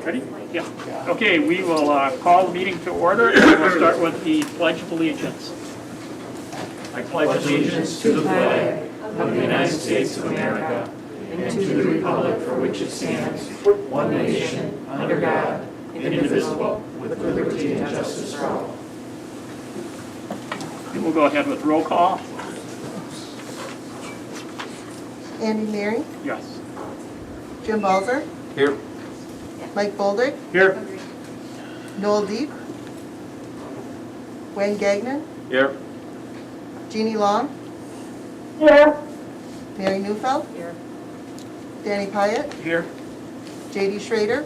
Ready? Yeah. Okay, we will call the meeting to order, and we'll start with the Pledge of Allegiance. I pledge allegiance to the flag of the United States of America and to the republic for which it stands, one nation, under God, indivisible, with liberty and justice for all. And we'll go ahead with roll call. Andy Mary, Yes. Jim Balzer, Here. Mike Boldick, Here. Noel Deep, Wayne Gagnon, Here. Jeannie Long, Here. Mary Newfeld, Here. Danny Pyatt, Here. JD Schrader,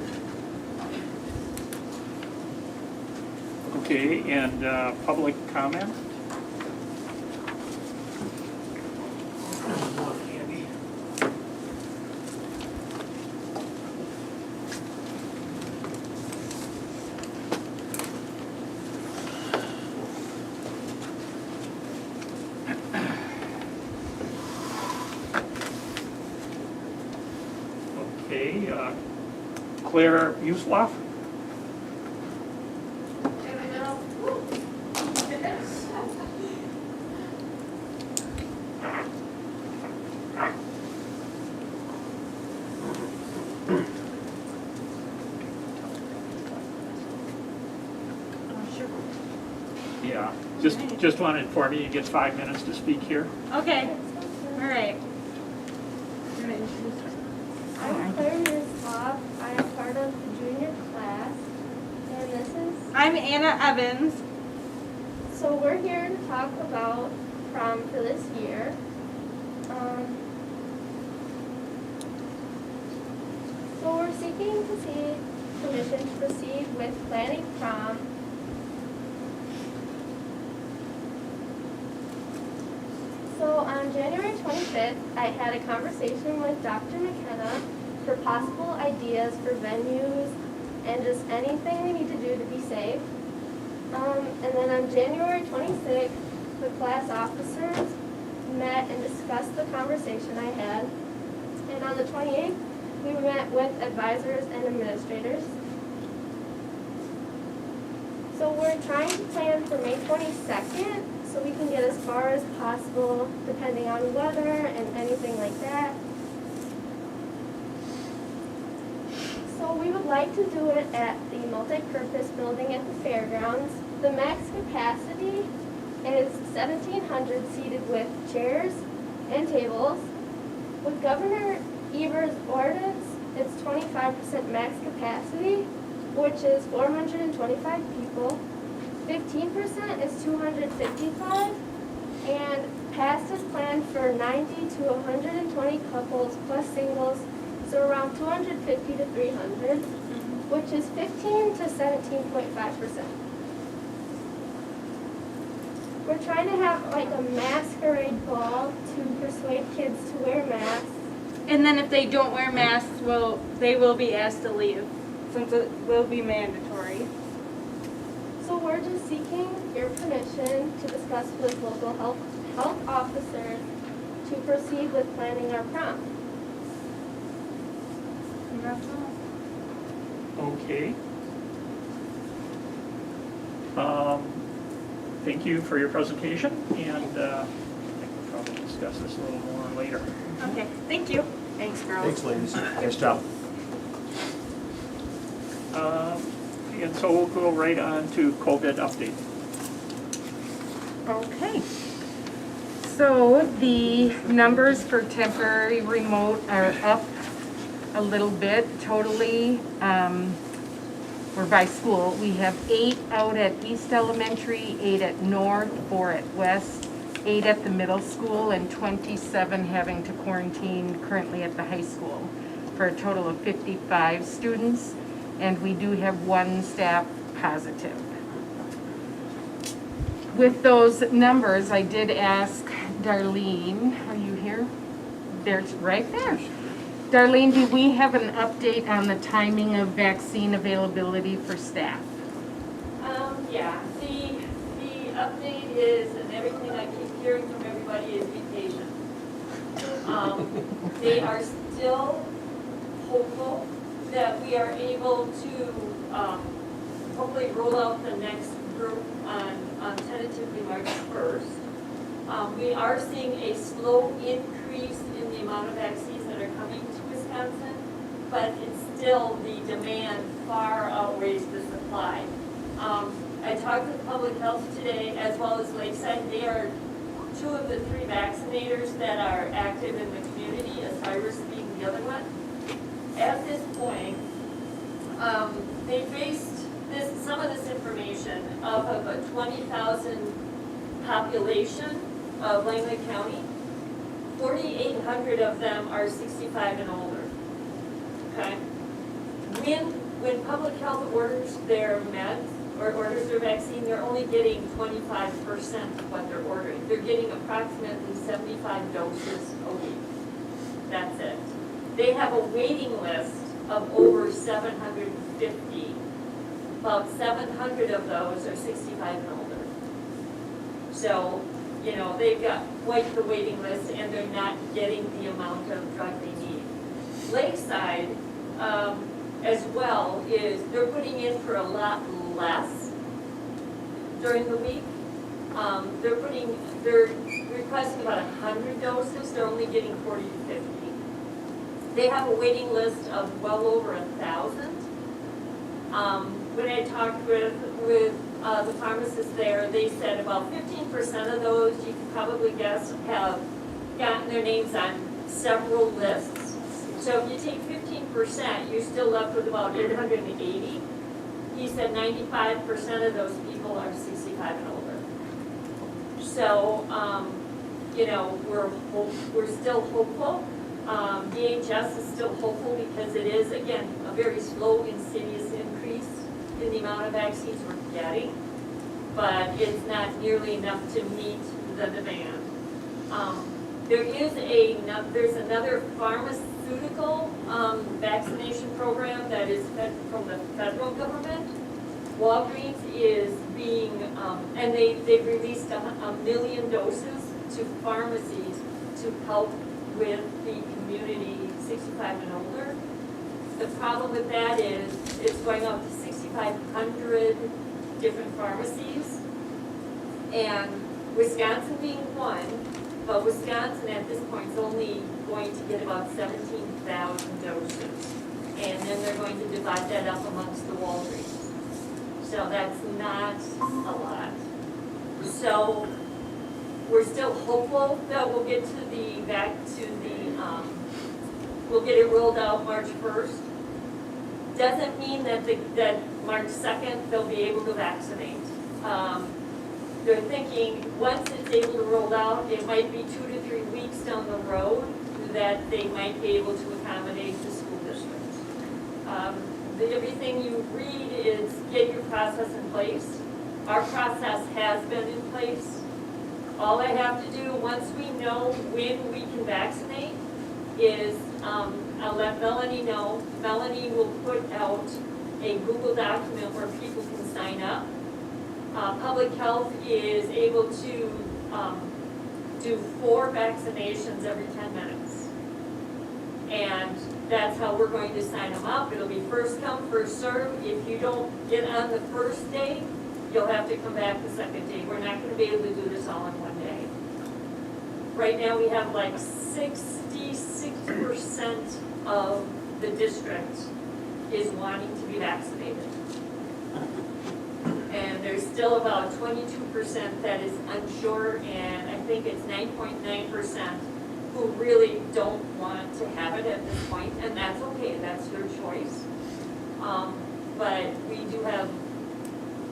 Okay, and public comment? Okay, Claire Usloff? Yeah, just want to inform you, you get 5 minutes to speak here. Okay, all right. I'm Claire Miroslav. I am part of the junior class, and this is, I'm Anna Evans. so we're here to talk about prom for this year. So we're seeking to see permission to proceed with planning prom. So on January 25th, I had a conversation with Dr. McKenna for possible ideas for venues and just anything we need to do to be safe. And then on January 26th, the class officers met and discussed the conversation I had. And on the 28th, we met with advisors and administrators. So we're trying to plan for May 22nd, so we can get as far as possible depending on weather and anything like that. So we would like to do it at the multi-purpose building at the fairgrounds. The max capacity is 1,700 seated with chairs and tables. With Governor Evers' ordinance, it's 25% max capacity, which is 425 people. 15% is 255, and past is planned for 90 to 120 couples plus singles, so around 250 to 300, which is 15 to 17.5%. We're trying to have like a masquerade ball to persuade kids to wear masks. And then if they don't wear masks, they will be asked to leave, since it will be mandatory. So we're just seeking your permission to discuss with local health officers to proceed with planning our prom. And that's all. Okay. Thank you for your presentation, and I think we'll probably discuss this a little more later. Okay, thank you. Thanks, girls. Thanks, ladies. Nice job. And so we'll go right on to COVID update. Okay. So the numbers for temporary remote are up a little bit totally, or by school. We have 8 out at East Elementary, 8 at North, 4 at West, 8 at the middle school, and 27 having to quarantine currently at the high school, for a total of 55 students. And we do have 1 staff positive. With those numbers, I did ask Darlene, are you here? There's right there. Darlene, do we have an update on the timing of vaccine availability for staff? Yeah, the update is, and everything I keep hearing from everybody is be patient. They are still hopeful that we are able to hopefully roll out the next group on tentatively March 1st. We are seeing a slow increase in the amount of vaccines that are coming to Wisconsin, but it's still, the demand far outweighs the supply. I talked with public health today as well as Lakeside. They are 2 of the 3 vaccinators that are active in the community, Osiris being the other one. At this point, they based some of this information off of a 20,000 population of Langley County. 4,800 of them are 65 and older. Okay? When public health orders their meds or orders their vaccine, they're only getting 25% of what they're ordering. They're getting approximately 75 doses a week. That's it. They have a waiting list of over 750. About 700 of those are 65 and older. So, you know, they've got quite the waiting list and they're not getting the amount of drug they need. Lakeside, as well, is they're putting in for a lot less during the week. They're requesting about 100 doses, they're only getting 40 to 50. They have a waiting list of well over 1,000. When I talked with the pharmacists there, they said about 15% of those, you can probably guess, have gotten their names on several lists. So if you take 15%, you're still left with about 880. He said 95% of those people are 65 and older. So, you know, we're still hopeful. DHS is still hopeful because it is, again, a very slow, insidious increase in the amount of vaccines we're getting, but it's not nearly enough to meet the demand. There's another pharmaceutical vaccination program that is fed from the federal government. Walgreens is being, and they've released 1 million doses to pharmacies to help with the community 65 and older. The problem with that is it's going out to 6,500 different pharmacies, and Wisconsin being one, but Wisconsin at this point is only going to get about 17,000 doses, and then they're going to divide that up amongst the Walgreens. So that's not a lot. So we're still hopeful that we'll get we'll get it rolled out March 1st. Doesn't mean that that March 2nd they'll be able to vaccinate. They're thinking once it's able to roll out, it might be 2 to 3 weeks down the road that they might be able to accommodate the school districts. Everything you read is get your process in place. Our process has been in place. All I have to do, once we know when we can vaccinate, is I'll let Melanie know. Melanie will put out a Google document where people can sign up. Public Health is able to do 4 vaccinations every 10 minutes. And that's how we're going to sign them up. It'll be first come, first serve. If you don't get on the first day, you'll have to come back the second day. We're not going to be able to do this all in one day. Right now we have like 66% of the district is wanting to be vaccinated. And there's still about 22% that is unsure, and I think it's 9.9% who really don't want to have it at this point, and that's okay, that's their choice. But we do have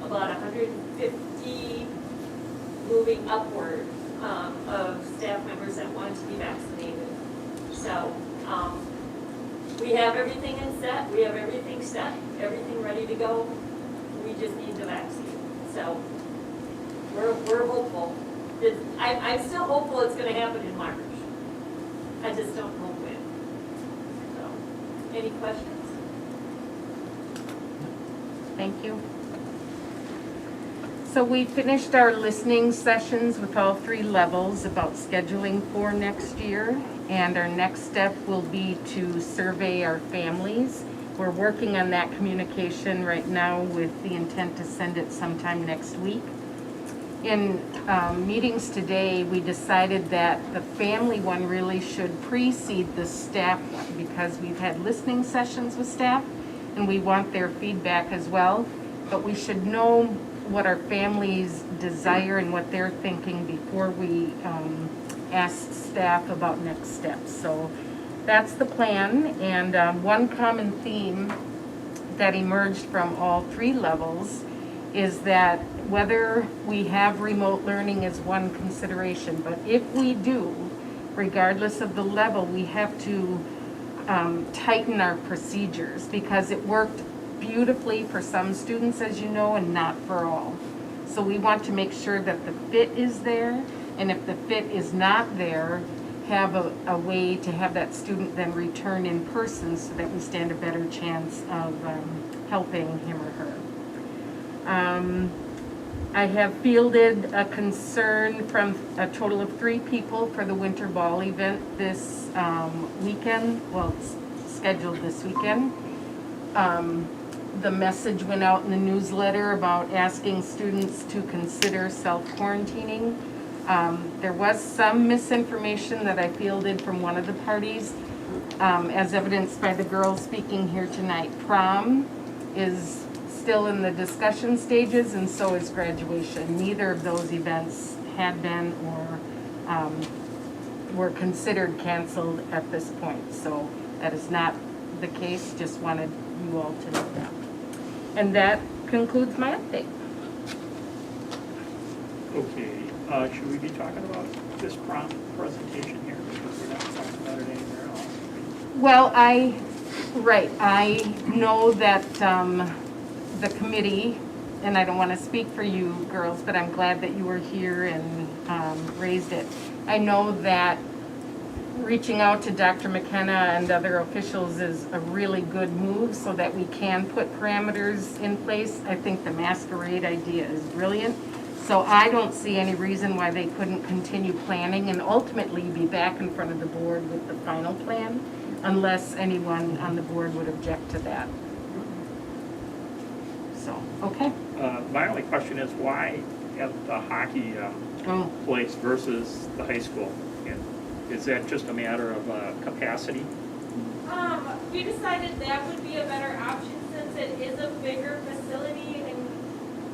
about 150 moving upward of staff members that want to be vaccinated. So we have everything set, we have everything set, everything ready to go. We just need the vaccine. So we're hopeful. I'm still hopeful it's going to happen in March. I just don't know when. So, any questions? Thank you. So we finished our listening sessions with all 3 levels about scheduling for next year. And our next step will be to survey our families We're working on that communication right now with the intent to send it sometime next week. In meetings today, we decided that the family one really should precede the staff one because we've had listening sessions with staff and we want their feedback as well. But we should know what our families desire and what they're thinking before we ask staff about next steps. So that's the plan. And one common theme that emerged from all three levels is that whether we have remote learning is one consideration, but if we do, regardless of the level, we have to tighten our procedures because it worked beautifully for some students, as you know, and not for all. So we want to make sure that the fit is there, and if the fit is not there, have a way to have that student then return in person so that we stand a better chance of helping him or her. I have fielded a concern from a total of 3 people for the winter ball event this weekend. Well, it's scheduled this weekend. The message went out in the newsletter about asking students to consider self-quarantining. There was some misinformation that I fielded from one of the parties, as evidenced by the girls speaking here tonight. Prom is still in the discussion stages, and so is graduation. Neither of those events had been or were considered canceled at this point. So that is not the case, just wanted you all to know that. And that concludes my update. Okay, should we be talking about this prom presentation here, because we're not talking about it anywhere else? Well, I know that the committee, and I don't want to speak for you girls, but I'm glad that you were here and raised it. I know that reaching out to Dr. McKenna and other officials is a really good move so that we can put parameters in place. I think the masquerade idea is brilliant. So I don't see any reason why they couldn't continue planning and ultimately be back in front of the board with the final plan, unless anyone on the board would object to that. So, okay. My only question is why at the hockey place versus the high school? And is that just a matter of capacity? We decided that would be a better option since it is a bigger facility, and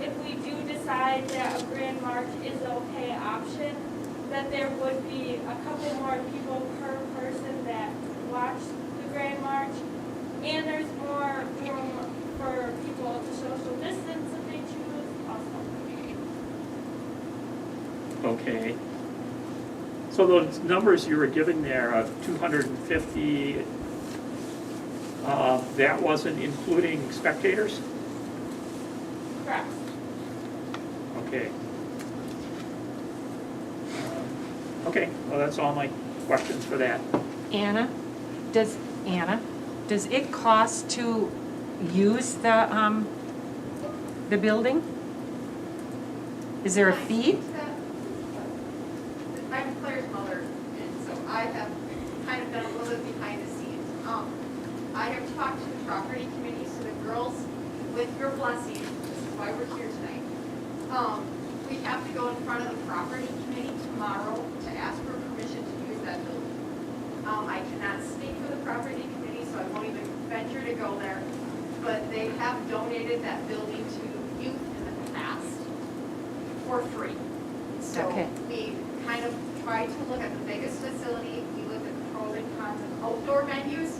if we do decide that a Grand March is an okay option, that there would be a couple more people per person that watch the Grand March, and there's more room for people to social distance if they choose also. Okay. So those numbers you were giving there of 250, that wasn't including spectators? Correct. Okay. Okay, well, that's all my questions for that. Anna, does it cost to use the building? Is there a fee? I'm Claire's mother, and so I have kind of been a little bit behind the scenes. I have talked to the property committee, so the girls, with your blessing, this is why we're here tonight. We have to go in front of the property committee tomorrow to ask for permission to use that building. I cannot speak for the property committee, so I won't even venture to go there, but they have donated that building to youth in the past for free. So Okay. we kind of tried to look at the biggest facility. We looked at the pros and cons of outdoor venues,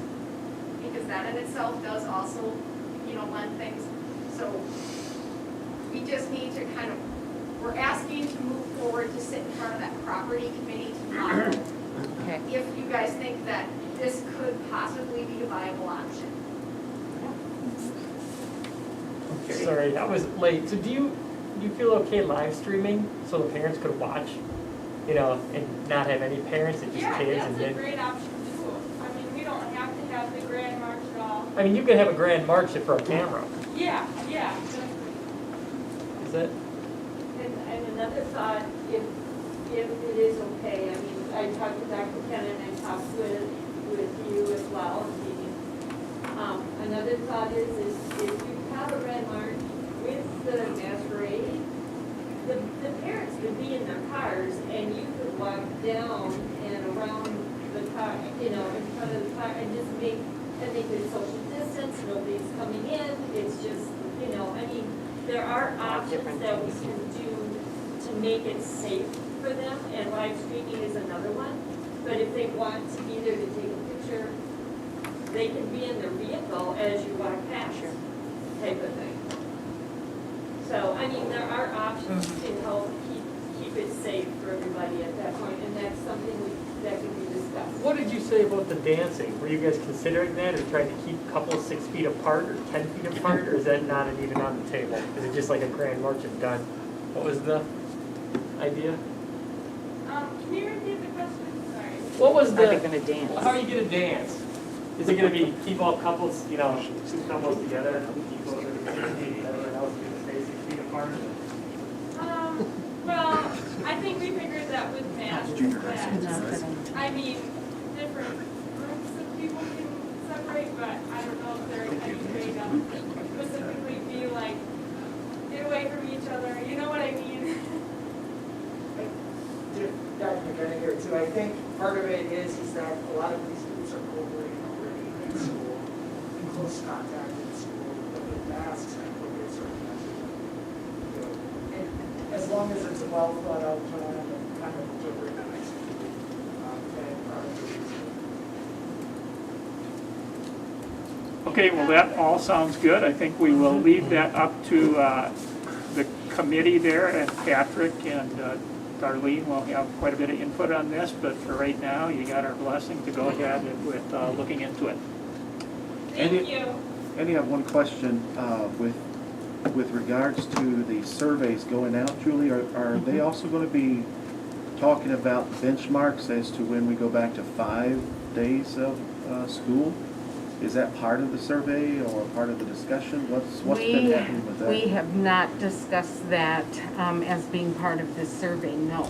because that in itself does also, lend things. So we just need to kind of, we're asking to move forward to sit in front of that property committee tomorrow. Okay. If you guys think that this could possibly be a viable option. Okay. Sorry, I was late. So do you feel okay live streaming so the parents could watch, and not have any parents and just Yeah, kids? that's And a then, great option too. I mean, we don't have to have the Grand March at all. I mean, you could have a grand march for a camera. Yeah, yeah. Is it? And another thought, if it is okay, I mean, I talked to Dr. Kennan and I talked with you as well, and Another thought is if you have a red march with the masquerade, the parents could be in their cars and you could walk down and around the car, in front of the car and just make it social distance, nobody's coming in, it's just, there are options that we can do to make it safe for them, and live streaming is another one. But if they want to be there to take a picture, they can be in their vehicle as you walk past, type of thing. So, there are options to help keep it safe for everybody at that point, and that's something that can be discussed. What did you say about the dancing? Were you guys considering that, or trying to keep a couple 6 feet apart or 10 feet apart, or is that not even on the table? Is it just like a grand march and done? What was the idea? Can you repeat the question? Sorry. What was Are they the, gonna dance? how are you gonna dance? Is it gonna be keep all couples, two couples together, and people are gonna be, everyone else is gonna stay 6 feet apart? Well, I think we figured that with masks, different groups of people can separate, but I don't know if they're any way to specifically be like, get away from each other, you know what I mean? Dr. McKenna here too. I think part of it is that a lot of these students are cooperating already in school, in close contact in school, but with masks, I think it's certain message. And as long as it's a well thought out plan and kind of delivering that executed plan prior to the Okay, well, that all sounds good. I think we will leave that up to the committee there, and Patrick and Darlene will have quite a bit of input on this, but for right now, you got our blessing to go ahead with looking into it. Thank you. And I have one question with regards to the surveys going out, Julie. Are they also going to be talking about benchmarks as to when we go back to 5 days of school? Is that part of the survey or part of the discussion? What's been happening with that? We have not discussed that as being part of this survey, no.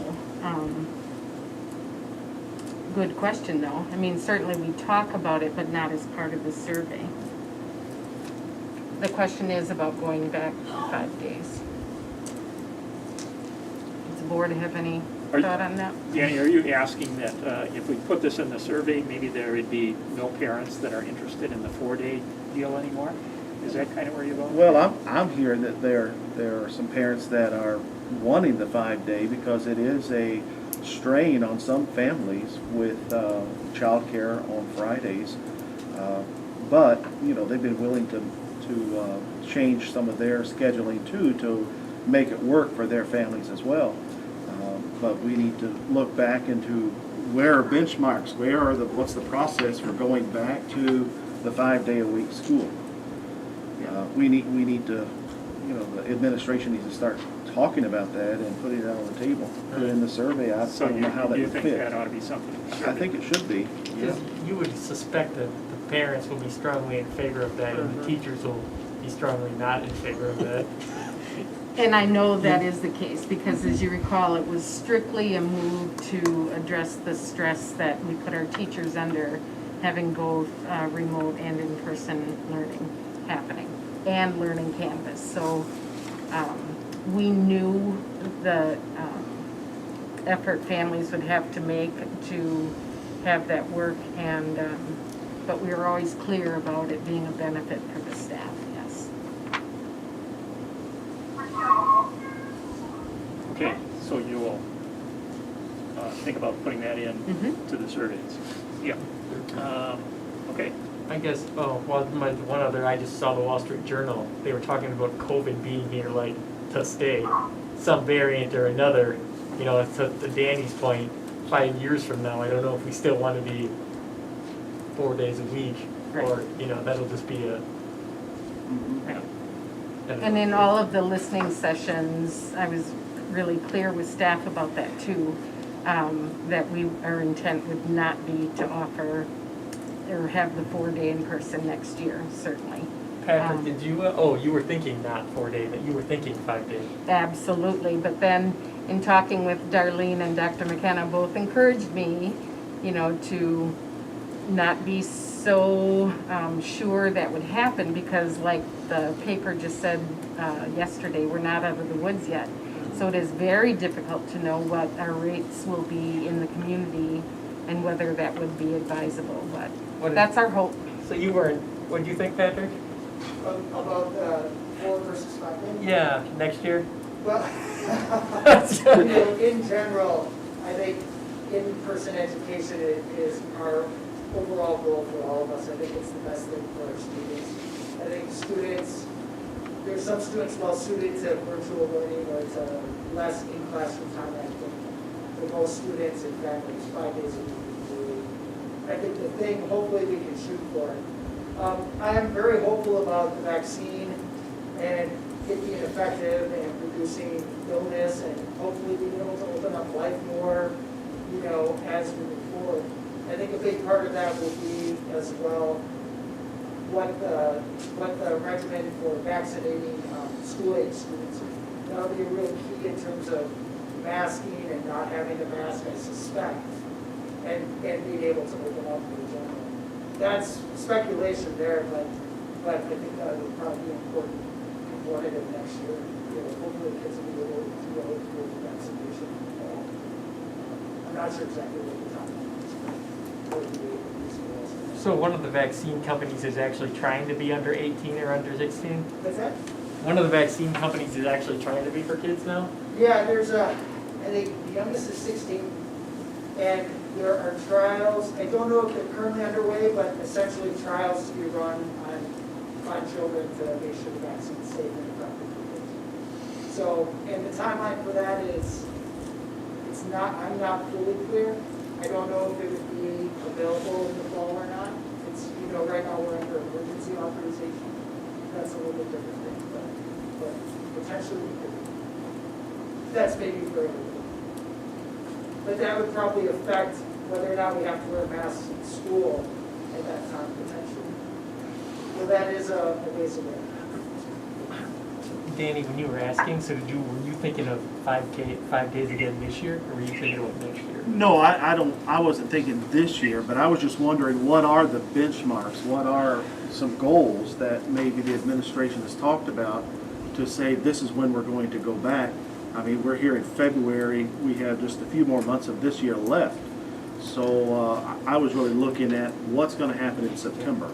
Good question, though. Certainly we talk about it, but not as part of the survey. The question is about going back 5 days. Does the board have any thought on that? Danny, are you asking that if we put this in the survey, maybe there would be no parents that are interested in the 4-day deal anymore? Is that kind of where you're going? Well, I'm hearing that there are some parents that are wanting the 5-day because it is a strain on some families with childcare on Fridays. But they've been willing to change some of their scheduling too to make it work for their families as well. But we need to look back into where are benchmarks, what's the process for going back to the 5-day-a-week school. We need to, the administration needs to start talking about that and putting it out on the table. Put it in the survey. I don't know how that you would think fit. that ought to be something? I think it should be. Yeah. You would suspect that the parents will be strongly in favor of that, and the teachers will be strongly not in favor of that. And I know that is the case, because as you recall, it was strictly a move to address the stress that we put our teachers under, having both remote and in-person learning happening, and learning Canvas. So we knew the effort families would have to make to have that work, and but we were always clear about it being a benefit for the staff, yes. Okay, so you will think about putting that in to the surveys. Yeah. Okay. I guess, one other, I just saw the Wall Street Journal. They were talking about COVID being here, like, to stay. Some variant or another, to Danny's point, 5 years from now, I don't know if we still want to be 4 days a week, or, that'll just be a... And in all of the listening sessions, I was really clear with staff about that too, that our intent would not be to offer or have the 4-day in person next year, certainly. Patrick, did you, you were thinking not 4 days, but you were thinking 5 days. Absolutely, but then in talking with Darlene and Dr. McKenna, both encouraged me, to not be so sure that would happen because like the paper just said yesterday, we're not out of the woods yet. So it is very difficult to know what our rates will be in the community and whether that would be advisable, but that's our hope. So you weren't, what do you think, Patrick? About 4 versus 5 days? Yeah, next year? Well, you know, in general, I think in-person education is our overall goal for all of us. I think it's the best thing for our students. I think students, there's some students well suited to virtual learning or to less in-classroom time. I think for most students and families, 5 days a week is really, I think the thing hopefully we can shoot for. I am very hopeful about the vaccine and it being effective and reducing illness and hopefully being able to open up life more, you know, as we move forward. I think a big part of that will be as well what the regimen for vaccinating school-age students. That'll be a real key in terms of masking and not having to mask, I suspect, and being able to open up in general. That's speculation there, but I think that would probably be an important component of next year. You know, hopefully kids will be able to go through the vaccination. I'm not sure exactly what we're talking about. So one of the vaccine companies is actually trying to be under 18 or under 16? What's that? One of the vaccine companies is actually trying to be for kids now? Yeah, there's I think the youngest is 16, and there are trials, I don't know if they're currently underway, but essentially trials to be run on children to make sure the vaccine's safe and effective for kids. So, and the timeline for that is, I'm not fully clear. I don't know if it would be available in the fall or not. It's, you know, right now we're under emergency authorization. That's a little bit different thing, but potentially we could. That's maybe very little. But that would probably affect whether or not we have to wear masks in school at that time, potentially. So that is a ways away. Danny, when you were asking, so were you thinking of 5 days again this year, or were you thinking about next year? No, I wasn't thinking this year, but I was just wondering what are the benchmarks? What are some goals that maybe the administration has talked about to say this is when we're going to go back? I mean, we're here in February, we have just a few more months of this year left. So I was really looking at what's going to happen in September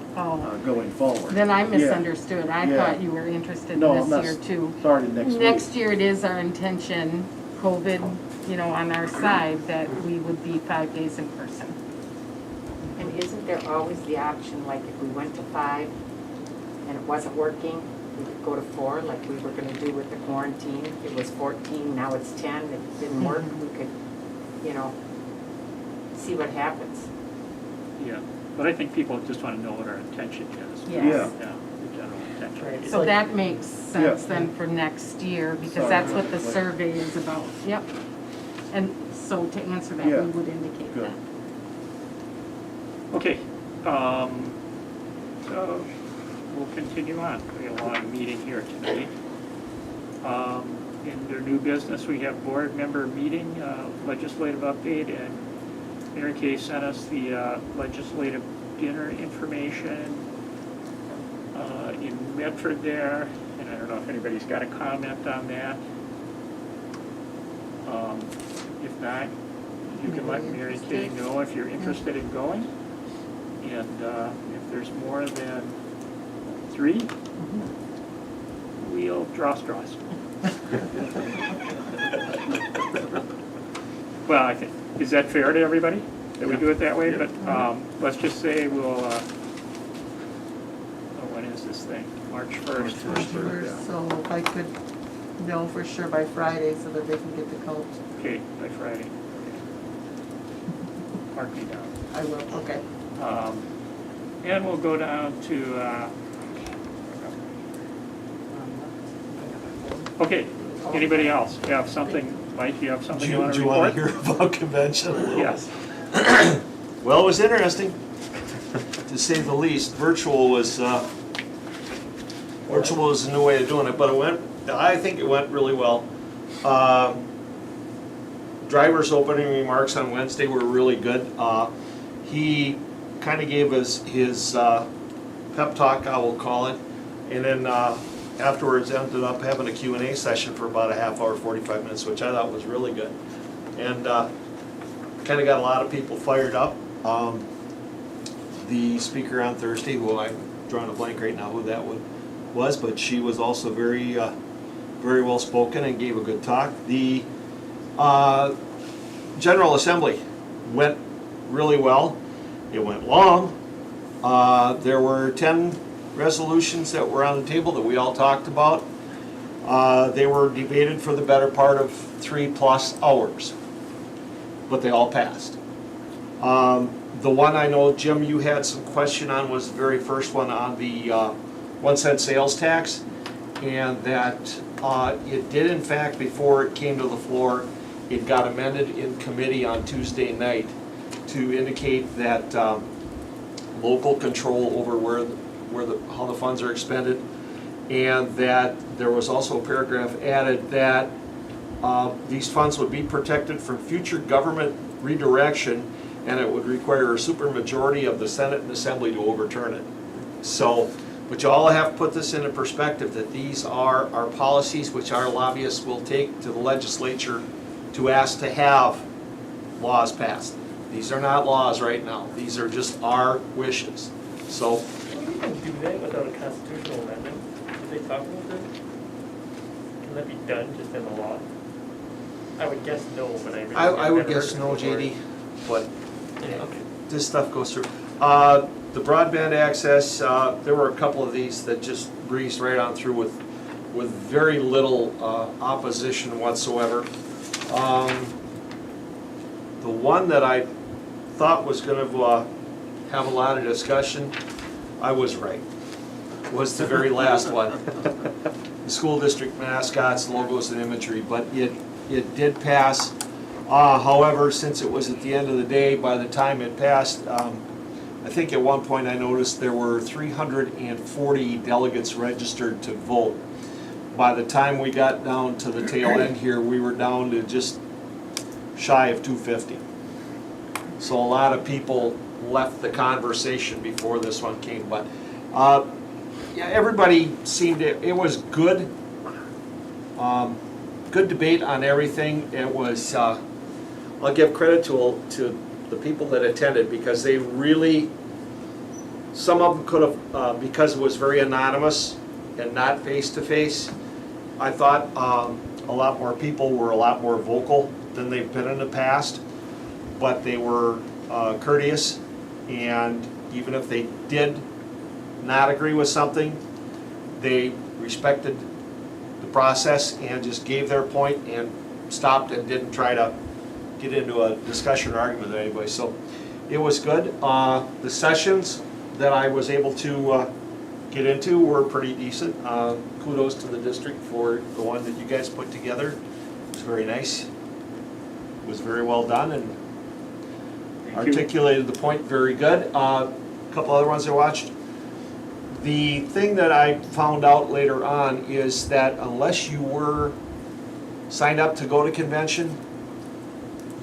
going forward. Then I Yeah. misunderstood. I Yeah. thought you were interested No, in I'm not this year too. starting next week. Next year, it is our intention, COVID, you know, on our side, that we would be 5 days in person. And isn't there always the option, like if we went to 5 and it wasn't working, we could go to 4, like we were gonna do with the quarantine? It was 14, now it's 10, if it didn't work, we could, you know, see what happens. Yeah, but I think people just want to know what our intention is. Yes. Yeah. Yeah, the general intention. Right. So that makes sense Yeah. then for next year, because Sorry. that's what the survey is about. Yep. And so to answer that, Yeah. we would indicate Good. that. Okay, so we'll continue on. We have a long meeting here tonight. In their new business, we have board member meeting, legislative update, and Mary Kay sent us the legislative dinner information in Medford there, and I don't know if anybody's got a comment on that. If not, you can let Mary Kay know if you're interested in going. And if there's more than 3, we'll draw straws. Well, I think, is that fair to everybody, that we do it that way? But let's just say we'll, when is this thing? March 1st. So if I could know for sure by Friday so that they can get the coat. Okay, by Friday. Okay. Mark me down. I will, okay. And we'll go down to, okay, anybody else? You have something, Mike, you have something you want to Do you report? want to hear about convention? Yes. Well, it was interesting, to say the least. Virtual was a new way of doing it, but I think it went really well. Driver's opening remarks on Wednesday were really good. He kind of gave us his pep talk, I will call it, and then afterwards ended up having a Q&A session for about a half hour, 45 minutes, which I thought was really good. And kind of got a lot of people fired up. The speaker on Thursday, who I'm drawing a blank right now who that was, but she was also very well spoken and gave a good talk. The General Assembly went really well. It went long. There were 10 resolutions that were on the table that we all talked about. They were debated for the better part of 3+ hours, but they all passed. The one I know, Jim, you had some question on was the very first one on the 1 cent sales tax, and that it did in fact, before it came to the floor, it got amended in committee on Tuesday night to indicate that local control over how the funds are expended, and that there was also a paragraph added that these funds would be protected from future government redirection, and it would require a supermajority of the Senate and Assembly to overturn it. So, but you all have to put this into perspective, that these are our policies which our lobbyists will take to the legislature to ask to have laws passed. These are not laws right now. These are just our wishes. So. Can we even do that without a constitutional amendment? Did they talk about that? Can that be done just in the law? I would guess no, but I really. I would guess no, JD, but Yeah, okay. this stuff goes through. The broadband access, there were a couple of these that just breezed right on through with very little opposition whatsoever. The one that I thought was going to have a lot of discussion, I was right, was the very last one. The school district mascots, logos, and imagery, but it did pass. However, since it was at the end of the day, by the time it passed, I think at one point I noticed there were 340 delegates registered to vote. By the time we got down to the tail end here, we were down to just shy of 250. So a lot of people left the conversation before this one came, but yeah, everybody seemed it was good. Good debate on everything. It was. I'll give credit to the people that attended, because they really. Some of them could have, because it was very anonymous and not face to face. I thought a lot more people were a lot more vocal than they've been in the past, but they were courteous, and even if they did not agree with something, they respected the process and just gave their point and stopped and didn't try to get into a discussion or argument with anybody. So it was good. The sessions that I was able to get into were pretty decent. Kudos to the district for the one that you guys put together. It was very nice. It was very well done and articulated the point very good. A couple other ones I watched. The thing that I found out later on is that unless you were signed up to go to convention,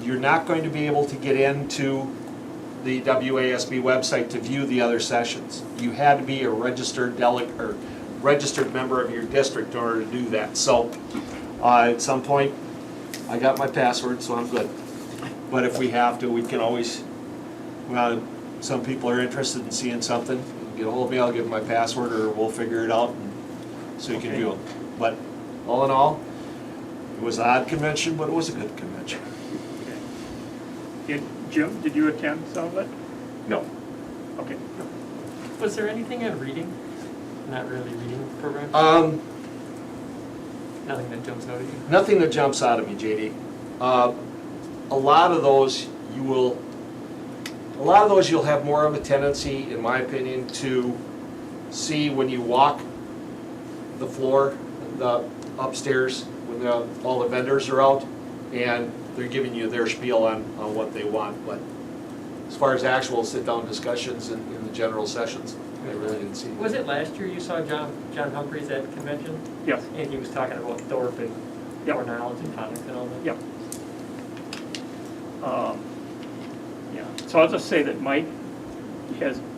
you're not going to be able to get into the WASB website to view the other sessions. You had to be a registered delegate or registered member of your district in order to do that. So at some point, I got my password, so I'm good. But if we have to, we can always, well, some people are interested in seeing something, get a hold of me, I'll give them my password, or we'll figure it out so you can view them. But all in all, it was an odd convention, but it was a good convention. Jim, did you attend some of it? No. Okay. Was there anything on reading? Not really reading program? Nothing that jumps out at you? Nothing that jumps out at me, JD. A lot of those you'll have more of a tendency, in my opinion, to see when you walk the floor, the upstairs, when all the vendors are out, and they're giving you their spiel on what they want. But as far as actual sit-down discussions in the general sessions, I really didn't see. Was it last year you saw John Humphreys at convention? Yes. And he was talking about Thorpe and Yep. Cornell and Tonic and all that? Yep. Yeah. So I'll just say that Mike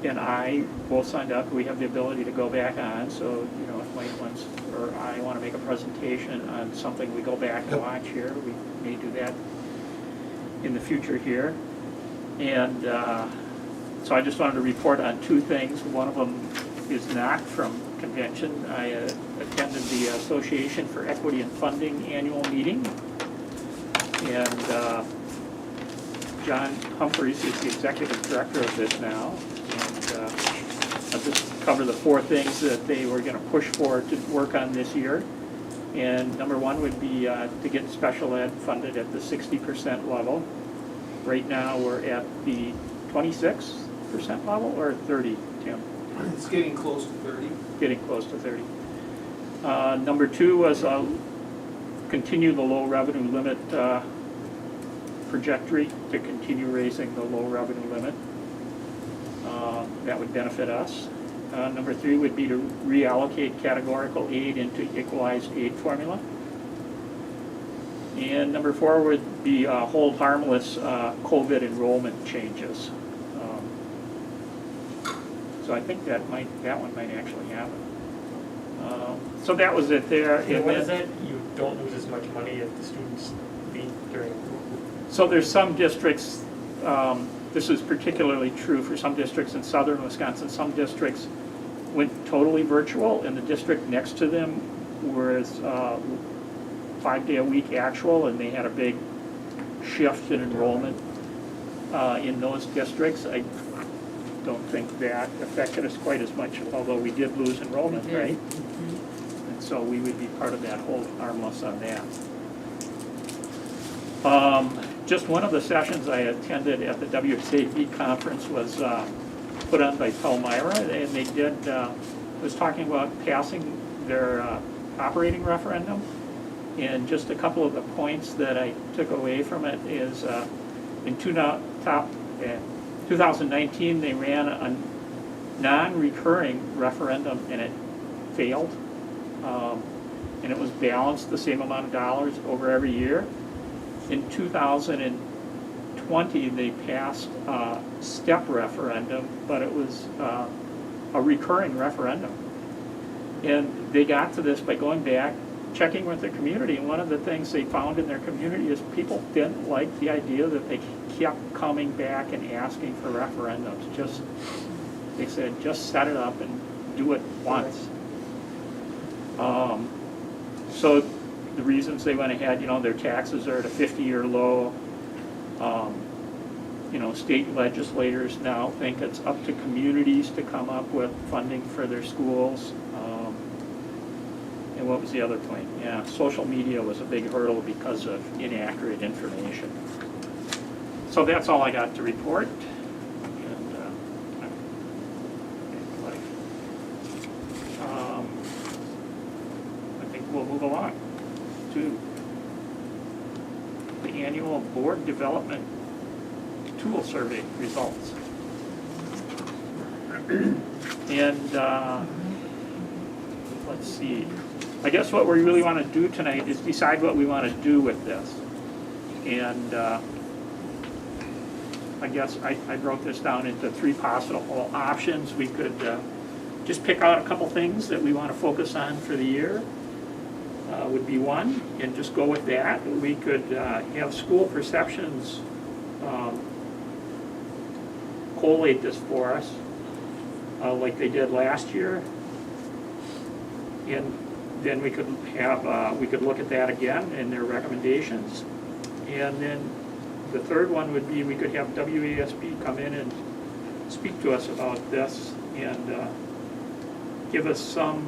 and I both signed up. We have the ability to go back on, so, you know, if Mike wants, or I want to make a presentation on something we go back and watch here, we may do that in the future here. And so I just wanted to report on two things. One of them is not from convention. I attended the Association for Equity and Funding annual meeting. And John Humphreys is the executive director of this now. And I'll just cover the four things that they were going to push for to work on this year. And number one would be to get special ed funded at the 60% level. Right now, we're at the 26% level, or 30, Tim? It's getting close to 30. Getting close to 30. Number two was continue the low revenue limit trajectory, to continue raising the low revenue limit. That would benefit us. Number three would be to reallocate categorical aid into equalized aid formula. And number four would be hold harmless COVID enrollment changes. So I think that one might actually happen. So that was it there. And what is that? You don't lose as much money if the students leave during. So there's some districts, this is particularly true for some districts in southern Wisconsin. Some districts went totally virtual, and the district next to them was 5-day-a-week actual, and they had a big shift in enrollment in those districts. I don't think that affected us quite as much, although we did lose enrollment, right? And so we would be part of that hold harmless on that. Just one of the sessions I attended at the WSAB conference was put on by Palmyra, and they did, was talking about passing their operating referendum. And just a couple of the points that I took away from it is in 2019, they ran a non-recurring referendum, and it failed. And it was balanced the same amount of dollars over every year. In 2020, they passed a step referendum, but it was a recurring referendum. And they got to this by going back, checking with the community, and one of the things they found in their community is people didn't like the idea that they kept coming back and asking for referendums. They said, just set it up and do it once. So the reasons they went ahead, their taxes are at a 50-year low. State legislators now think it's up to communities to come up with funding for their schools. And what was the other point? Yeah, social media was a big hurdle because of inaccurate information. So that's all I got to report. And, I think we'll move along to the annual board development tool survey results. And let's see. I guess what we really want to do tonight is decide what we want to do with this. And I guess I broke this down into three possible options. We could just pick out a couple things that we want to focus on for the year, would be one, and just go with that. We could have school perceptions collate this for us, like they did last year. And then we could have, we could look at that again in their recommendations. And then the third one would be we could have WASB come in and speak to us about this and give us some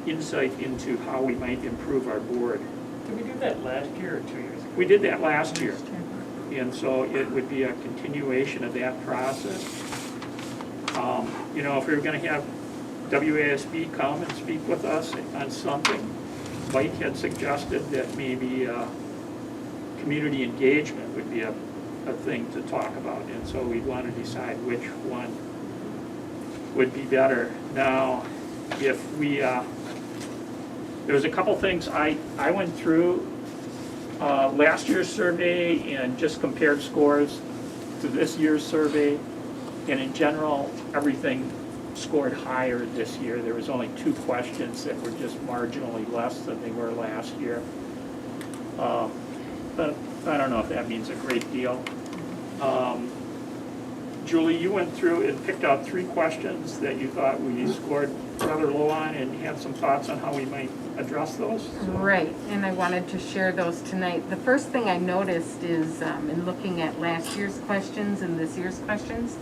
insight into how we might improve our board. Did we do that last year or 2 years ago? We did that last year. And so it would be a continuation of that process. If we were going to have WASB come and speak with us on something, Mike had suggested that maybe community engagement would be a thing to talk about, and so we'd want to decide which one would be better. Now, if we, there's a couple things I went through last year's survey and just compared scores to this year's survey, And in general, everything scored higher this year. There was only 2 questions that were just marginally less than they were last year. But I don't know if that means a great deal. Julie, you went through and picked out 3 questions that you thought we scored rather low on and had some thoughts on how we might address those. Right, and I wanted to share those tonight. The first thing I noticed is, in looking at last year's questions and this year's questions,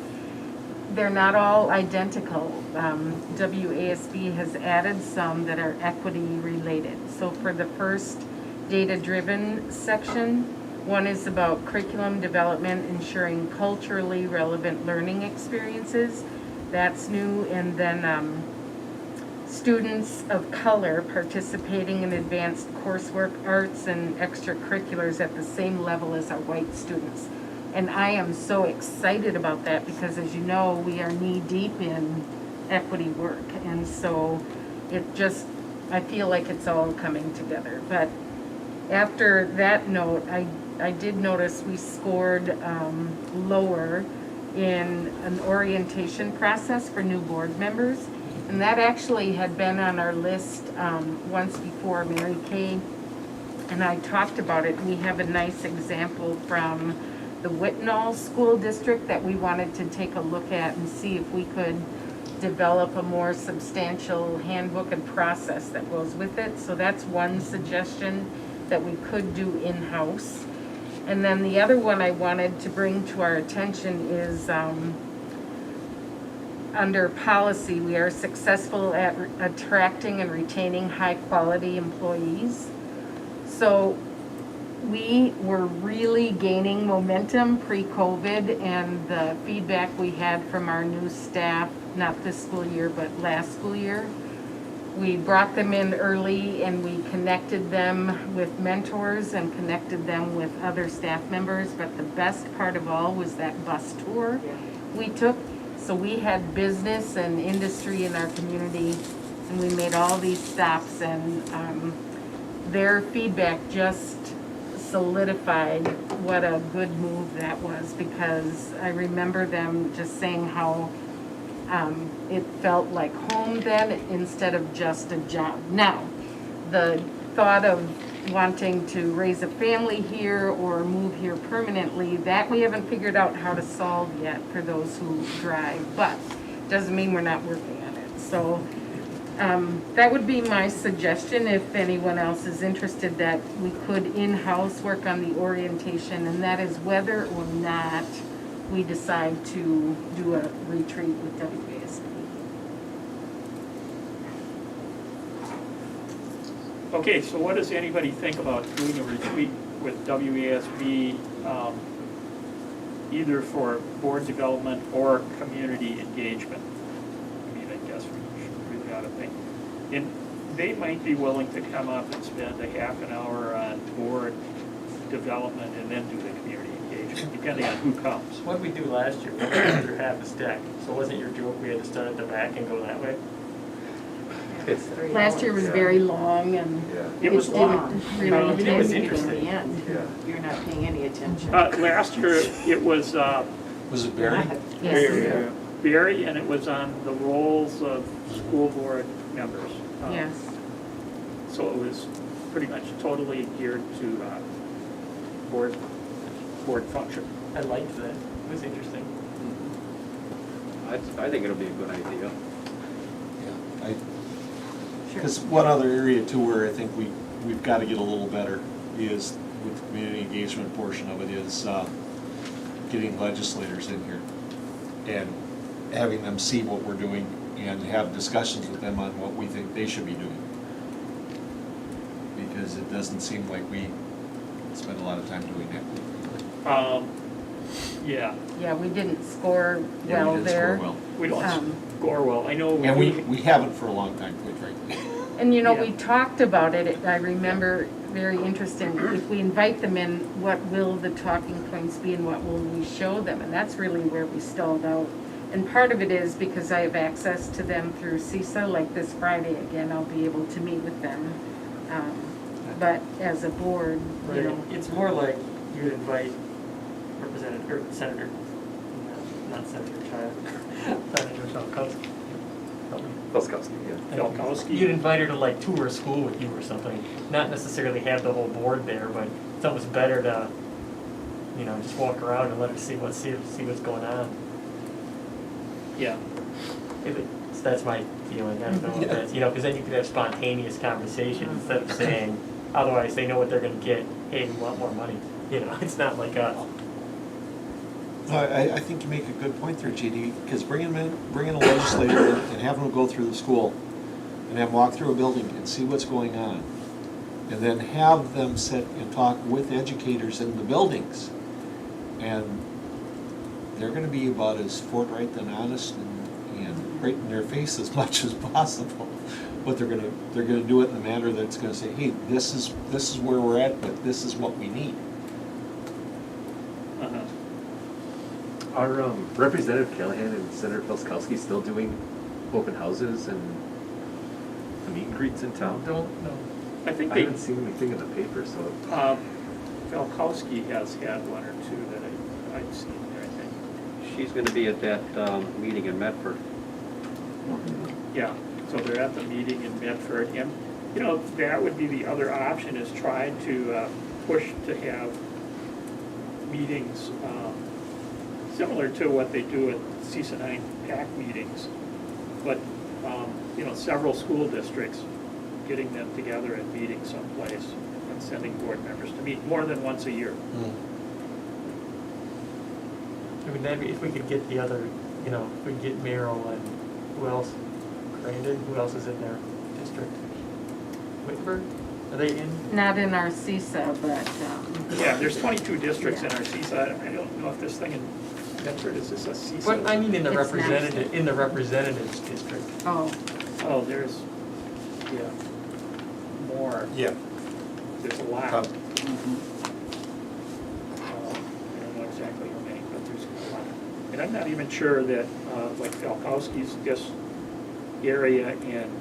they're not all identical. WASB has added some that are equity related. So for the first data-driven section, one is about curriculum development, ensuring culturally relevant learning experiences. That's new. And then students of color participating in advanced coursework, arts, and extracurriculars at the same level as our white students. And I am so excited about that because, as you know, we are knee-deep in equity work. And so I feel like it's all coming together. But after that note, I did notice we scored lower in an orientation process for new board members. And that actually had been on our list once before. Mary Kay and I talked about it. We have a nice example from the Whitnall School District that we wanted to take a look at and see if we could develop a more substantial handbook and process that goes with it. So that's one suggestion that we could do in-house. And then the other one I wanted to bring to our attention is under policy, we are successful at attracting and retaining high-quality employees. So we were really gaining momentum pre-COVID, and the feedback we had from our new staff, not this school year, but last school year, we brought them in early and we connected them with mentors and connected them with other staff members. But the best part of all was that bus tour we took. So we had business and industry in our community, and we made all these stops, and their feedback just solidified what a good move that was, because I remember them just saying how it felt like home then instead of just a job. Now, the thought of wanting to raise a family here or move here permanently, that we haven't figured out how to solve yet for those who drive, but doesn't mean we're not working on it. So that would be my suggestion if anyone else is interested, that we could in-house work on the orientation, and that is whether or not we decide to do a retreat with WASB. Okay, so what does anybody think about doing a retreat with WASB, either for board development or community engagement? I mean, I guess we really ought to think. And they might be willing to come up and spend a half an hour on board development and then do the community engagement, depending on who comes. What did we do last year? We went through half a stack. So wasn't your joke we had to start at the back and go that way? Last year was very long, and It was long. didn't really It end was in interesting. the end. You're not paying any attention. Last year, it was Was it Barry? Yes, Barry, and it was on the roles of school board members. yes. So it was pretty much totally geared to board function. I liked that. It was interesting. I think it'll be a good idea. Because one other area too where I think we've got to get a little better is, with the community engagement portion of it, is getting legislators in here and having them see what we're doing and have discussions with them on what we think they should be doing. Because it doesn't seem like we spend a lot of time doing that. Yeah, Yeah, we didn't score Yeah, we well didn't there. score well. we don't score well. I know. And we haven't for a long time, quite frankly. And you know, Yeah. we talked about it, I remember, very interesting. If we invite them in, what will the talking points be and what will we show them? And that's really where we stalled out. And part of it is because I have access to them through CISA, like this Friday again, I'll be able to meet with them. But as a board, you Right. know. It's more like you would invite representative or senator, not not Senator Child. Senator Falkowski. Laskowski, yeah. Falkowski. You'd invite her to like tour a school with you or something. Not necessarily have the whole board there, but it's almost better to, you know, just walk around and let her see what's going on. Yeah. So that's my feeling. I don't know if that's, you know, because then you could have spontaneous conversation instead of saying, otherwise they know what they're going to get. Hey, we want more money. You know, it's not like us. I think you make a good point there, JD, because bring in a legislator and have them go through the school and have them walk through a building and see what's going on. And then have them sit and talk with educators in the buildings. And they're gonna be about as forthright and honest and right in their face as much as possible. But they're gonna do it in a manner that's gonna say, hey, this is where we're at, but this is what we need. Uh-huh. Are Representative Callahan and Senator Laskowski still doing open houses and meet and greets in town? Don't know. I think I they, haven't seen anything in the paper, so. Falkowski has had one or two that I've seen there, I think. She's gonna be at that meeting in Medford. Yeah, so they're at the meeting in Medford, and, you know, that would be the other option, is try to push to have meetings similar to what they do at CISA 9 PAC meetings, but, you know, several school districts, getting them together and meeting someplace and sending board members to meet more than once a year. I mean, that'd be, if we could get the other, you know, if we could get Merrill and who else? Crandon, who else is in their district? Whitford? Are they in? Not in our CISA, but, Yeah, there's 22 districts in our CISA. I don't know if this thing in Medford, is this a CISA? But I mean in the It's representative, in the representatives district. oh, Oh, there's, yeah, more. Yeah. There's a lot. Um, I don't know exactly how many, but there's a lot. And I'm not even sure that, like Falkowski's this area and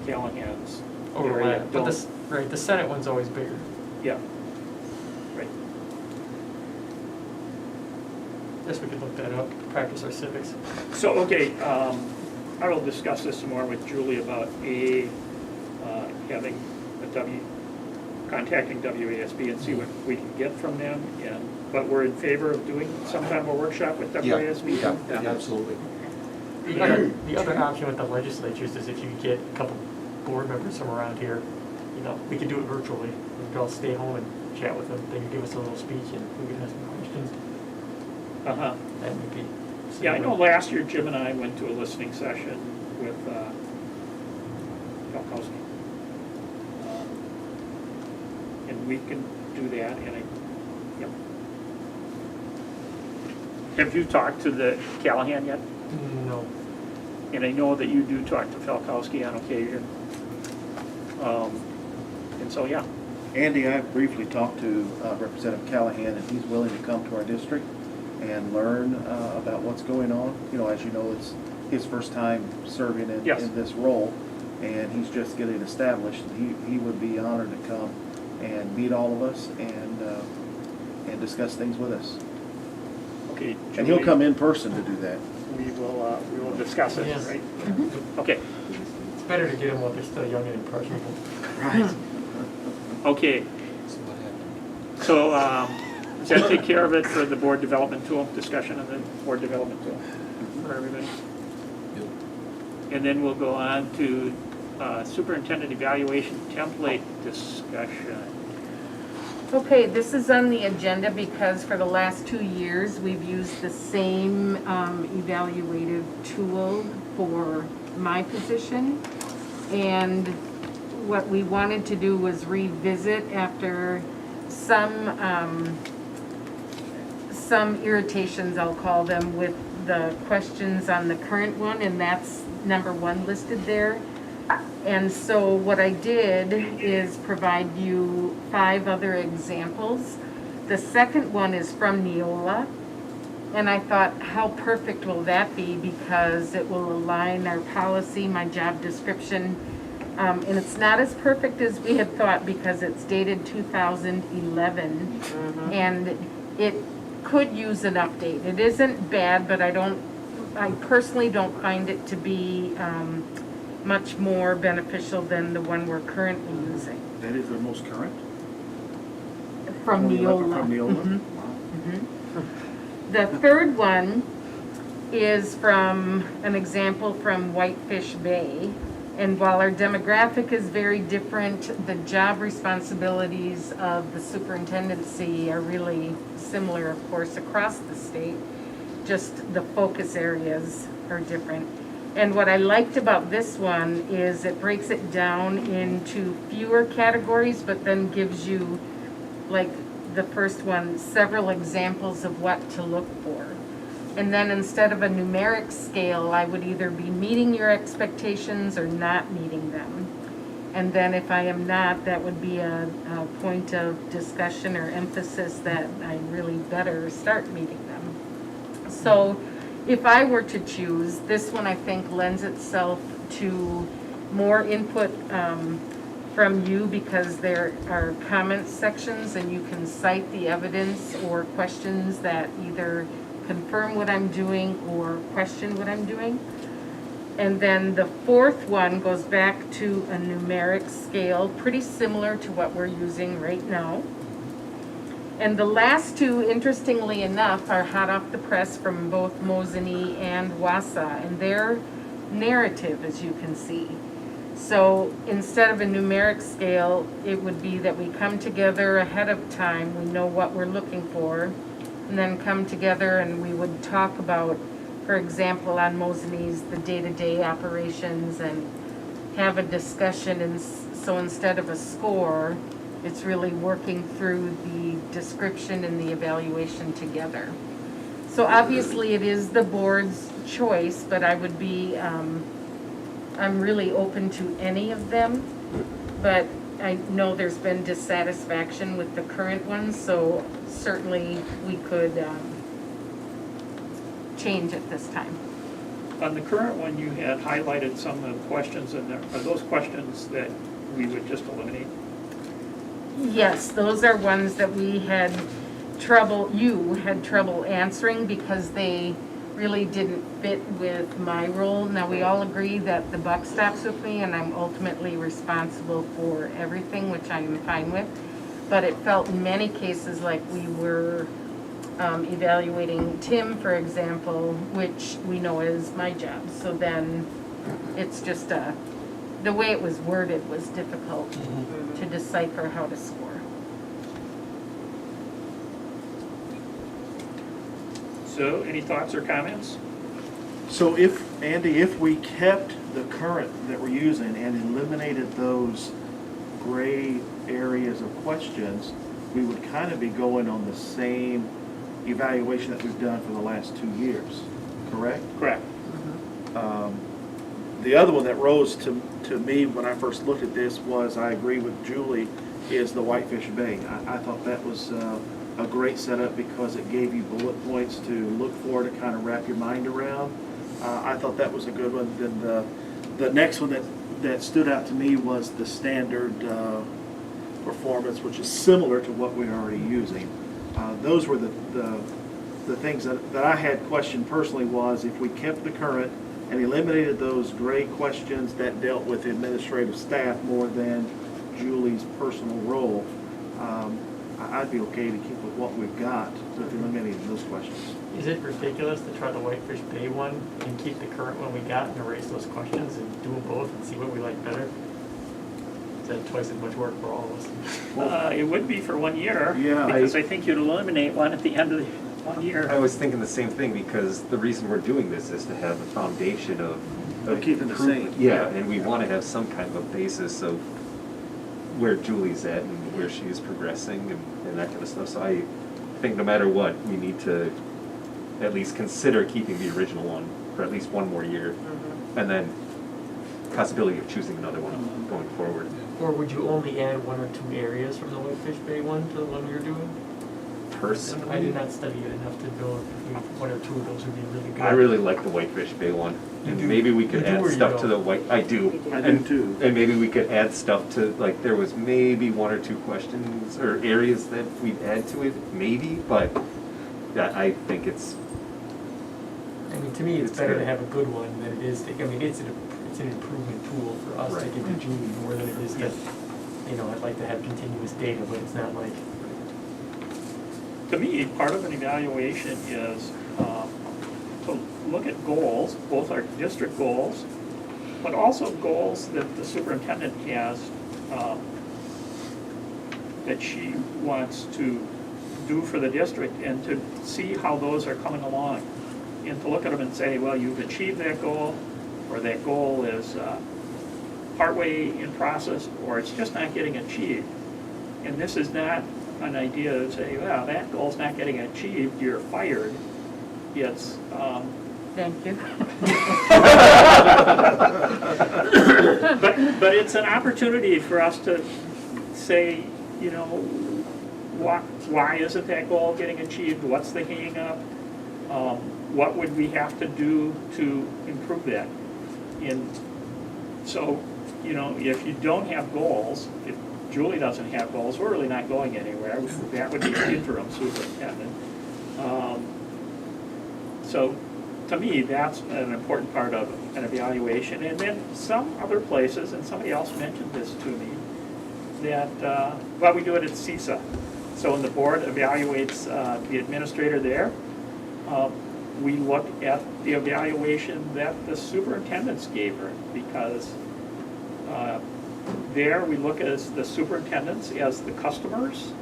Callahan's area Overlap, but don't. right, the Senate one's always bigger. Yeah, right. Guess we could look that up, practice our civics. So, okay, I will discuss this some more with Julie about having contacting WASB and see what we can get from them, but we're in favor of doing some kind of a workshop with WASB. Yeah, absolutely. The other option with the legislatures is if you get a couple board members from around here, you know, we could do it virtually. We could all stay home and chat with them. They could give us a little speech and we could ask them questions. Uh-huh. That would be. Yeah, I know last year Jim and I went to a listening session with Falkowski. And we can do that, and yep. Have you talked to the Callahan yet? No. And I know that you do talk to Falkowski on occasion. And so, yeah. Andy, I briefly talked to Representative Callahan, and he's willing to come to our district and learn about what's going on. You know, as you know, it's his first time serving in this role, and he's just getting established. He would be honored to come and meet all of us and discuss things with us. Okay. And he'll come in person to do that. We will discuss it, Yes. right? Okay. It's better to get them while they're still young and impressionable. Right. Okay. So, does that take care of it for the board development tool, discussion of the board development tool for everybody? Yep. And then we'll go on to superintendent evaluation template discussion. okay, this is on the agenda because for the last 2 years, we've used the same evaluative tool for my position. And what we wanted to do was revisit after some irritations, I'll call them, with the questions on the current one, and that's number 1 listed there. And so what I did is provide you 5 other examples. The second one is from Neola, and I thought, how perfect will that be, because it will align our policy, my job description, and it's not as perfect as we had thought because it's dated 2011, and it could use an update. It isn't bad, but I personally don't find it to be much more beneficial than the one we're currently using. That is the most current? From Neola. From Neola? Mhm. Wow. The third one is from an example from Whitefish Bay. And while our demographic is very different, the job responsibilities of the superintendency are really similar, of course, across the state. Just the focus areas are different. And what I liked about this one is it breaks it down into fewer categories, but then gives you, like the first one, several examples of what to look for. And then instead of a numeric scale, I would either be meeting your expectations or not meeting them. And then if I am not, that would be a point of discussion or emphasis that I really better start meeting them. So if I were to choose, this one I think lends itself to more input from you because there are comment sections and you can cite the evidence or questions that either confirm what I'm doing or question what I'm doing. And then the fourth one goes back to a numeric scale, pretty similar to what we're using right now. And the last two, interestingly enough, are hot off the press from both Mosinee and Wausau, and their narrative, as you can see. So instead of a numeric scale, it would be that we come together ahead of time, we know what we're looking for, and then come together and we would talk about, for example, on Mosinee's, the day-to-day operations and have a discussion. And so instead of a score, it's really working through the description and the evaluation together. So obviously it is the board's choice, but I would be, I'm really open to any of them, but I know there's been dissatisfaction with the current ones, so certainly we could change at this time. On the current one, you had highlighted some of the questions, and are those questions that we would just eliminate? Yes, those are ones that we had trouble, you had trouble answering because they really didn't fit with my role. Now, we all agree that the buck stops with me and I'm ultimately responsible for everything, which I'm fine with. But it felt in many cases like we were evaluating Tim, for example, which we know is my job. So then it's just the way it was worded was difficult to decipher how to score. So, any thoughts or comments? So if, Andy, if we kept the current that we're using and eliminated those gray areas of questions, we would kind of be going on the same evaluation that we've done for the last 2 years, correct? Correct. The other one that rose to me when I first looked at this was, I agree with Julie, is the Whitefish Bay. I thought that was a great setup because it gave you bullet points to look for, to kind of wrap your mind around. I thought that was a good one. Then the next one that stood out to me was the standard performance, which is similar to what we're already using. Those were the things that I had questioned personally, was if we kept the current and eliminated those gray questions that dealt with administrative staff more than Julie's personal role, I'd be okay to keep with what we've got with eliminating those questions. Is it ridiculous to try the Whitefish Bay one and keep the current one we got and erase those questions and do them both and see what we like better? Is that twice as much work for all of us? It would be for 1 year. Yeah. Because I think you'd eliminate one at the end of the 1 year. I was thinking the same thing, because the reason we're doing this is to have a foundation of Keeping the same. Yeah, and we want to have some kind of a basis of where Julie's at and where she is progressing and that kind of stuff. So I think no matter what, we need to at least consider keeping the original one for at least 1 more year, and then possibility of choosing another one going forward. Or would you only add 1 or 2 areas from the Whitefish Bay one to the one you're doing? Personally, I did not study it enough to know if 1 or 2 of those would be really good. I really like the Whitefish Bay one. And maybe we could add stuff to the I do. I do too. And maybe we could add stuff to, like, there was maybe 1 or 2 questions or areas that we'd add to it, maybe, but I think it's, I mean, to me, it's It's better good. to have a good one than it is to, I mean, it's an improvement tool for us to Right. give to Julie more than it is to, you know, I'd like to have continuous data, but it's not like, To me, part of an evaluation is to look at goals, both our district goals, but also goals that the superintendent has that she wants to do for the district, and to see how those are coming along. And to look at them and say, well, you've achieved that goal, or that goal is partway in process, or it's just not getting achieved. And this is not an idea to say, well, that goal's not getting achieved, you're fired. It's, Thank you. but it's an opportunity for us to say, you know, why isn't that goal getting achieved? What's the hang up? What would we have to do to improve that? And so, you know, if you don't have goals, if Julie doesn't have goals, we're really not going anywhere. That would be the interim superintendent. So, to me, that's an important part of an evaluation. And then some other places, and somebody else mentioned this to me, that, well, we do it at CISA. So when the board evaluates the administrator there, we look at the evaluation that the superintendents gave her, because there we look at the superintendents as the customers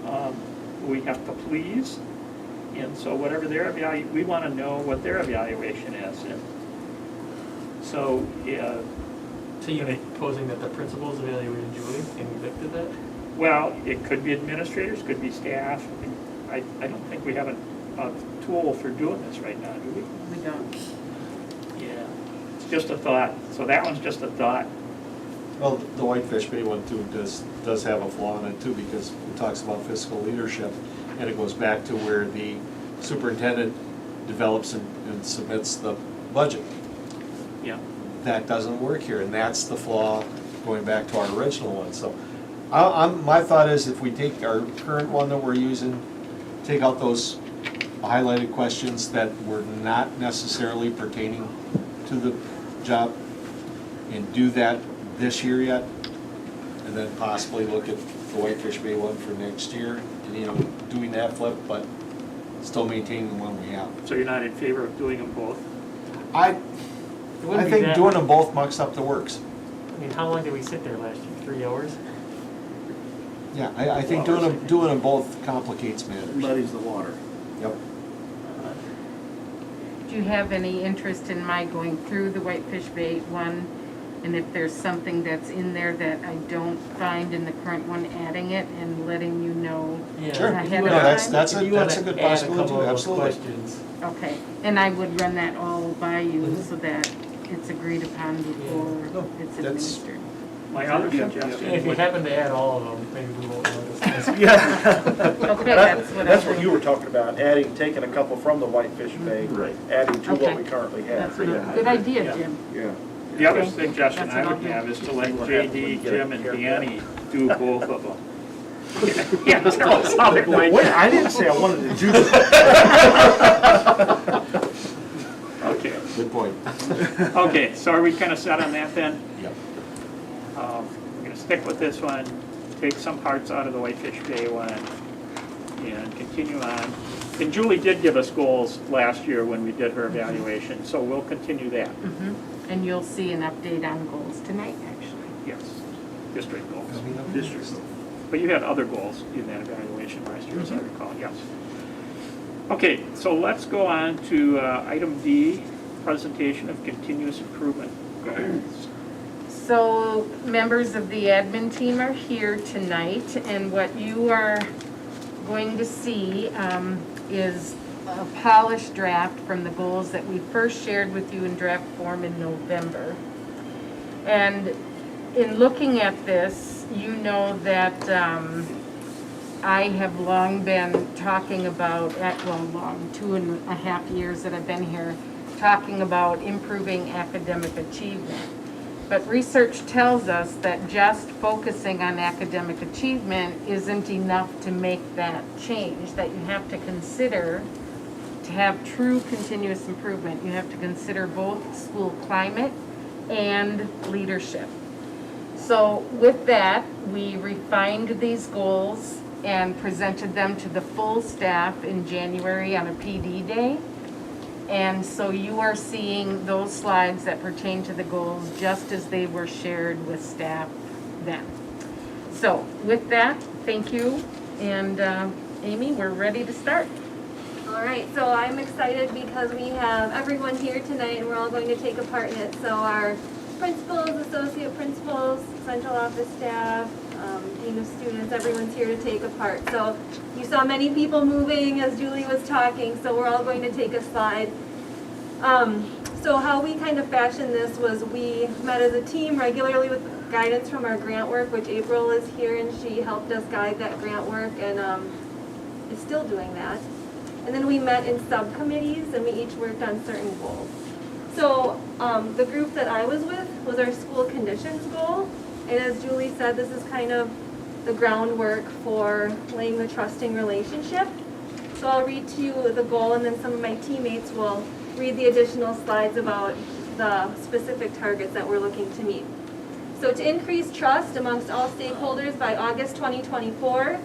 we have to please. And so whatever their we want to know what their evaluation is. And so, so you're proposing that the principals evaluated Julie and we looked at that? well, it could be administrators, could be staff. I don't think we have a tool for doing this right now, do we? We don't. Yeah, it's just a thought. So that one's just a thought. Well, the Whitefish Bay one too does have a flaw in it too, because it talks about fiscal leadership, and it goes back to where the superintendent develops and submits the budget. Yeah. That doesn't work here, and that's the flaw going back to our original one. So my thought is, if we take our current one that we're using, take out those highlighted questions that were not necessarily pertaining to the job, and do that this year yet, and then possibly look at the Whitefish Bay one for next year, and, you know, doing that flip, but still maintaining the one we have. So you're not in favor of doing them both? I wouldn't be think that doing much. them both mucks up the works. I mean, how long did we sit there last year? 3 hours? Yeah, I think doing them both complicates matters. Muddies the water. Yep. Do you have any interest in my going through the Whitefish Bay one? And if there's something that's in there that I don't find in the current one, adding it and letting you know Sure. ahead No, of that's time? that's If a you that's a wanna good add possibility couple too. of those Absolutely. questions. Okay, and I would run that all by you so that it's agreed upon before No, it's that's- administered. My other And suggestion if you would, happen to add all of them, maybe we won't notice. Yeah. Okay, that's what I That's what think. you were talking about, taking a couple from the Whitefish Bay, Right. adding to Okay. what we currently That's have. a good idea, Jim. Yeah. the other Okay. suggestion That's I what would I'll do. have is to let See what happens when JD, you get Jim, a and haircut. Danny do both of them. Yeah, tell us how they're going. Wait, I didn't say I wanted to do that. Okay, Good point. okay, so are we kind of set on that then? Yep. We're gonna stick with this one, take some parts out of the Whitefish Bay one, and continue on. And Julie did give us goals last year when we did her evaluation, so we'll continue that, Mhm. And you'll see an update on goals tonight, actually. yes. District goals. Districts. But you had other goals in that evaluation last year, as I recall, yes. Okay, so let's go on to item D, presentation of continuous improvement goals. So members of the admin team are here tonight, and what you are going to see is a polished draft from the goals that we first shared with you in draft form in November. And in looking at this, you know that I have long been talking about, 2.5 years that I've been here, talking about improving academic achievement. But research tells us that just focusing on academic achievement isn't enough to make that change, that you have to consider to have true continuous improvement, you have to consider both school climate and leadership. So with that, we refined these goals and presented them to the full staff in January on a PD day. And so you are seeing those slides that pertain to the goals just as they were shared with staff then. So with that, thank you. And Amy, we're ready to start. All right, so I'm excited because we have everyone here tonight and we're all going to take a part in it. So our principals, associate principals, central office staff, dean of students, everyone's here to take a part. So you saw many people moving as Julie was talking, so we're all going to take a slide. So how we kind of fashioned this was we met as a team regularly with guidance from our grant work, which April is here and she helped us guide that grant work and is still doing that. And then we met in subcommittees and we each worked on certain goals. So the group that I was with was our school conditions goal. And as Julie said, this is kind of the groundwork for laying the trusting relationship. So I'll read to you the goal and then some of my teammates will read the additional slides about the specific targets that we're looking to meet. So to increase trust amongst all stakeholders by August 2024,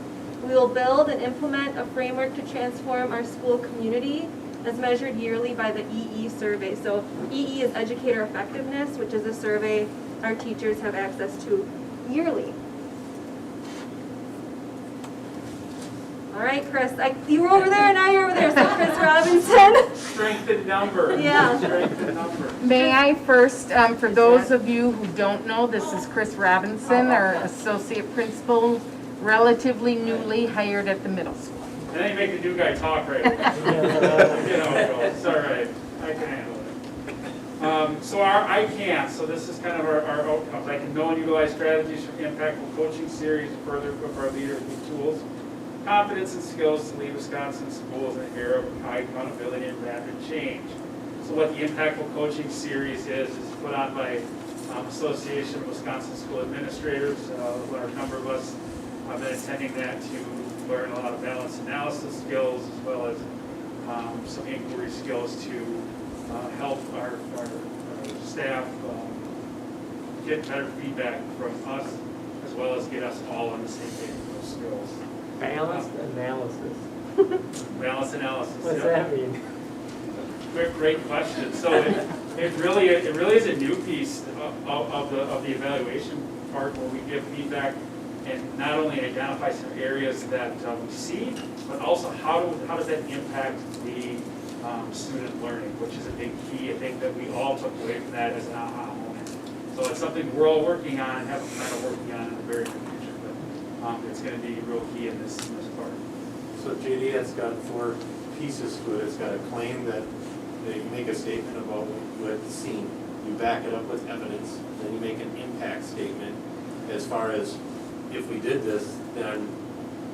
we will build and implement a framework to transform our school community as measured yearly by the EE survey. So EE is educator effectiveness, which is a survey our teachers have access to yearly. All right, Chris, you were over there and now you're over there, so Chris Robinson. Strength in number. Yeah. Strength in number. May I first, for those of you who don't know, this is Chris Robinson, our associate principal, relatively newly hired at the middle school. And then you make the new guy talk right. You know it goes. It's all right. I can handle it. So I can. So this is kind of our outcomes. I can know and utilize strategies from impactful coaching series to further equip our leaders with tools, confidence and skills to lead Wisconsin schools in an era of high accountability and rapid change. So what the impactful coaching series is put on by Association of Wisconsin School Administrators. A number of us have been attending that to learn a lot of balance analysis skills as well as some inquiry skills to help our staff get better feedback from us as well as get us all on the same page with those skills. Balanced analysis. Balance analysis. What's that mean? Great question. So it really is a new piece of the evaluation part where we give feedback and not only identify some areas that we see, but also how does that impact the student learning, which is a big key. I think that we all took away from that as an aha moment. So it's something we're all working on and have kind of working on in the very near future, but it's going to be real key in this part. So JD has got 4 pieces to it. It's got a claim that you make a statement about what you had seen. You back it up with evidence. Then you make an impact statement as far as if we did this, then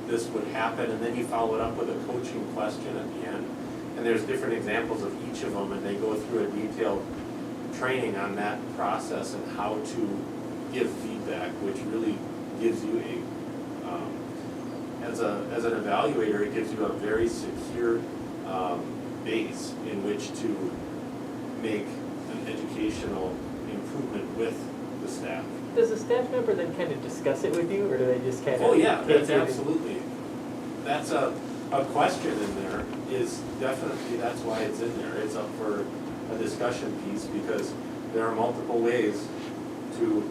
this would happen. And then you follow it up with a coaching question at the end. And there's different examples of each of them, and they go through a detailed training on that process and how to give feedback, which really gives you as an evaluator, it gives you a very secure base in which to make an educational improvement with the staff. Does a staff member then kind of discuss it with you, or do they just kind of? Oh yeah, that's absolutely. That's a question in there is definitely, that's why it's in there. It's up for a discussion piece because there are multiple ways to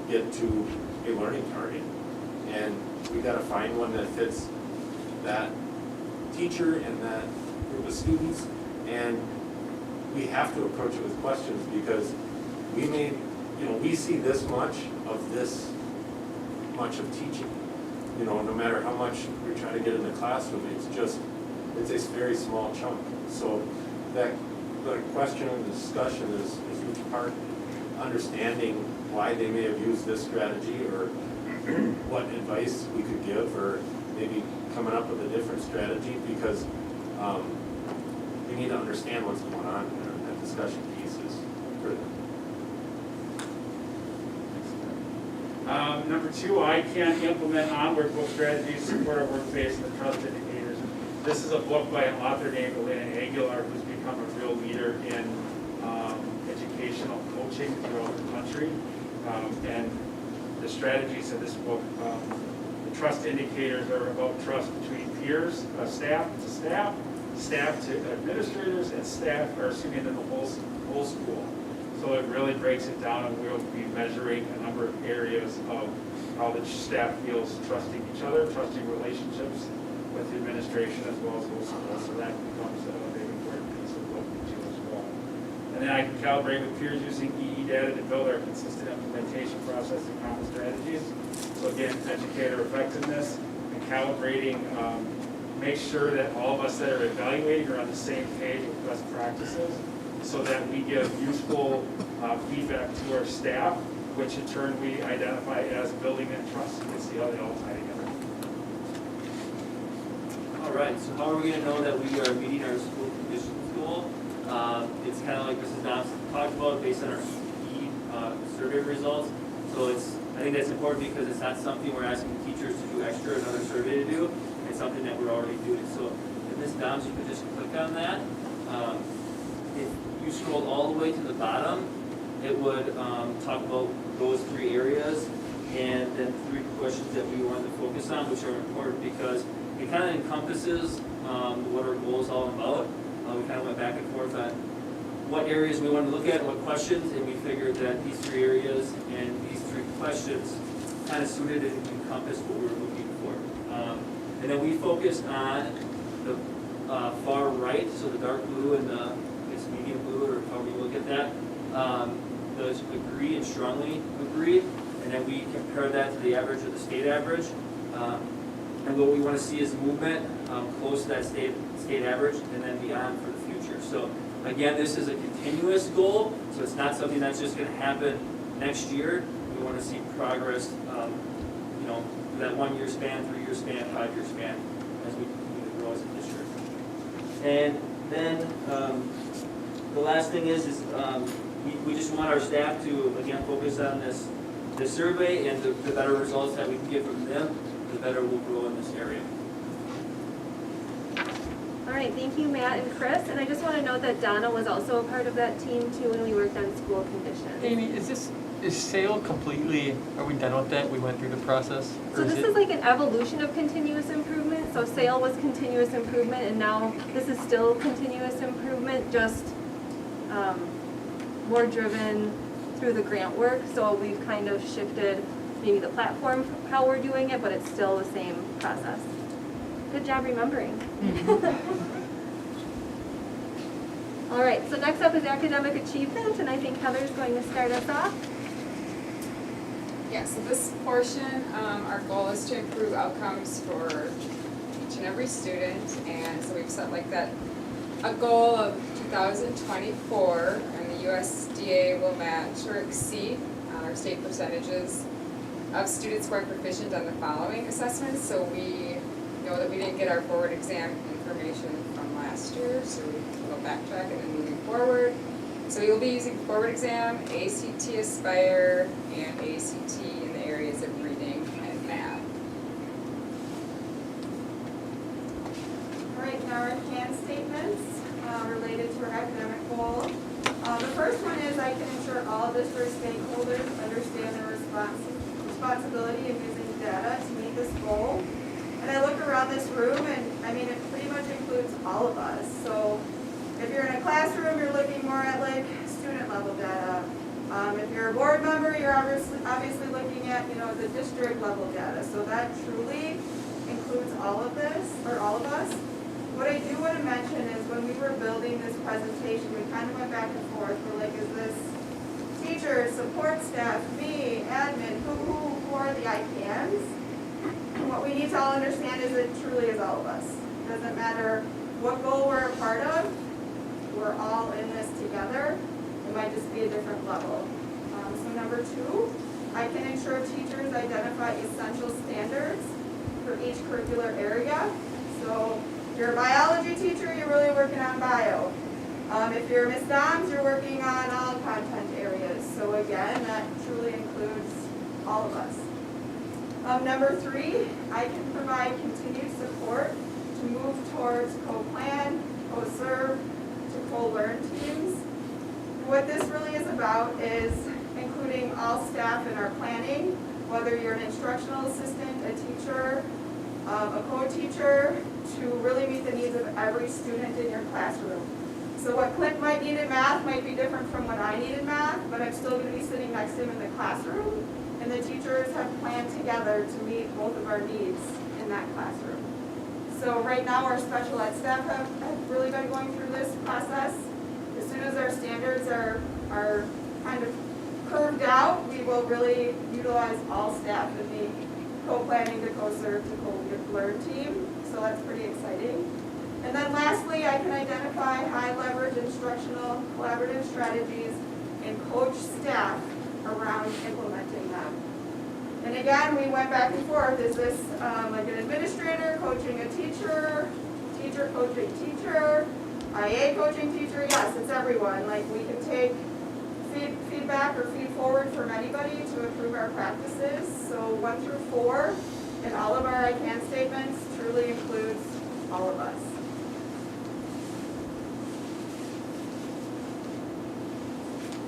get to a learning target. And we got to find one that fits that teacher and that group of students. And we have to approach it with questions because we see this much of teaching. No matter how much we try to get in the classroom, it's a very small chunk. So the question and discussion is a huge part. Understanding why they may have used this strategy or what advice we could give or maybe coming up with a different strategy because we need to understand what's going on in there. That discussion piece is critical. Number 2, I can implement onward goal strategies, support our work-based and the trust indicators. This is a book by an author named Elena Aguilar, who's become a real leader in educational coaching throughout the country. And the strategies of this book, the trust indicators are about trust between peers, staff to staff, staff to administrators, and staff, or excuse me, and then the whole school. So it really breaks it down, and we'll be measuring a number of areas of how the staff feels trusting each other, trusting relationships with the administration as well as the whole school. So that becomes a big important piece of what we do as well. And then I can calibrate with peers using EE data to build our consistent implementation process and common strategies. So again, educator effectiveness and calibrating, make sure that all of us that are evaluating are on the same page with best practices, so that we give useful feedback to our staff, which in turn we identify as building that trust. You can see how they all tie together. All right, so how are we gonna know that we are meeting our school conditions goal? It's kind of like Mrs. Dobbs talked about based on our EE survey results. So I think that's important because it's not something we're asking teachers to do extra, another survey to do. It's something that we're already doing. So if Ms. Dobbs, you could just click on that. If you scroll all the way to the bottom, it would talk about those 3 areas and then 3 questions that we wanted to focus on, which are important because it kind of encompasses what our goal is all about. We kind of went back and forth on what areas we wanted to look at and what questions, and we figured that these 3 areas and these 3 questions kind of suited and encompassed what we were looking for. And then we focused on the far right, so the dark blue and the medium blue, or however you look at that. Those agree and strongly agree, and then we compare that to the average of the state average. And what we want to see is movement close to that state average and then beyond for the future. So again, this is a continuous goal, so it's not something that's just going to happen next year. We want to see progress, that 1-year span, 3-year span, 5-year span as we continue to grow as a district. And then the last thing is we just want our staff to, again, focus on this survey, and the better results that we can get from them, the better we'll grow in this area. All right, thank you, Matt and Chris. And I just want to note that Donna was also a part of that team too when we worked on school conditions. Amy, is SAIL completely, are we done with that? We went through the process? So this is like an evolution of continuous improvement. So SAIL was continuous improvement, and now this is still continuous improvement, just more driven through the grant work. So we've kind of shifted maybe the platform, how we're doing it, but it's still the same process. Good job remembering. All right, so next up is academic achievement, and I think Heather's going to start us off. Yeah, so this portion, our goal is to improve outcomes for each and every student, and so we've set like that, a goal of 2024, and the USDA will match or exceed our state percentages of students who are proficient on the following assessments. So we know that we didn't get our forward exam information from last year, so we will backtrack and then moving forward. So you'll be using forward exam, ACT Aspire, and ACT in the areas of reading and math. All right, now our can statements related to our academic goal. The first one is I can ensure all district stakeholders understand their responsibility in using data to meet this goal. And I look around this room, and I mean, it pretty much includes all of us. So if you're in a classroom, you're looking more at like student level data. If you're a board member, you're obviously looking at, the district level data. So that truly includes all of this, or all of us. What I do want to mention is when we were building this presentation, we kind of went back and forth. We're like, is this teachers, support staff, me, admin, who are the ICANs? What we need to all understand is it truly is all of us. It doesn't matter what goal we're a part of, we're all in this together. It might just be a different level. So number 2, I can ensure teachers identify essential standards for each curricular area. So if you're a biology teacher, you're really working on bio. If you're Ms. Doms, you're working on all content areas. So again, that truly includes all of us. Number 3, I can provide continued support to to move towards co-plan, co-serve, to co-learn teams. What this really is about is including all staff in our planning, whether you're an instructional assistant, a teacher, a co-teacher, to really meet the needs of every student in your classroom. So what Clint might need in math might be different from what I need in math, but I'm still going to be sitting next to him in the classroom, and the teachers have planned together to meet both of our needs in that classroom. So right now, our special ed staff have really been going through this process. As soon as our standards are kind of curved out, we will really utilize all staff in the co-planning to co-serve to co-learn team. So that's pretty exciting. And then lastly, I can identify high leverage instructional collaborative strategies and coach staff around implementing them. And again, we went back and forth. Is this like an administrator coaching a teacher, teacher coaching teacher, IA coaching teacher? Yes, it's everyone. Like we can take feedback or feed forward from anybody to improve our practices. So 1 through 4 in all of our I CAN statements truly includes all of us.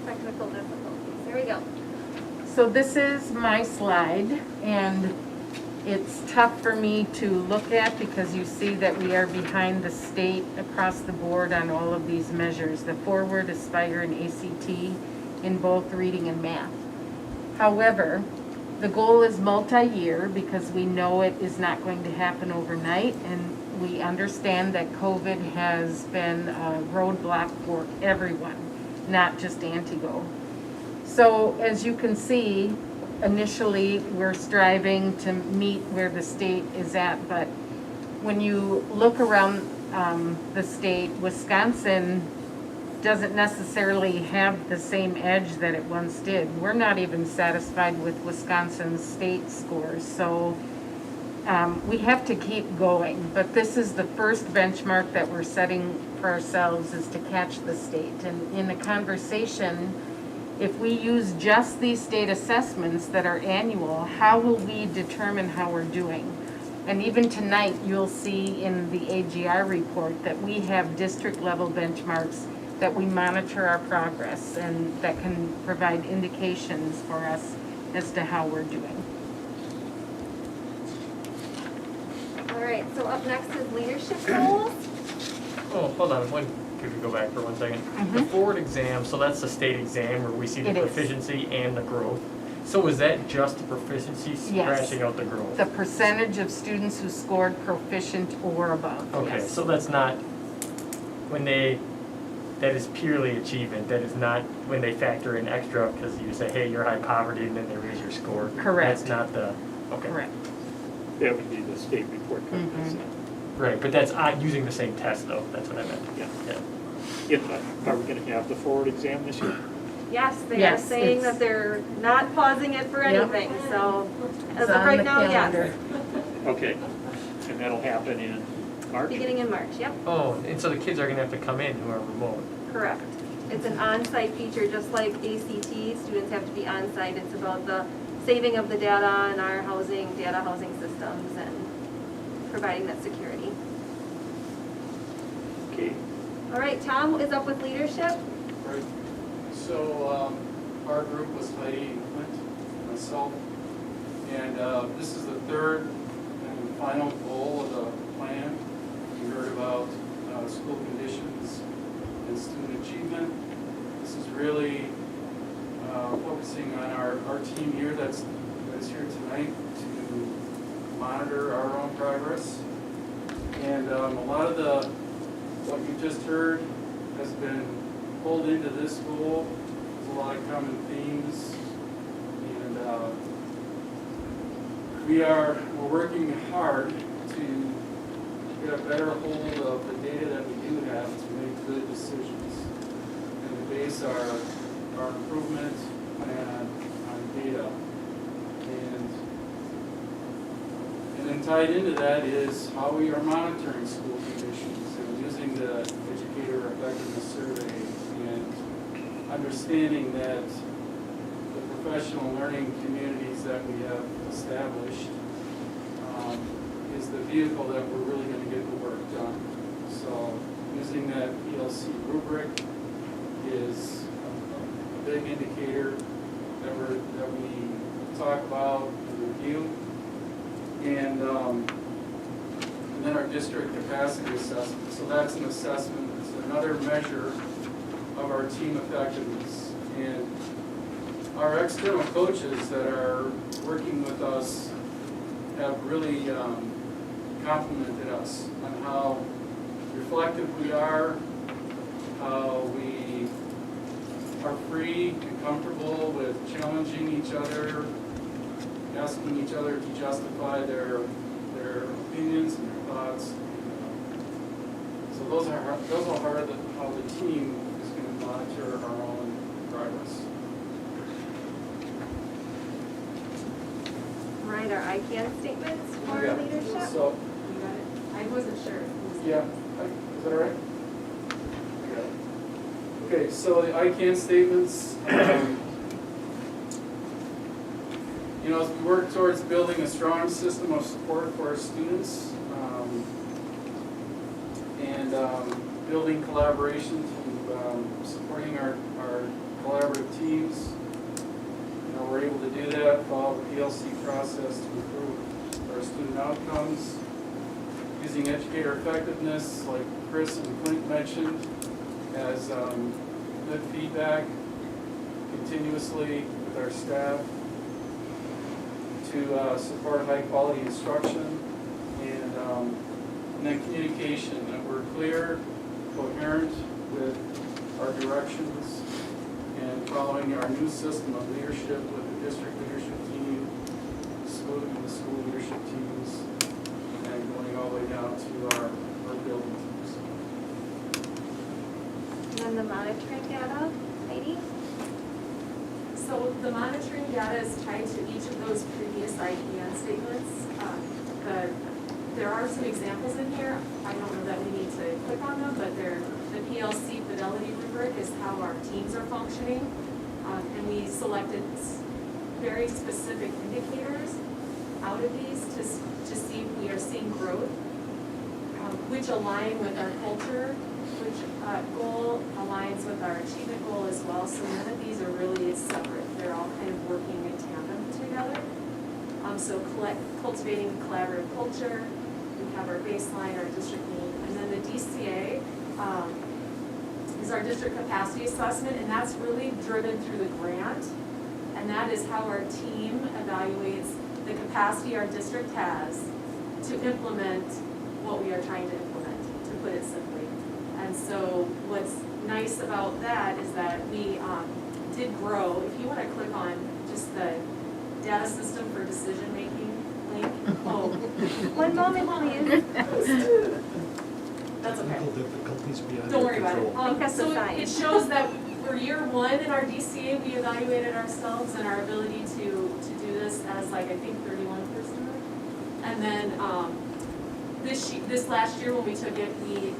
Technical difficulties. There we go. So this is my slide, and it's tough for me to look at because you see that we are behind the state across the board on all of these measures, the Forward, Aspire, and ACT in both reading and math. However, the goal is multi-year because we know it is not going to happen overnight, and we understand that COVID has been a roadblock for everyone, not just Antigo. So as you can see, initially we're striving to meet where the state is at, but when you look around the state, Wisconsin doesn't necessarily have the same edge that it once did. We're not even satisfied with Wisconsin's state scores, so we have to keep going. But this is the first benchmark that we're setting for ourselves, is to catch the state. And in the conversation, if we use just these state assessments that are annual, how will we determine how we're doing? And even tonight, you'll see in the AGR report that we have district level benchmarks that we monitor our progress and that can provide indications for us as to how we're doing. All right, so up next is leadership goals. Oh, hold on, could we go back for 1 second? The Forward exam, so that's the state exam where we see the proficiency and the growth. So is that just the proficiency scratching out the growth? The percentage of students who scored proficient or above. Okay, yes. so that's not that is purely achievement. That is not when they factor in extra because you say, hey, you're high poverty, and then they raise your score. Correct. That's not the, okay. Correct. That would be the state report card. Right, but that's using the same test though, that's what I meant. Yeah. Are we going to have the Forward exam this year? Yes, they are saying that they're not pausing it for anything, so as of right now, yes. Okay, and that'll happen in March? Beginning in March, yep. Oh, and so the kids are gonna have to come in who are remote. Correct. It's an on-site feature, just like ACT, students have to be on-site. It's about the saving of the data in our data housing systems and providing that security. Okay. All right, Tom is up with leadership. Right. So our group was Heidi and Clint, myself, and this is the third and final goal of the plan. We heard about school conditions and student achievement. This is really focusing on our team here that's here tonight to monitor our own progress. And a lot of what you just heard has been pulled into this goal. There's a lot of common themes, and we're working hard to get a better hold of the data that we do have to make good decisions and to base our improvement plan on data. And then tied into that is how we are monitoring school conditions and using the educator effectiveness survey and understanding that the professional learning communities that we have established is the vehicle that we're really gonna get the work done. So using that PLC rubric is a big indicator that we talk about and review. And then our district capacity assessment. So that's an assessment, it's another measure of our team effectiveness. And our external coaches that are working with us have really complimented us on how reflective we are, how we are free and comfortable with challenging each other, asking each other to justify their opinions and their thoughts. So those are how the team is going to monitor our own progress. Right, our ICANN statements for Yeah. leadership. So, You got it? I wasn't sure. yeah, is that all right? I got it. Okay, so the ICANN statements, you know, as we work towards building a strong system of support for our students, and building collaboration to supporting our collaborative teams, you know, we're able to do that, follow the PLC process to improve our student outcomes, using educator effectiveness, like Chris and Clint mentioned, as good feedback continuously with our staff to support high quality instruction, and then communication, that we're clear, coherent with our directions, and following our new system of leadership with the district leadership team, the school leadership teams, and going all the way down to our building teams. And then the monitoring data, Heidi? So the monitoring data is tied to each of those previous IPN statements. There are some examples in here. I don't know that we need to click on them, but the PLC fidelity rubric is how our teams are functioning. And we selected very specific indicators out of these to see if we are seeing growth, which align with our culture, which goal aligns with our achievement goal as well. So none of these are really separate. They're all kind of working in tandem together. So cultivating a collaborative culture, we have our baseline, our district need, and then the DCA is our district capacity assessment, and that's really driven through the grant, and that is how our team evaluates the capacity our district has to implement what we are trying to implement, to put it simply. And so what's nice about that is that we did grow. If you want to click on just the data system for decision-making link. Oh, One moment, please. that's okay. Technical difficulties beyond Don't your worry about control. it. So it shows that for year one in our DCA, we evaluated ourselves and our ability to do this as like, I think 31%. And then this last year when we took it, we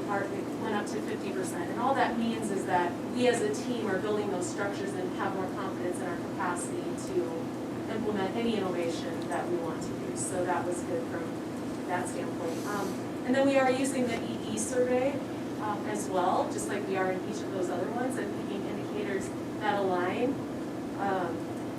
went up to 50%. And all that means is that we as a team are building those structures and have more confidence in our capacity to implement any innovation that we want to do. So that was good from that standpoint. And then we are using the EE survey as well, just like we are in each of those other ones, and picking indicators that align.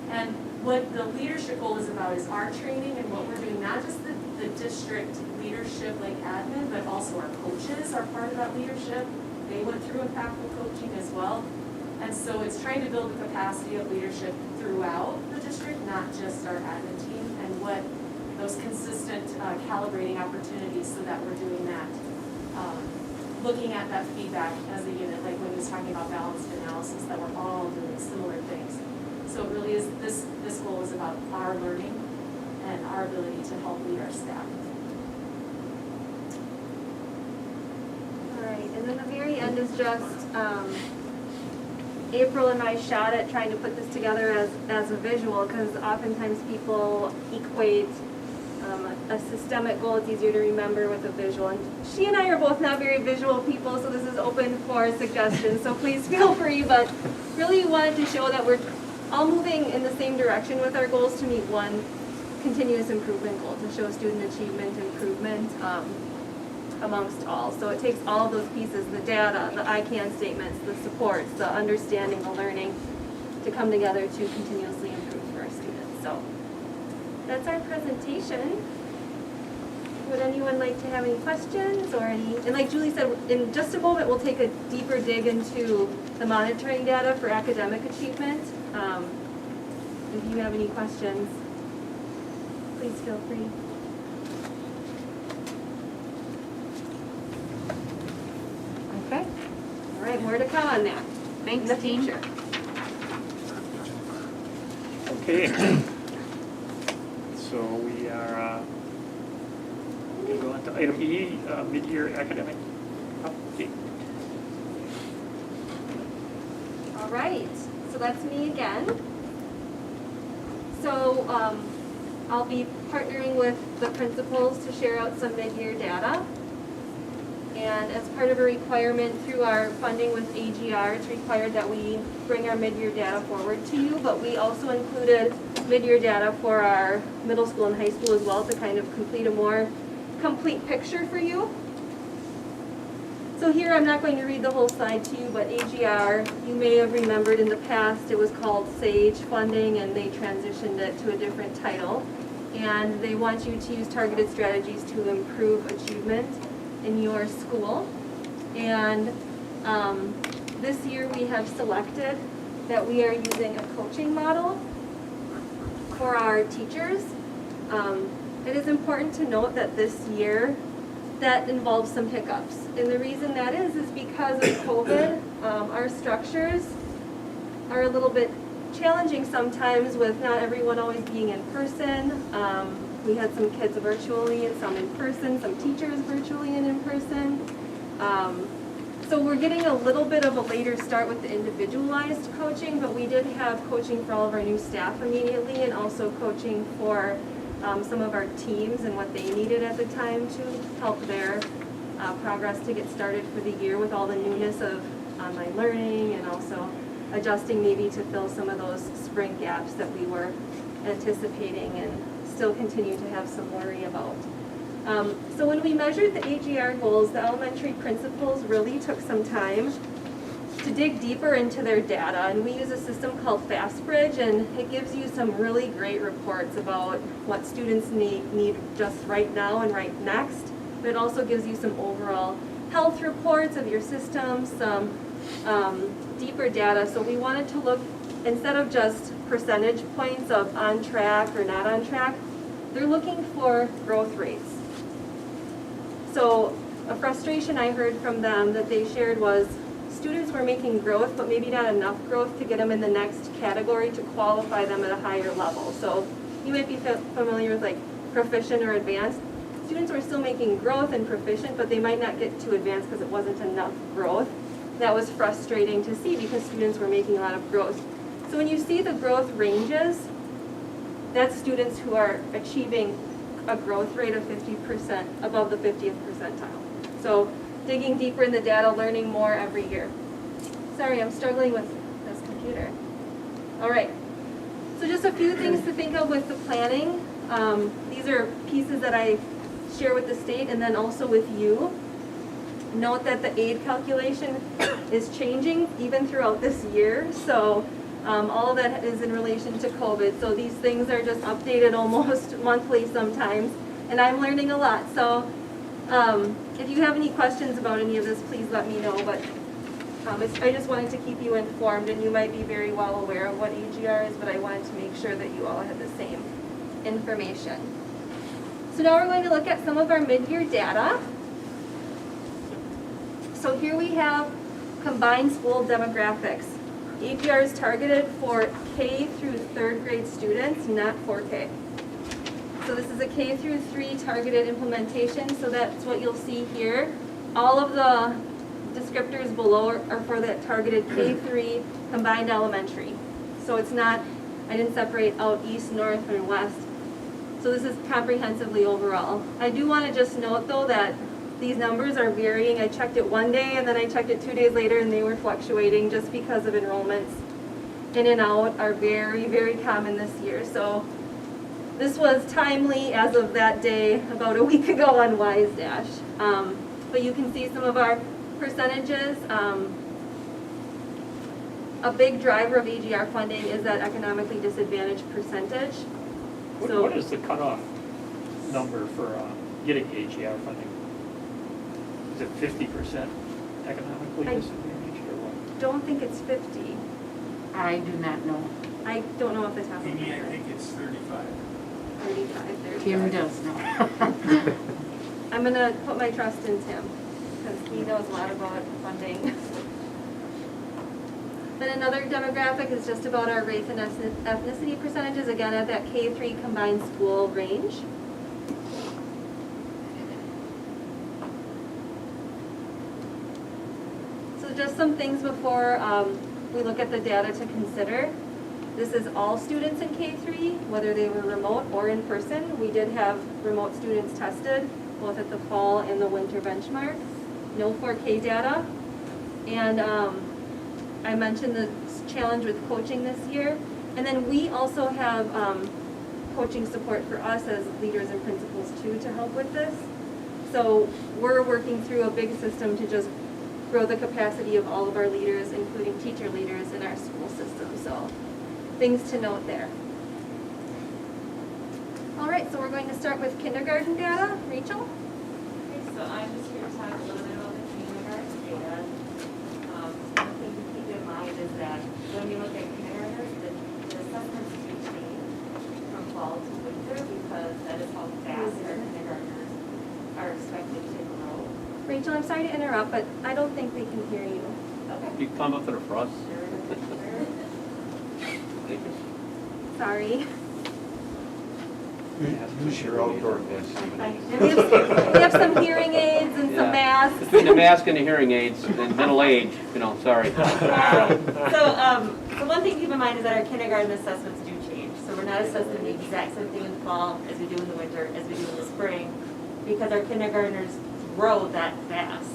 And what the leadership goal is about is our training and what we're doing, not just the district leadership like admin, but also our coaches are part of that leadership. They went through impactful coaching as well. And so it's trying to build the capacity of leadership throughout the district, not just our admin team, and what those consistent calibrating opportunities so that we're doing that. Looking at that feedback as a unit, like when he was talking about balanced analysis, that we're all doing similar things. So it really is, this goal is about our learning and our ability to help lead our staff. All right, and then the very end is just April and my shot at trying to put this together as a visual, because oftentimes people equate a systemic goal. It's easier to remember with a visual. And she and I are both not very visual people, so this is open for suggestions, so please feel free. But really wanted to show that we're all moving in the same direction with our goals to meet one continuous improvement goal to show student achievement improvement amongst all. So it takes all of those pieces, the data, the I can statements, the supports, the understanding, the learning, to come together to continuously improve for our students. So that's our presentation. Would anyone like to have any questions or any, and like Julie said, in just a moment we'll take a deeper dig into the monitoring data for academic achievement. If you have any questions, please feel free. Okay. All right, more to come on that. Thanks, in the team. future. Okay. So we are going to go on to item E, mid-year academic update. All right, so that's me again. So I'll be partnering with the principals to share out some mid-year data. And as part of a requirement through our funding with AGR, it's required that we bring our mid-year data forward to you, but we also included mid-year data for our middle school and high school as well to kind of complete a more complete picture for you. So here I'm not going to read the whole slide to you, but AGR, you may have remembered in the past it was called SAGE funding and they transitioned it to a different title. And they want you to use targeted strategies to improve achievement in your school. And this year we have selected that we are using a coaching model for our teachers. It is important to note that this year that involves some hiccups. And the reason that is because of COVID, our structures are a little bit challenging sometimes with not everyone always being in person. We had some kids virtually and some in person, some teachers virtually and in person. So we're getting a little bit of a later start with the individualized coaching, but we did have coaching for all of our new staff immediately and also coaching for some of our teams and what they needed at the time to help their progress to get started for the year with all the newness of online learning and also adjusting maybe to fill some of those spring gaps that we were anticipating and still continue to have some worry about. So when we measured the AGR goals, the elementary principals really took some time to dig deeper into their data, and we use a system called FastBridge, and it gives you some really great reports about what students need just right now and right next, but it also gives you some overall health reports of your system, some deeper data. So we wanted to look, instead of just percentage points of on track or not on track, they're looking for growth rates. So a frustration I heard from them that they shared was students were making growth, but maybe not enough growth to get them in the next category to qualify them at a higher level. So you might be familiar with like proficient or advanced. Students were still making growth and proficient, but they might not get to advanced because it wasn't enough growth. That was frustrating to see because students were making a lot of growth. So when you see the growth ranges, that's students who are achieving a growth rate of 50% above the 50th percentile. So digging deeper in the data, learning more every year. Sorry, I'm struggling with this computer. All right, so just a few things to think of with the planning. These are pieces that I share with the state and then also with you. Note that the aid calculation is changing even throughout this year. So all of that is in relation to COVID. So these things are just updated almost monthly sometimes. And I'm learning a lot. So if you have any questions about any of this, please let me know. But I just wanted to keep you informed. And you might be very well aware of what AGR is, but I wanted to make sure that you all had the same information. So now we're going to look at some of our mid-year data. So here we have combined school demographics. AGR is targeted for K through 3rd grade students, not 4K. So this is a K through 3 targeted implementation, so that's what you'll see here. All of the descriptors below are for that targeted K3 combined elementary. So it's not, I didn't separate out east, north, or west. So this is comprehensively overall. I do want to just note though that these numbers are varying. I checked it one day and then I checked it 2 days later and they were fluctuating just because of enrollments in and out are very, very common this year. So This was timely as of that day, about a week ago on WiseDash. But you can see some of our percentages. A big driver of AGR funding is that economically disadvantaged percentage. What is the cutoff number for getting AGR funding? Is it 50% economically disadvantaged or what? Don't think it's 50. I do not know. I don't know if the top of my Amy, I head. think it's 35. 35. Kim does know. I'm gonna put my trust in Tim, because he knows a lot about funding. Then another demographic is just about our race and ethnicity percentages, again at that K-3 combined school range. So just some things before we look at the data to consider. This is all students in K-3, whether they were remote or in person. We did have remote students tested, both at the fall and the winter benchmark. No 4K data. And I mentioned the challenge with coaching this year. And then we also have coaching support for us as leaders and principals too to help with this. So we're working through a big system to just grow the capacity of all of our leaders, including teacher leaders in our school system. So things to note there. All right, so we're going to start with kindergarten data. Rachel? Okay, so I'm just here to talk a little bit about the kindergarten data. One thing to keep in mind is that when you look at kindergartners, the assessments do change from fall to winter because that is how fast our kindergartners are expected to grow. Rachel, I'm sorry to interrupt, but I don't think they can hear you. Okay. You come up to the front. Sorry. Use your outdoor best. We have some hearing aids and some masks. Between the mask and the hearing aids and middle age, sorry. So one thing to keep in mind is that our kindergarten assessments do change. So we're not assessing the exact same thing in the fall as we do in the winter, as we do in the spring, because our kindergartners grow that fast.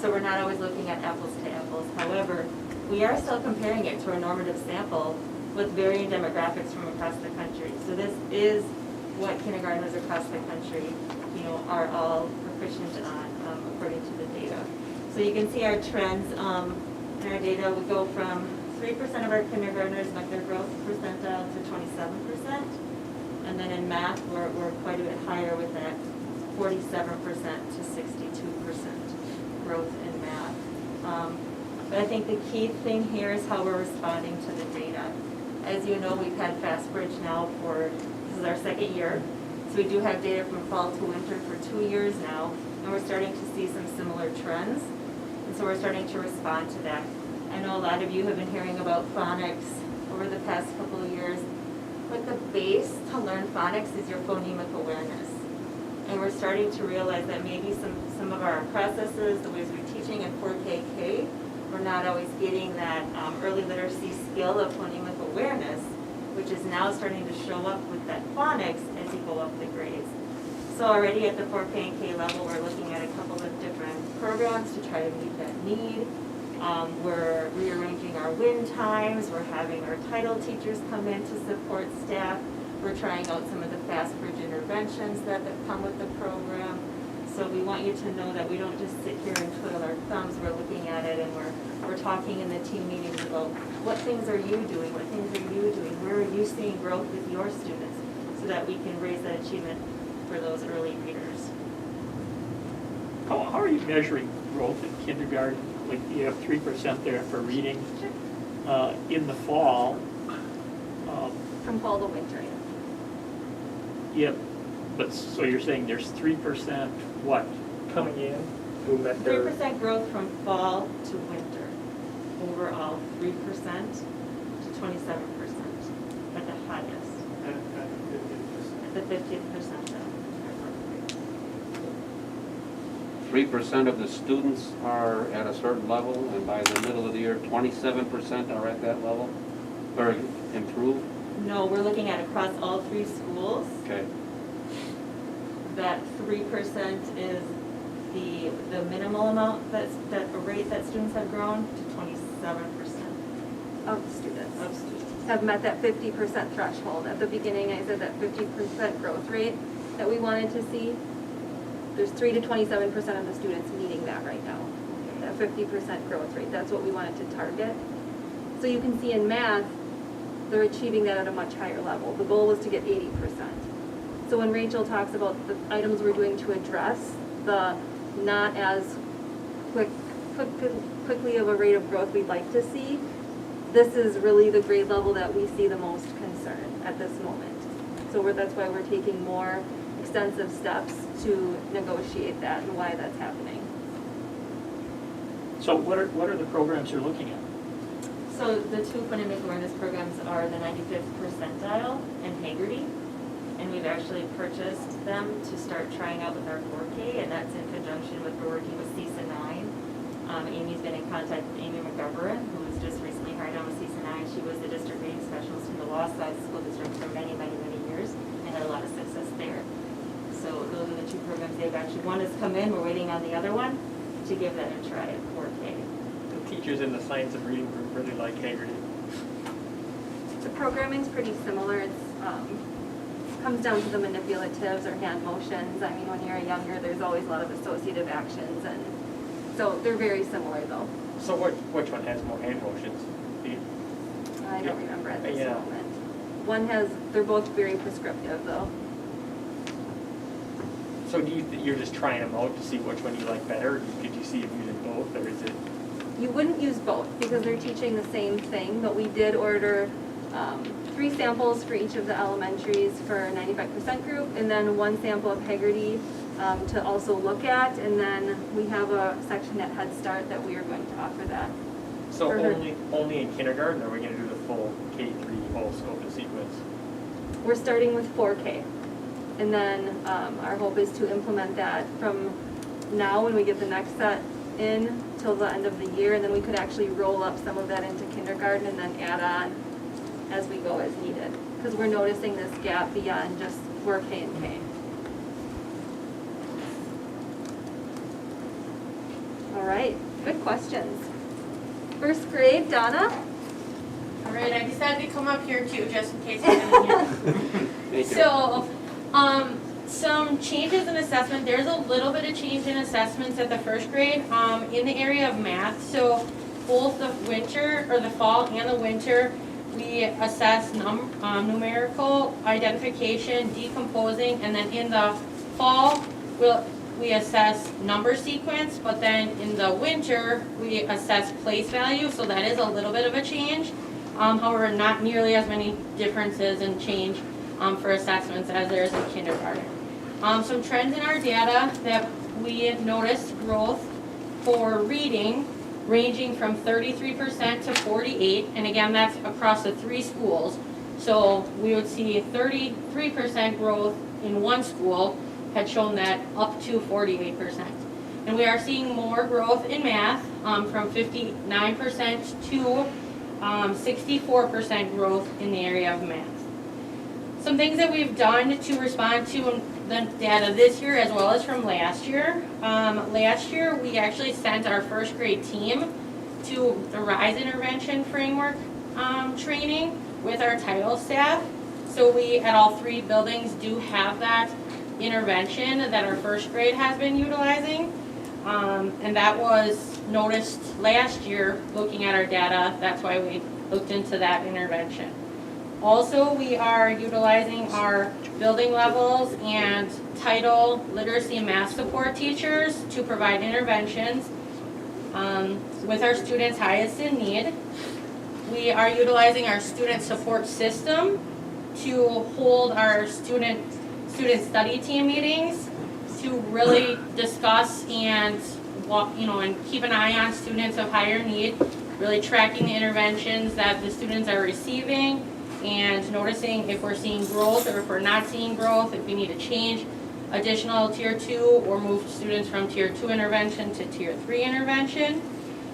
So we're not always looking at apples to apples. However, we are still comparing it to a normative sample with varying demographics from across the country. So this is what kindergartners across the country, are all proficient on according to the data. So you can see our trends in our data would go from 3% of our kindergartners met their growth percentile to 27%. And then in math, we're quite a bit higher with that 47% to 62% growth in math. But I think the key thing here is how we're responding to the data. As you know, we've had FastBridge now this is our second year. So we do have data from fall to winter for 2 years now, and we're starting to see some similar trends. And so we're starting to respond to that. I know a lot of you have been hearing about phonics over the past couple of years, but the base to learn phonics is your phonemic awareness. And we're starting to realize that maybe some of our processes, the ways we're teaching in 4KK, we're not always getting that early literacy skill of phonemic awareness, which is now starting to show up with that phonics as you go up the grades. So already at the 4K and K level, we're looking at a couple of different programs to try to meet that need. We're rearranging our win times. We're having our title teachers come in to support staff. We're trying out some of the FastBridge interventions that come with the program. So we want you to know that we don't just sit here and twiddle our thumbs. We're looking at it and we're talking in the team meetings about what things are you doing, what things are you doing, where are you seeing growth with your students so that we can raise that achievement for those early readers. How are you measuring growth in kindergarten? Like you have 3% there for reading. In the fall. From fall to winter. Yeah, but so you're saying there's 3% what? Coming in, who met their 3% growth from fall to winter. Overall, 3% to 27% at the highest. At the 50th percentile. 3% of the students are at a certain level, and by the middle of the year, 27% are at that level, or improved? No, we're looking at across all 3 schools. Okay. That 3% is the minimal amount that the rate that students have grown to 27% of students. Of students. have met that 50% threshold. At the beginning, I said that 50% growth rate that we wanted to see. There's 3 to 27% of the students meeting that right now. That 50% growth rate, that's what we wanted to target. So you can see in math, they're achieving that at a much higher level. The goal was to get 80%. So when Rachel talks about the items we're doing to address the not as quickly of a rate of growth we'd like to see, this is really the grade level that we see the most concern at this moment. So that's why we're taking more extensive steps to negotiate that and why that's happening. So what are the programs you're looking at? So the two fundamental awareness programs are the 95th percentile and Hagerty. And we've actually purchased them to start trying out with our 4K, and that's in conjunction with, we're working with CISA 9. Amy's been in contact with Amy McGovern, who was just recently hired on with CISA 9. She was the district reading specialist in the Lost-Side School District for many, many, many years, and had a lot of success there. So those are the two programs they've actually, one has come in, we're waiting on the other one to give that a try at 4K. The teachers in the science of reading group really like Hagerty. The programming's pretty similar. It's comes down to the manipulatives or hand motions. I mean, when you're younger, there's always a lot of associative actions, and so they're very similar though. So which one has more hand motions? I don't remember at this Yeah. moment. One has, they're both very prescriptive though. So do you're just trying them out to see which one you like better? Could you see them using both, or is it? You wouldn't use both because they're teaching the same thing, but we did order 3 samples for each of the elementaries for 95% group, and then 1 sample of Hagerty to also look at, and then we have a section at Head Start that we are going to offer that. So only in kindergarten, or are we going to do the full K-3 whole scope and sequence? We're starting with 4K, and then our hope is to implement that from now when we get the next set in till the end of the year, and then we could actually roll up some of that into kindergarten and then add on as we go as needed, because we're noticing this gap beyond just 4K and K. All right, good questions. First grade, Donna? All right, I decided to come up here too, just in case I didn't hear. So, some changes in assessment. There's a little bit of change in assessments at the first grade in the area of math. So both the winter, or the fall and the winter, we assess numerical identification, decomposing, and then in the fall, we assess number sequence, but then in the winter, we assess place value, so that is a little bit of a change. However, not nearly as many differences and change for assessments as there is in kindergarten. Some trends in our data that we noticed growth for reading ranging from 33% to 48%, and again, that's across the 3 schools. So we would see 33% growth in one school had shown that up to 48%. And we are seeing more growth in math from 59% to 64% growth in the area of math. Some things that we've done to respond to the data this year as well as from last year. Last year, we actually sent our first grade team to the RISE intervention framework training with our title staff. So we, at all 3 buildings, do have that intervention that our first grade has been utilizing. And that was noticed last year looking at our data. That's why we looked into that intervention. Also, we are utilizing our building levels and title, literacy, and math support teachers to provide interventions with our students highest in need. We are utilizing our student support system to hold our student study team meetings to really discuss and and keep an eye on students of higher need, really tracking the interventions that the students are receiving and noticing if we're seeing growth or if we're not seeing growth, if we need to change additional tier 2 or move students from tier 2 intervention to tier 3 intervention.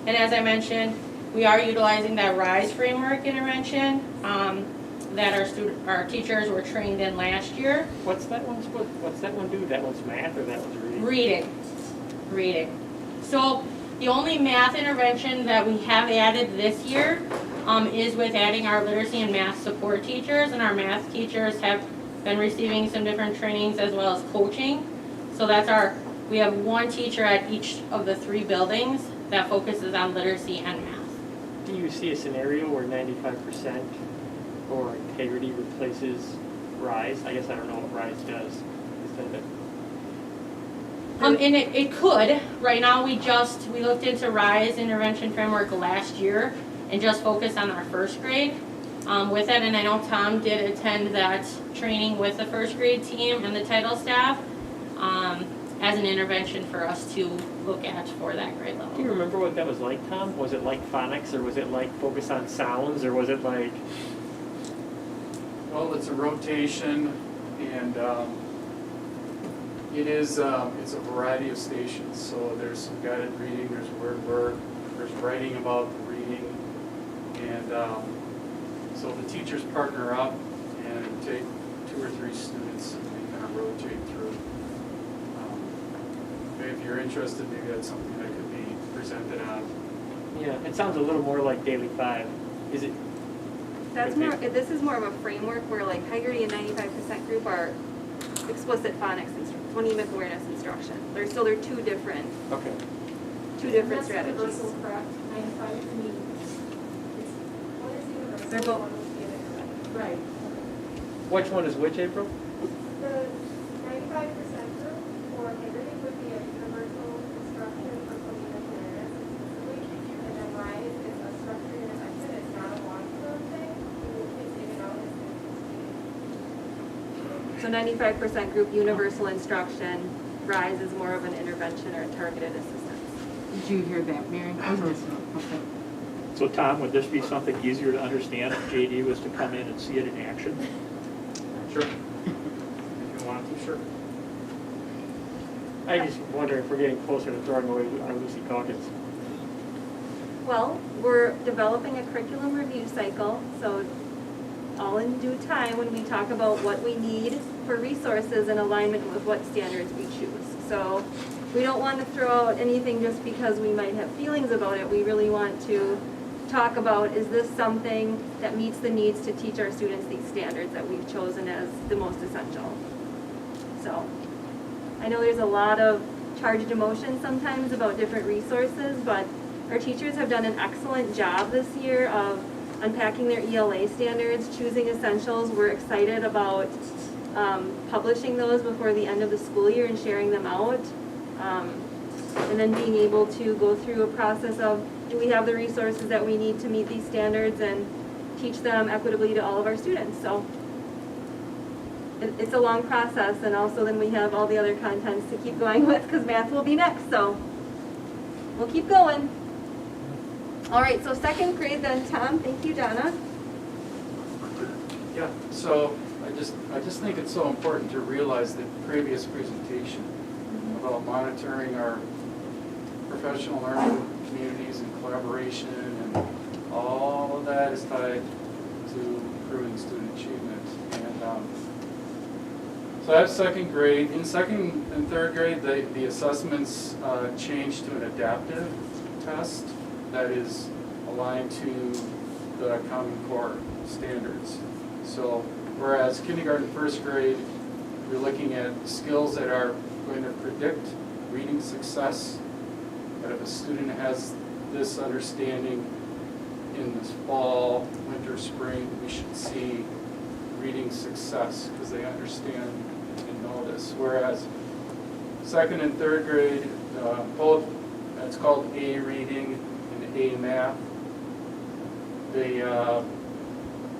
And as I mentioned, we are utilizing that RISE framework intervention that our teachers were trained in last year. What's that one do? That one's math or that one's reading? Reading. So the only math intervention that we have added this year is with adding our literacy and math support teachers, and our math teachers have been receiving some different trainings as well as coaching. So we have one teacher at each of the 3 buildings that focuses on literacy and math. Do you see a scenario where 95% or integrity replaces RISE? I guess I don't know what RISE does. And it could. Right now, we looked into RISE intervention framework last year and just focused on our first grade with it. And I know Tom did attend that training with the first grade team and the title staff as an intervention for us to look at for that grade level. Do you remember what that was like, Tom? Was it like phonics, or was it like focus on sounds, or was it like? Well, it's a rotation, and it's a variety of stations. So there's some guided reading, there's word work, there's writing about the reading, and so the teachers partner up and take 2 or 3 students and they kind of rotate through. If you're interested, maybe that's something that could be presented on. Yeah, it sounds a little more like Daily 5. Is it? This is more of a framework where like Haggerty and 95% group are explicit phonics and phonemic awareness instruction. They're 2 different. Okay. 2 different strategies. That's universal, correct? 95 to me. What is universal? They're both. Right. Which one is which, April? The 95% group for Haggerty would be a universal instruction for phonemic awareness exclusively, and then RISE is a structured intervention. It's not a long-term thing. You can take it out as soon as So 95% group universal instruction. RISE is more of an intervention or targeted assistance. Did you hear that, Mary? Okay. So Tom, would this be something easier to understand if JD was to come in and see it in action? Sure. If you want to, sure. I just wonder if we're getting closer to throwing away our Lucy Calkins. Well, we're developing a curriculum review cycle, so all in due time when we talk about what we need for resources in alignment with what standards we choose. So we don't want to throw out anything just because we might have feelings about it. We really want to talk about, is this something that meets the needs to teach our students these standards that we've chosen as the most essential. So I know there's a lot of charged emotions sometimes about different resources, but our teachers have done an excellent job this year of unpacking their ELA standards, choosing essentials. We're excited about publishing those before the end of the school year and sharing them out. And then being able to go through a process of, do we have the resources that we need to meet these standards and teach them equitably to all of our students. So it's a long process, and also then we have all the other contents to keep going with because math will be next, so we'll keep going. All right, so 2nd grade then, Tom. Thank you, Donna. Yeah, so I just think it's so important to realize the previous presentation about monitoring our professional learning communities and collaboration, and all of that is tied to improving student achievement. And so that's 2nd grade. In 2nd and 3rd grade, the assessments changed to an adaptive test that is aligned to the Common Core standards. So whereas kindergarten, 1st grade, we're looking at skills that are going to predict reading success. But if a student has this understanding in this fall, winter, spring, we should see reading success because they understand and know this. Whereas 2nd and 3rd grade, both, it's called A reading and A math. They,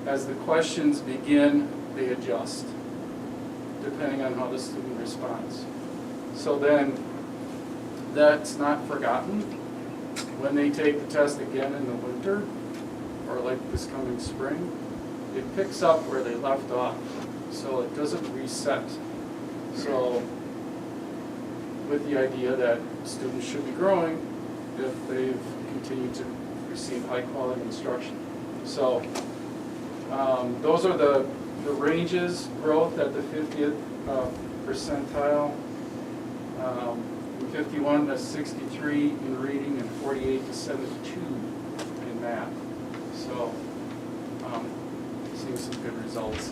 as the questions begin, they adjust depending on how the student responds. So then that's not forgotten when they take the test again in the winter or like this coming spring. It picks up where they left off, so it doesn't reset. So with the idea that students should be growing if they've continued to receive high quality instruction. So those are the ranges, growth at the 50th percentile, 51 to 63 in reading and 48 to 72 in math. So, seeing some good results.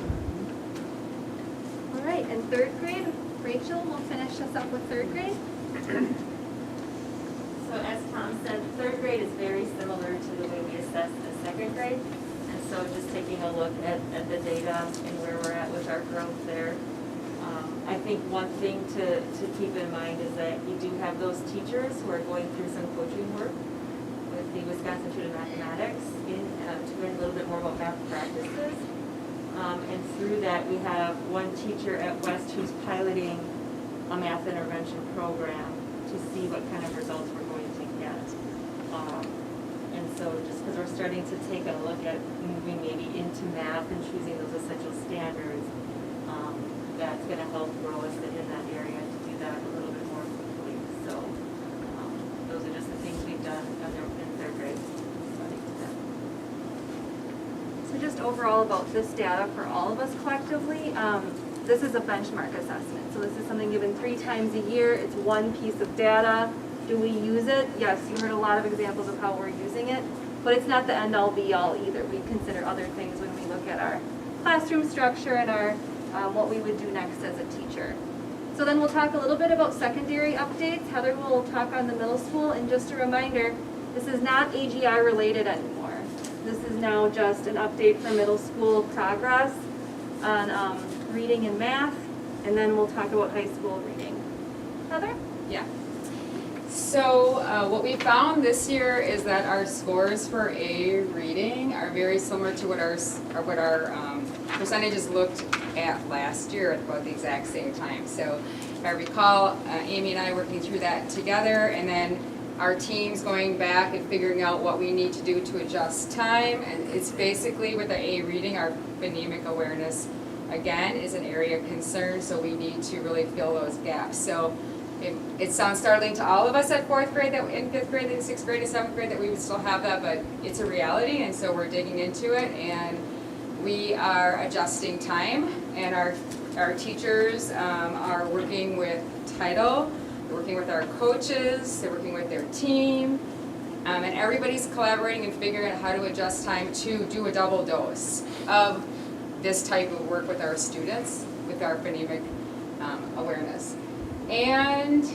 All right, and third grade, Rachel will finish us up with third grade. So as Tom said, third grade is very similar to the way we assess the second grade. And so just taking a look at the data and where we're at with our growth there. I think one thing to keep in mind is that you do have those teachers who are going through some coaching work with the Wisconsin Institute of Mathematics to learn a little bit more about math practices. And through that, we have one teacher at West who's piloting a math intervention program to see what kind of results we're going to get. And so just because we're starting to take a look at moving maybe into math and choosing those essential standards, that's going to help grow us in that area to do that a little bit more quickly. So those are just the things we've done in third grade. So just overall about this data for all of us collectively, this is a benchmark assessment. So this is something given 3 times a year. It's one piece of data. Do we use it? Yes, you heard a lot of examples of how we're using it, but it's not the end-all be-all either. We consider other things when we look at our classroom structure and our what we would do next as a teacher. So then we'll talk a little bit about secondary updates. Heather will talk on the middle school, and just a reminder, this is not AGI related anymore. This is now just an update for middle school progress on reading and math, and then we'll talk about high school reading. Heather? Yeah. So what we found this year is that our scores for A reading are very similar to what our percentages looked at last year at about the exact same time. So if I recall, Amy and I working through that together, and then our teams going back and figuring out what we need to do to adjust time. And it's basically with the A reading, our phonemic awareness, again, is an area of concern, so we need to really fill those gaps. So it sounds startling to all of us at 4th grade, that in 5th grade, and 6th grade, and 7th grade, that we would still have that, but it's a reality, and so we're digging into it, and we are adjusting time, and our teachers are working with Title, they're working with our coaches, they're working with their team, and everybody's collaborating and figuring out how to adjust time to do a double dose of this type of work with our students, with our phonemic awareness. And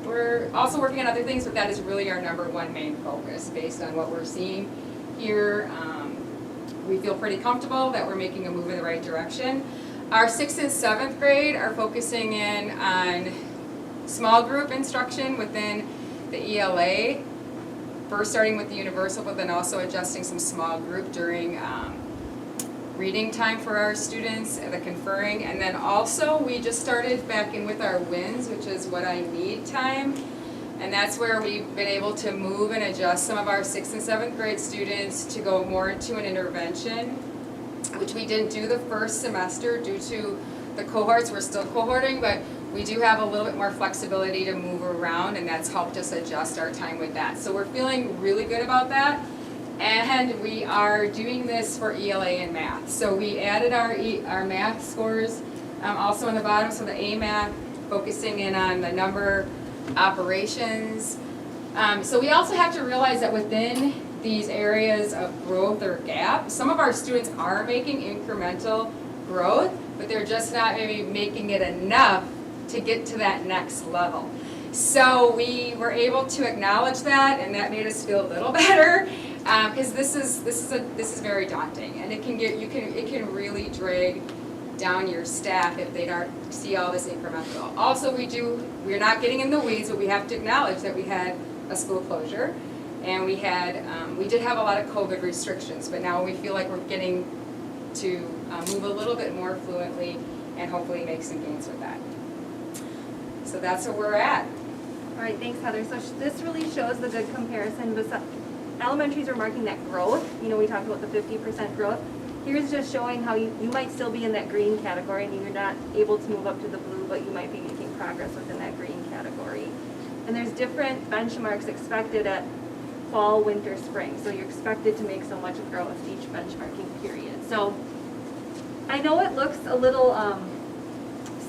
we're also working on other things, but that is really our #1 main focus based on what we're seeing here. We feel pretty comfortable that we're making a move in the right direction. Our 6th and 7th grade are focusing in on small group instruction within the ELA, first starting with the universal, but then also adjusting some small group during reading time for our students, the conferring, and then also we just started back in with our WINS, which is what I need time, and that's where we've been able to move and adjust some of our 6th and 7th grade students to go more into an intervention, which we didn't do the first semester due to the cohorts. We're still cohorting, but we do have a little bit more flexibility to move around, and that's helped us adjust our time with that. So we're feeling really good about that. And we are doing this for ELA and math. So we added our math scores also on the bottom. So the A math, focusing in on the number operations. So we also have to realize that within these areas of growth or gap, some of our students are making incremental growth, but they're just not maybe making it enough to get to that next level. So we were able to acknowledge that, and that made us feel a little better. Because this is very daunting, and it can really drag down your staff if they don't see all this incremental. Also, we're not getting in the weeds, but we have to acknowledge that we had a school closure, and we did have a lot of COVID restrictions, but now we feel like we're getting to move a little bit more fluently and hopefully make some gains with that. So that's where we're at. All right, thanks, Heather. So this really shows the good comparison. Elementaries are marking that growth. You know, we talked about the 50% growth. Here's just showing how you might still be in that green category and you're not able to move up to the blue, but you might be making progress within that green category. And there's different benchmarks expected at fall, winter, spring. So you're expected to make so much growth each benchmarking period. So I know it looks a little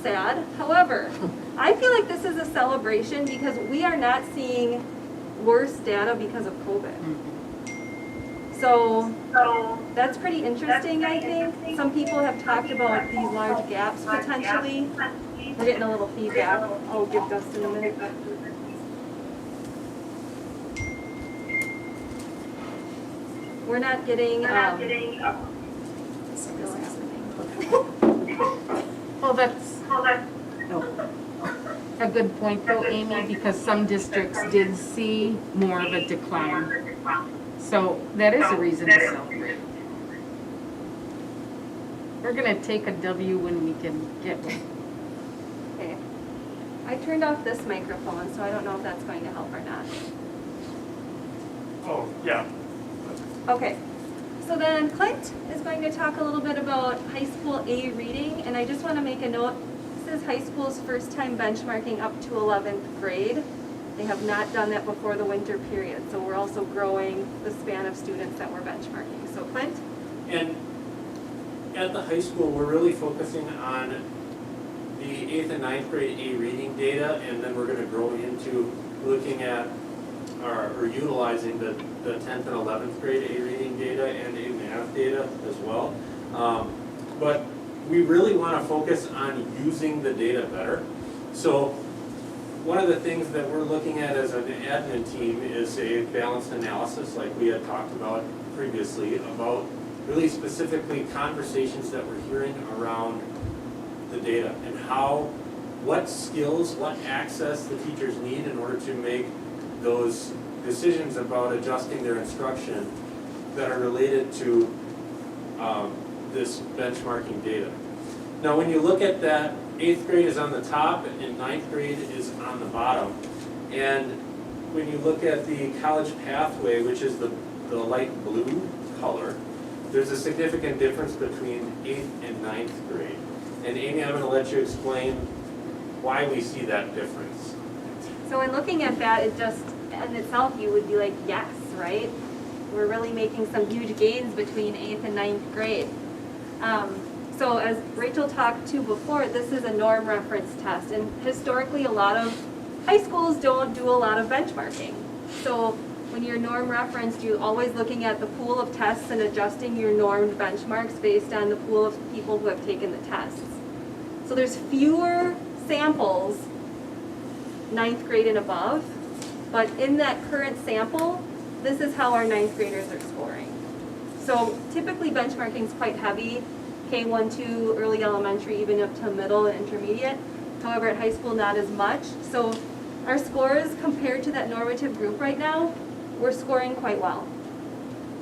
sad. However, I feel like this is a celebration because we are not seeing worse data because of COVID. So that's pretty interesting, I think. Some people have talked about these large gaps potentially. We're getting a little feedback. I'll give Dustin a minute. We're not getting, Well, that's a good point though, Amy, because some districts did see more of a decline. So that is a reason to celebrate. We're gonna take a W when we can get one. okay. I turned off this microphone, so I don't know if that's going to help or not. Oh, yeah. Okay, so then Clint is going to talk a little bit about high school A reading, and I just want to make a note. This is high school's first time benchmarking up to 11th grade. They have not done that before the winter period, so we're also growing the span of students that we're benchmarking. So Clint? And at the high school, we're really focusing on the 8th and 9th grade A reading data, and then we're going to grow into looking at or utilizing the 10th and 11th grade A reading data and A math data as well. But we really want to focus on using the data better. So one of the things that we're looking at as an admin team is a balanced analysis like we had talked about previously, about really specifically conversations that we're hearing around the data and what skills, what access the teachers need in order to make those decisions about adjusting their instruction that are related to this benchmarking data. Now when you look at that, 8th grade is on the top and 9th grade is on the bottom. And when you look at the college pathway, which is the light blue color, there's a significant difference between 8th and 9th grade. And Amy, I'm going to let you explain why we see that difference. So in looking at that, it just, in itself, you would be like, yes, right? We're really making some huge gains between 8th and 9th grade. So as Rachel talked to before, this is a norm reference test, and historically a lot of high schools don't do a lot of benchmarking. So when you're norm referenced, you're always looking at the pool of tests and adjusting your normed benchmarks based on the pool of people who have taken the tests. So there's fewer samples 9th grade and above, but in that current sample, this is how our 9th graders are scoring. So typically benchmarking is quite heavy, K1, 2, early elementary, even up to middle and intermediate. However, at high school, not as much. So our scores compared to that normative group right now, we're scoring quite well.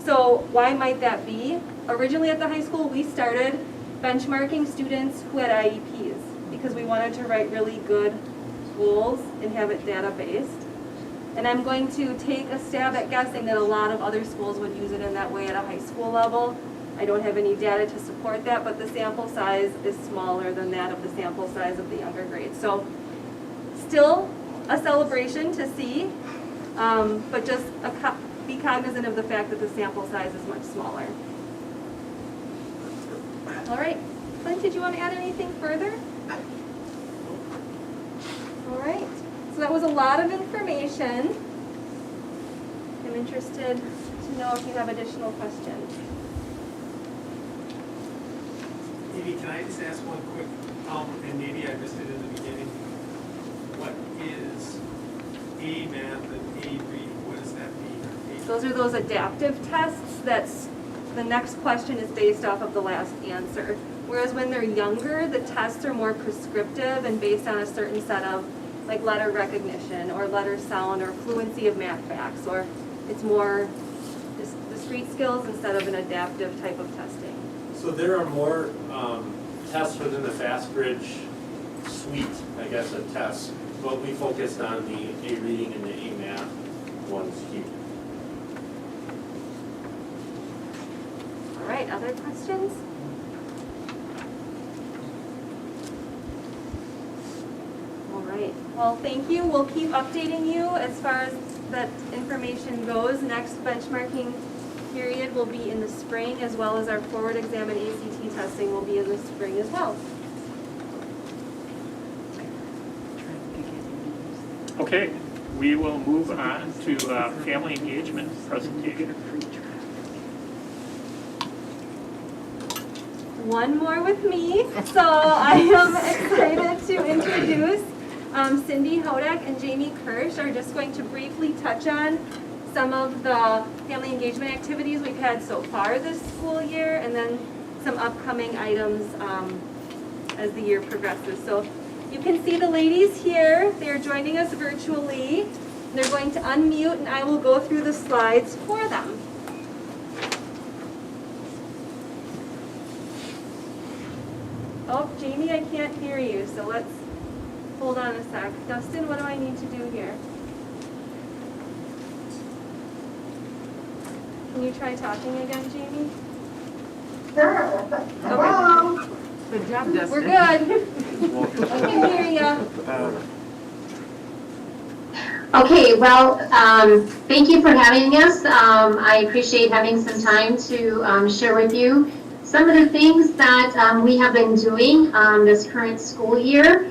So why might that be? Originally at the high school, we started benchmarking students who had IEPs because we wanted to write really good goals and have it data-based. And I'm going to take a stab at guessing that a lot of other schools would use it in that way at a high school level. I don't have any data to support that, but the sample size is smaller than that of the sample size of the younger grades. So still a celebration to see, but just be cognizant of the fact that the sample size is much smaller. All right, Clint, did you want to add anything further? All right, so that was a lot of information. I'm interested to know if you have additional questions. Amy, can I just ask one quick, and maybe I missed it in the beginning, what is A math and A reading, what does that mean? Those are those adaptive tests. That's the next question is based off of the last answer. Whereas when they're younger, the tests are more prescriptive and based on a certain set of like letter recognition or letter sound or fluency of math facts, or it's more discrete skills instead of an adaptive type of testing. So there are more tests within the FastBridge suite, I guess, of tests, but we focused on the A reading and the A math ones here. All right, other questions? All right, well, thank you. We'll keep updating you as far as that information goes. Next benchmarking period will be in the spring, as well as our forward exam and ACT testing will be in the spring as well. Okay, we will move on to family engagement presentation. one more with me. So I am excited to introduce Cindy Hodak and Jamie Kirsch are just going to briefly touch on some of the family engagement activities we've had so far this school year, and then some upcoming items as the year progresses. So you can see the ladies here. They're joining us virtually. They're going to unmute, and I will go through the slides for them. Oh, Jamie, I can't hear you, so let's hold on a sec. Dustin, what do I need to do here? Can you try talking again, Jamie? Sure. Hello. Good job, Dustin. We're good. I can hear you. Okay, well, thank you for having us. I appreciate having some time to share with you some of the things that we have been doing this current school year.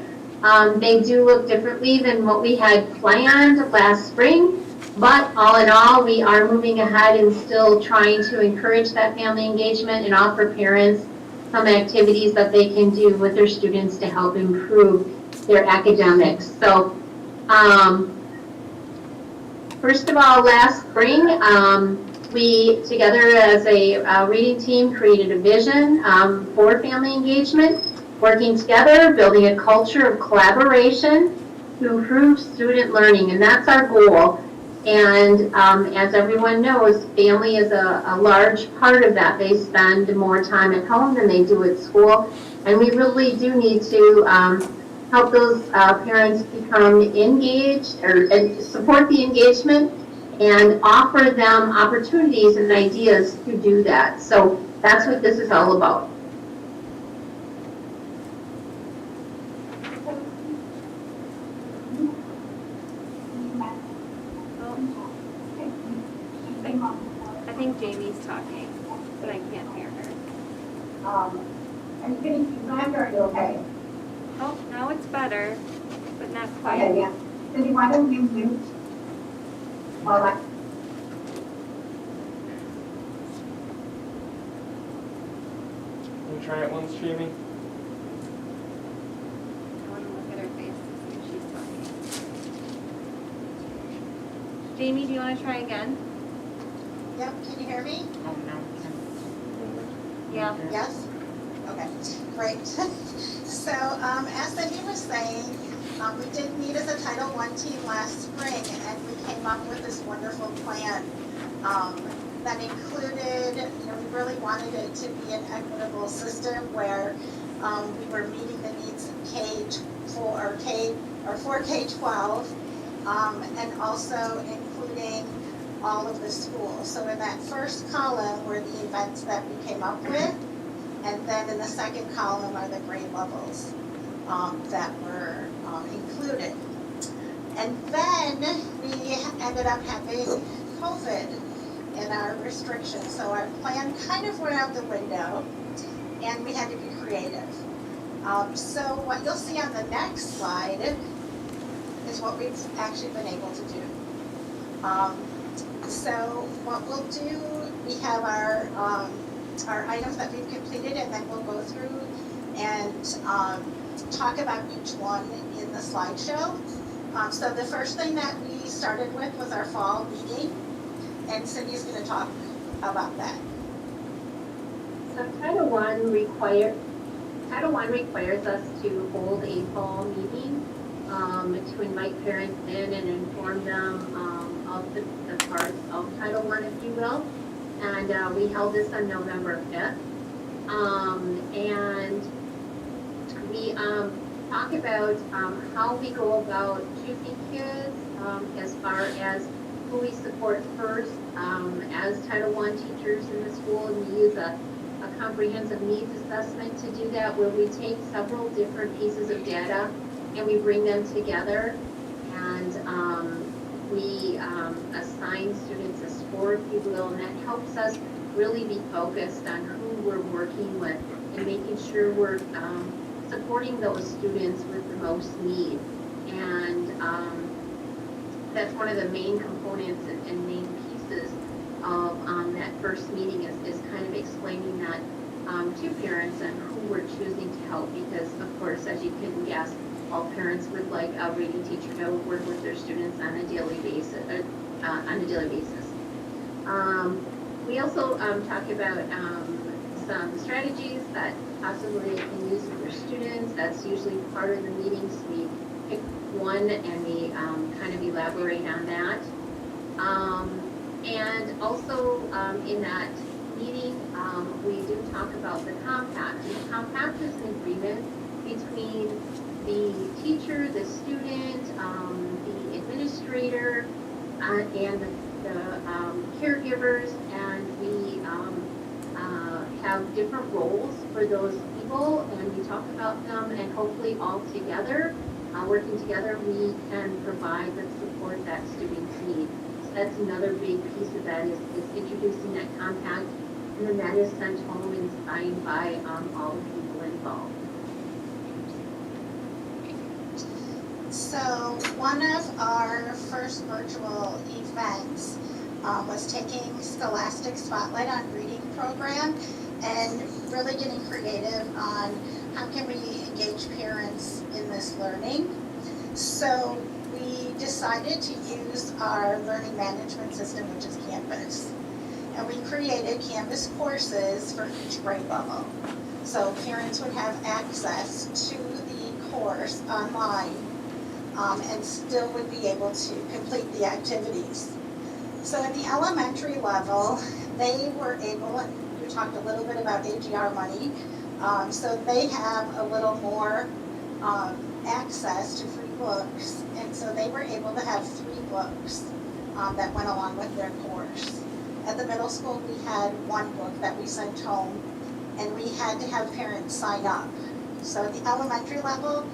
They do look differently than what we had planned last spring, but all in all, we are moving ahead and still trying to encourage that family engagement and offer parents some activities that they can do with their students to help improve their academics. So, first of all, last spring, we, together as a reading team, created a vision for family engagement, working together, building a culture of collaboration to improve student learning, and that's our goal. And as everyone knows, family is a large part of that. They spend more time at home than they do at school, and we really do need to help those parents become engaged and support the engagement and offer them opportunities and ideas to do that. So that's what this is all about. I think Jamie's talking, but I can't hear her. Are you getting feedback or are you okay? Oh, now it's better, but not quite. Okay, yeah. Cindy, why don't you mute? While I Can we try it once, Jamie? I want to look at her face to see if she's talking. Jamie, do you want to try again? Yep, can you hear me? Oh, no. Yeah. Yes? Okay, great. So, as Cindy was saying, we did meet as a Title I team last spring, and we came up with this wonderful plan that included, we really wanted it to be an equitable system where we were meeting the needs of for K-12, and also including all of the schools. So in that first column were the events that we came up with, and then in the second column are the grade levels that were included. And then we ended up having COVID in our restrictions, so our plan kind of went out the window, and we had to be creative. So what you'll see on the next slide is what we've actually been able to do. So what we'll do, we have our items that we've completed, and then we'll go through and talk about each one in the slideshow. So the first thing that we started with was our fall meeting, and Cindy's going to talk about that. So Title I requires us to hold a fall meeting to invite parents in and inform them of the parts of Title I, if you will. And we held this on November 5th. And we talk about how we go about choosing kids as far as who we support first as Title I teachers in the school, and we use a comprehensive needs assessment to do that, where we take several different pieces of data and we bring them together, and we assign students a score, if you will, and that helps us really be focused on who we're working with and making sure we're supporting those students with the most need. And that's one of the main components and main pieces of that first meeting is kind of explaining that to parents on who we're choosing to help, because of course, as you can guess, all parents would like a reading teacher to work with their students on a daily basis. We also talk about some strategies that possibly they can use with their students. That's usually part of the meetings. We pick one and we kind of elaborate on that. And also in that meeting, we do talk about the compact. And the compact is an agreement between the teacher, the student, the administrator, and the caregivers, and we have different roles for those people, and we talk about them, and hopefully all together, working together, we can provide the support that students need. So that's another big piece of that is introducing that compact, and then that is sent home and signed by all the people involved. So one of our first virtual events was taking Scholastic Spotlight on Reading program and really getting creative on how can we engage parents in this learning. So we decided to use our learning management system, which is Canvas. And we created Canvas courses for each grade level. So parents would have access to the course online and still would be able to complete the activities. So at the elementary level, they were able, we talked a little bit about AGR money, so they have a little more access to free books, and so they were able to have 3 books that went along with their course. At the middle school, we had 1 book that we sent home, and we had to have parents sign up. So at the elementary level,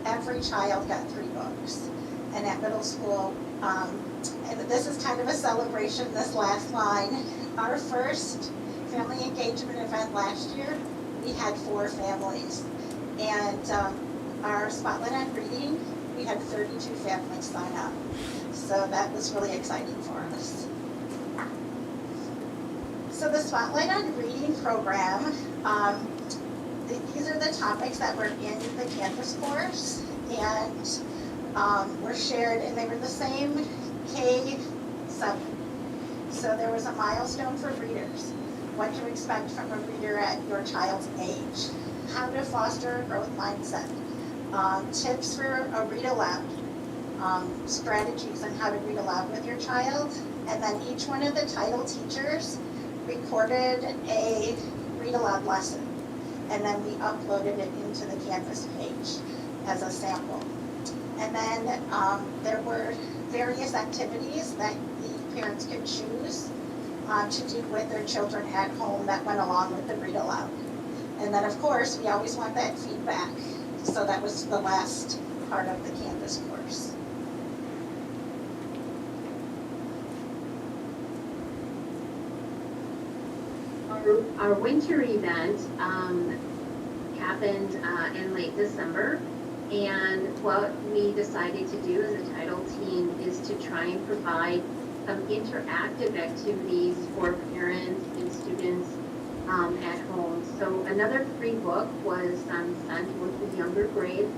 every child got 3 books. And at middle school, and this is kind of a celebration, this last line, our first family engagement event last year, we had 4 families. And our Spotlight on Reading, we had 32 families sign up. So that was really exciting for us. So the Spotlight on Reading program, these are the topics that were in the Canvas course, and were shared, and they were the same K-7. So there was a milestone for readers, what to expect from a reader at your child's age, how to foster a growth mindset, tips for a read aloud, strategies on how to read aloud with your child, and then each one of the title teachers recorded a read aloud lesson, and then we uploaded it into the Canvas page as a sample. And then there were various activities that the parents could choose to do with their children at home that went along with the read aloud. And then of course, we always want that feedback. So that was the last part of the Canvas course. Our winter event happened in late December, and what we decided to do as a title team is to try and provide some interactive activities for parents and students at home. So another free book was sent with the younger grade.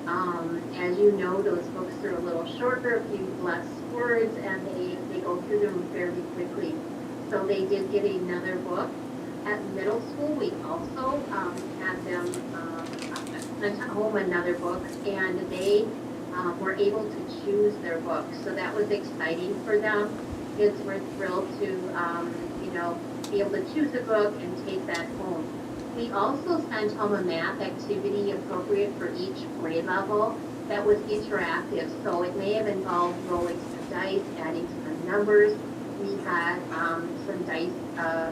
As you know, those books are a little shorter, a few less words, and they go through them fairly quickly. So they did get another book. At middle school, we also had them sent home another book, and they were able to choose their book. So that was exciting for them. Kids were thrilled to, be able to choose a book and take that home. We also sent home a math activity appropriate for each grade level that was interactive. So it may have involved rolling some dice, adding some numbers. We had some dice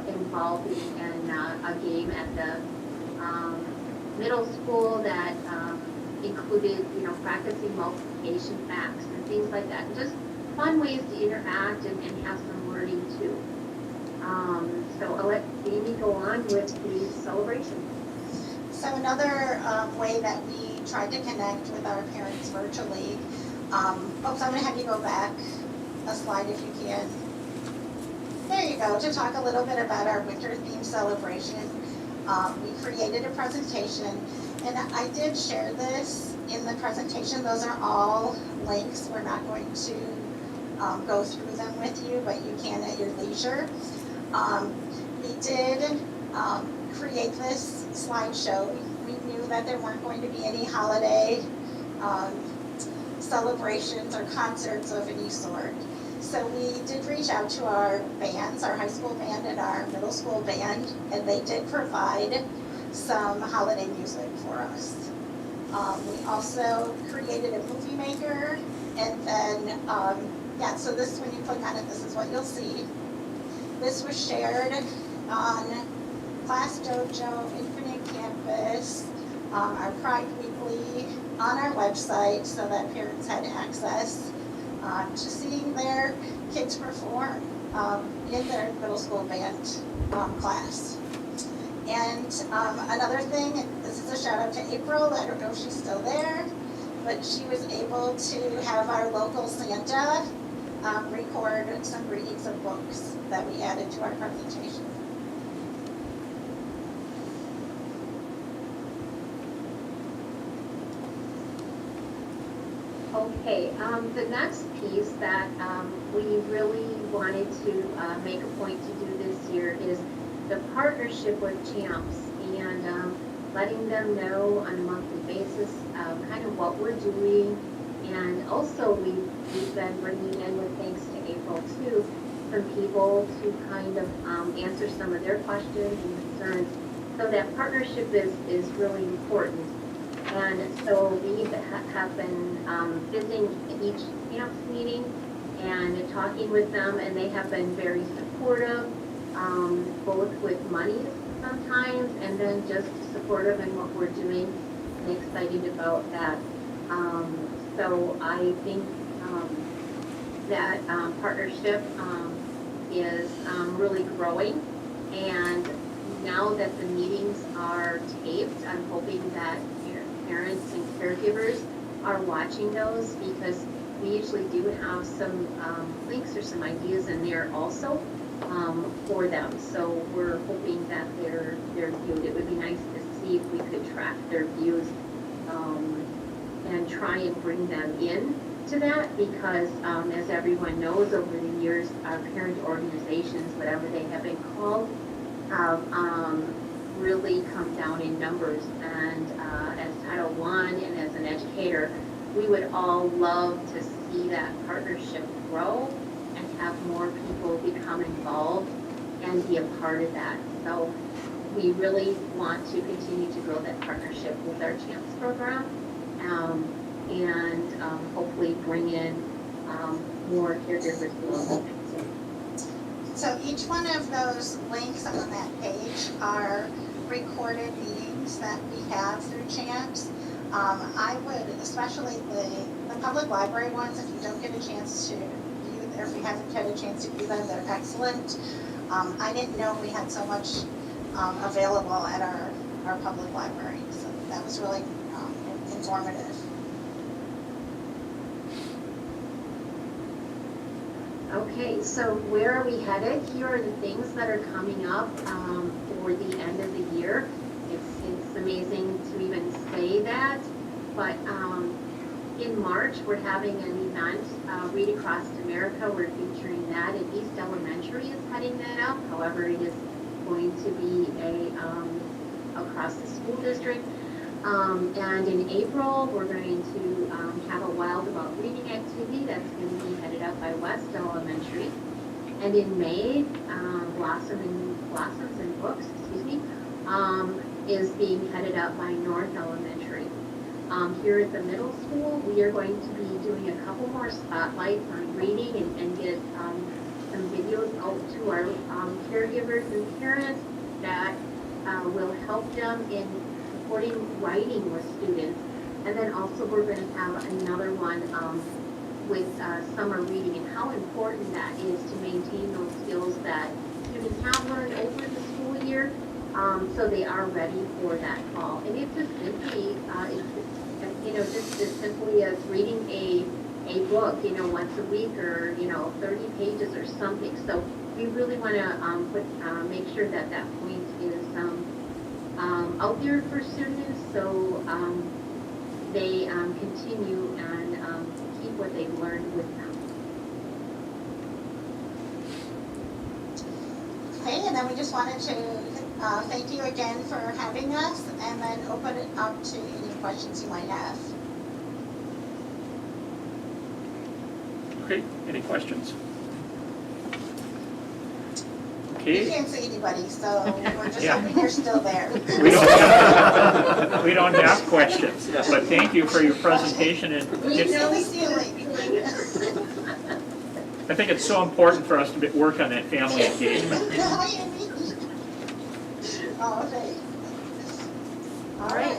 involved in a game at the middle school that included, practicing multiplication facts and things like that. And just fun ways to interact and have some learning too. So I'll let Amy go on with the celebration. So another way that we tried to connect with our parents virtually, so I'm going to have you go back a slide if you can. There you go, to talk a little bit about our winter theme celebration. We created a presentation, and I did share this in the presentation. Those are all links. We're not going to go through them with you, but you can at your leisure. We did create this slideshow. We knew that there weren't going to be any holiday celebrations or concerts of any sort. So we did reach out to our bands, our high school band and our middle school band, and they did provide some holiday music for us. We also created a movie maker, and then, yeah, so this, when you click on it, this is what you'll see. This was shared on Class Dojo, Infinite Campus, our Pride Weekly, on our website, so that parents had access to seeing their kids perform in their middle school band class. And another thing, this is a shout out to April, I don't know if she's still there, but she was able to have our local Santa record some readings of books that we added to our presentation. Okay, the next piece that we really wanted to make a point to do this year is the partnership with CHAMPS and letting them know on a monthly basis kind of what we're doing. And also we've been bringing in, with thanks to April too, some people to kind of answer some of their questions and concerns. So that partnership is really important. And so we have been visiting each CHAMPS meeting and talking with them, and they have been very supportive, both with money sometimes and then just supportive in what we're doing and excited about that. So I think that partnership is really growing, and now that the meetings are taped, I'm hoping that parents and caregivers are watching those, because we usually do have some links or some ideas in there also for them. So we're hoping that they're viewed. It would be nice to see if we could track their views and try and bring them in to that, because as everyone knows, over the years, our parent organizations, whatever they have been called, have really come down in numbers. And as Title I and as an educator, we would all love to see that partnership grow and have more people become involved and be a part of that. So we really want to continue to grow that partnership with our CHAMPS program, and hopefully bring in more caregivers along. So each one of those links on that page are recorded meetings that we have through CHAMPS. I would, especially the public library ones, if you don't get a chance to view, or if you haven't had a chance to view them, they're excellent. I didn't know we had so much available at our public library, so that was really informative. Okay, so where are we headed? Here are the things that are coming up for the end of the year. It's amazing to even say that, but in March we're having an event, Read Across America. We're featuring that, and East Elementary is heading that up. However, it is going to be across the school district. And in April, we're going to have a Wild About Reading activity that's going to be headed up by West Elementary. And in May, Blossoms and Books, is being headed up by North Elementary. Here at the middle school, we are going to be doing a couple more spotlights on reading and get some videos out to our caregivers and parents that will help them in supporting writing with students. And then also we're going to have another one with summer reading and how important that is to maintain those skills that students have learned over the school year, so they are ready for that fall. And it's just simply, just as simply as reading a book, once a week, or 30 pages or something. So we really want to make sure that point is out there for students, so they continue and keep what they've learned with them. Okay, and then we just wanted to thank you again for having us, and then open it up to any questions you might have. Okay, any questions? We Okay. can't see anybody, so we're just Yeah. hoping you're still there. We don't have questions, but thank you for your presentation, and We it's, know the ceiling. I think it's so important for us to work on that family engagement. Oh, thanks. All right.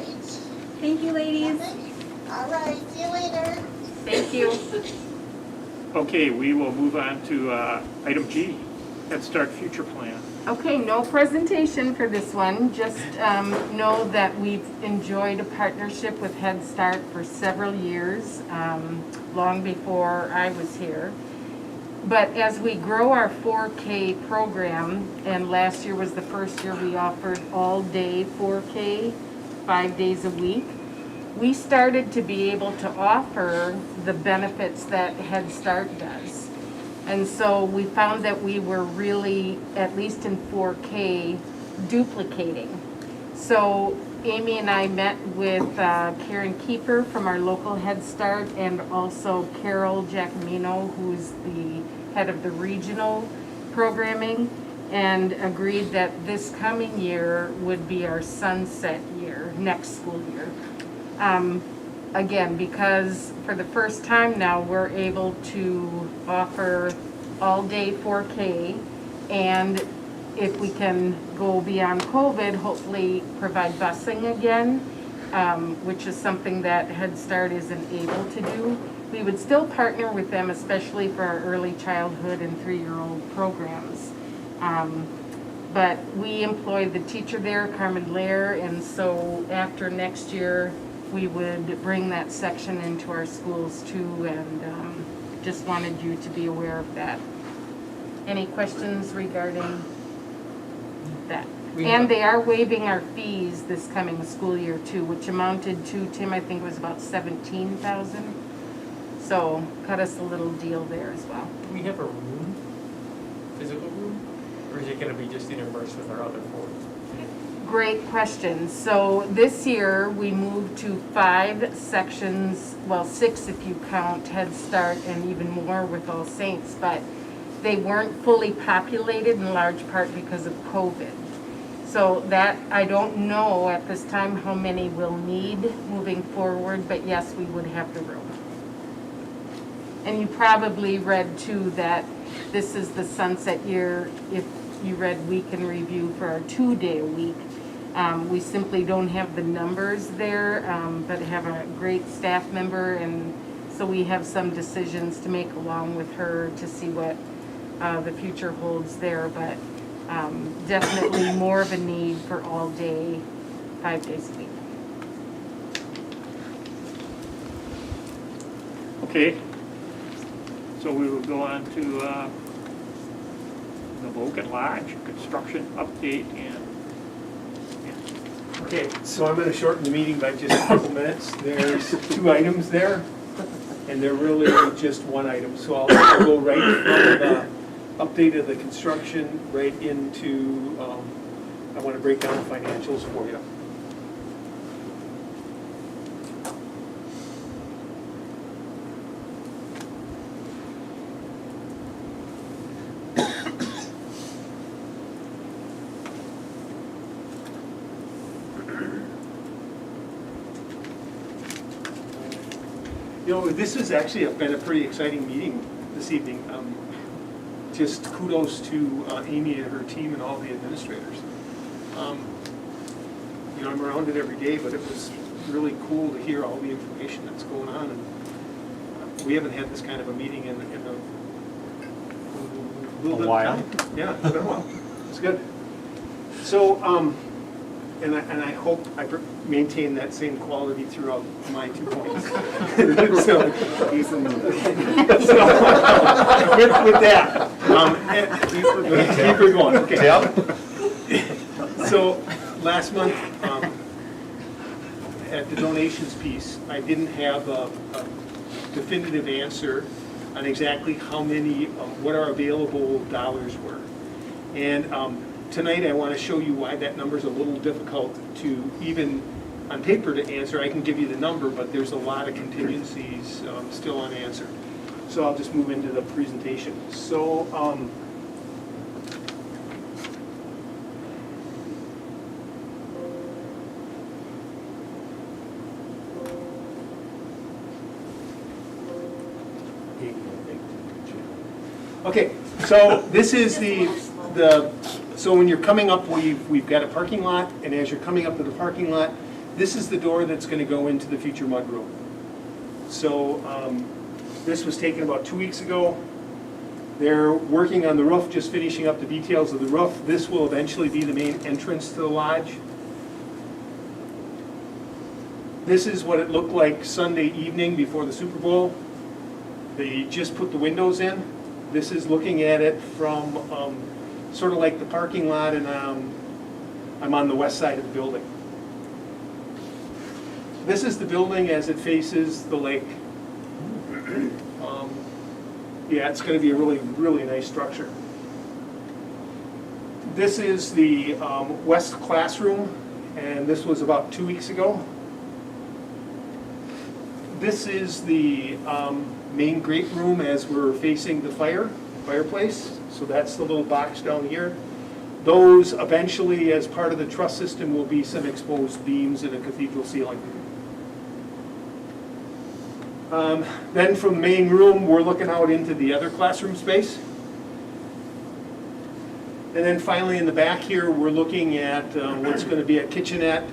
Thank you, ladies. All right, see you later. Thank you. Okay, we will move on to item G, Head Start Future Plan. Okay, no presentation for this one. Just know that we've enjoyed a partnership with Head Start for several years, long before I was here. But as we grow our 4K program, and last year was the first year we offered all-day 4K, 5 days a week, we started to be able to offer the benefits that Head Start does. And so we found that we were really, at least in 4K, duplicating. So Amy and I met with Karen Keeper from our local Head Start, and also Carol Giacomino, who's the head of the regional programming, and agreed that this coming year would be our sunset year, next school year. Again, because for the first time now, we're able to offer all-day 4K, and if we can go beyond COVID, hopefully provide busing again, which is something that Head Start isn't able to do. We would still partner with them, especially for our early childhood and 3-year-old programs. But we employ the teacher there, Carmen Lair, and so after next year, we would bring that section into our schools too, and just wanted you to be aware of that. Any questions regarding that? And they are waiving our fees this coming school year too, which amounted to, Tim, I think it was about 17,000. So cut us a little deal there as well. Do we have a room, physical room, or is it gonna be just interspersed with our other boards? Great question. So this year, we moved to 5 sections, well, 6 if you count Head Start, and even more with All Saints, but they weren't fully populated in large part because of COVID. So that, I don't know at this time how many we'll need moving forward, but yes, we would have the room. And you probably read too that this is the sunset year. If you read Week in Review for our 2-day-a-week, we simply don't have the numbers there, but have a great staff member, and so we have some decisions to make along with her to see what the future holds there, but definitely more of a need for all day, 5 days a week. Okay, so we will go on to the Vulcan Lodge construction update, and Okay, so I'm going to shorten the meeting by just a couple minutes. There's 2 items there, and they're really just one item. So I'll go right from the update of the construction right into, I want to break down the financials for you. You know, this has actually been a pretty exciting meeting this evening. Just kudos to Amy and her team and all the administrators. You know, I'm around it every day, but it was really cool to hear all the information that's going on. And we haven't had this kind of a meeting in a little bit of time. Yeah, it's been a while. It's good. So, and I hope I maintain that same quality throughout my 2 points. So, with that, keep her going. Okay. So last month, at the donations piece, I didn't have a definitive answer on exactly how many, what our available dollars were. And tonight I want to show you why that number is a little difficult to even on paper to answer. I can give you the number, but there's a lot of contingencies still unanswered. So I'll just move into the presentation. So okay, so this is so when you're coming up, we've got a parking lot, and as you're coming up to the parking lot, this is the door that's going to go into the future mudroom. So this was taken about 2 weeks ago. They're working on the roof, just finishing up the details of the roof. This will eventually be the main entrance to the lodge. This is what it looked like Sunday evening before the Super Bowl. They just put the windows in. This is looking at it from sort of like the parking lot, and I'm on the west side of the building. This is the building as it faces the lake. Yeah, it's going to be a really, really nice structure. This is the west classroom, and this was about 2 weeks ago. This is the main great room as we're facing the fireplace. So that's the little box down here. Those eventually, as part of the truss system, will be some exposed beams in a cathedral ceiling. Then from the main room, we're looking out into the other classroom space. And then finally in the back here, we're looking at what's going to be a kitchenette.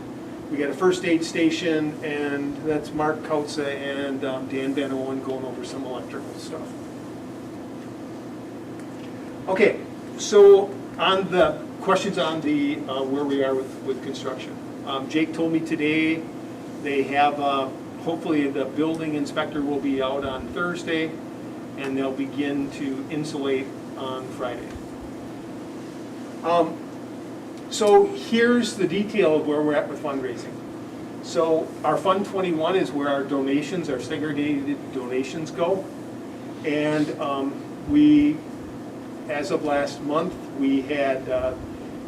We got a first aid station, and that's Mark Kautza and Dan Van Owen going over some electrical stuff. Okay, so on the questions on the where we are with construction. Jake told me today they have, hopefully the building inspector will be out on Thursday, and they'll begin to insulate on Friday. So here's the detail of where we're at with fundraising. So our Fund 21 is where our donations, our segregated donations go. And we, as of last month, we had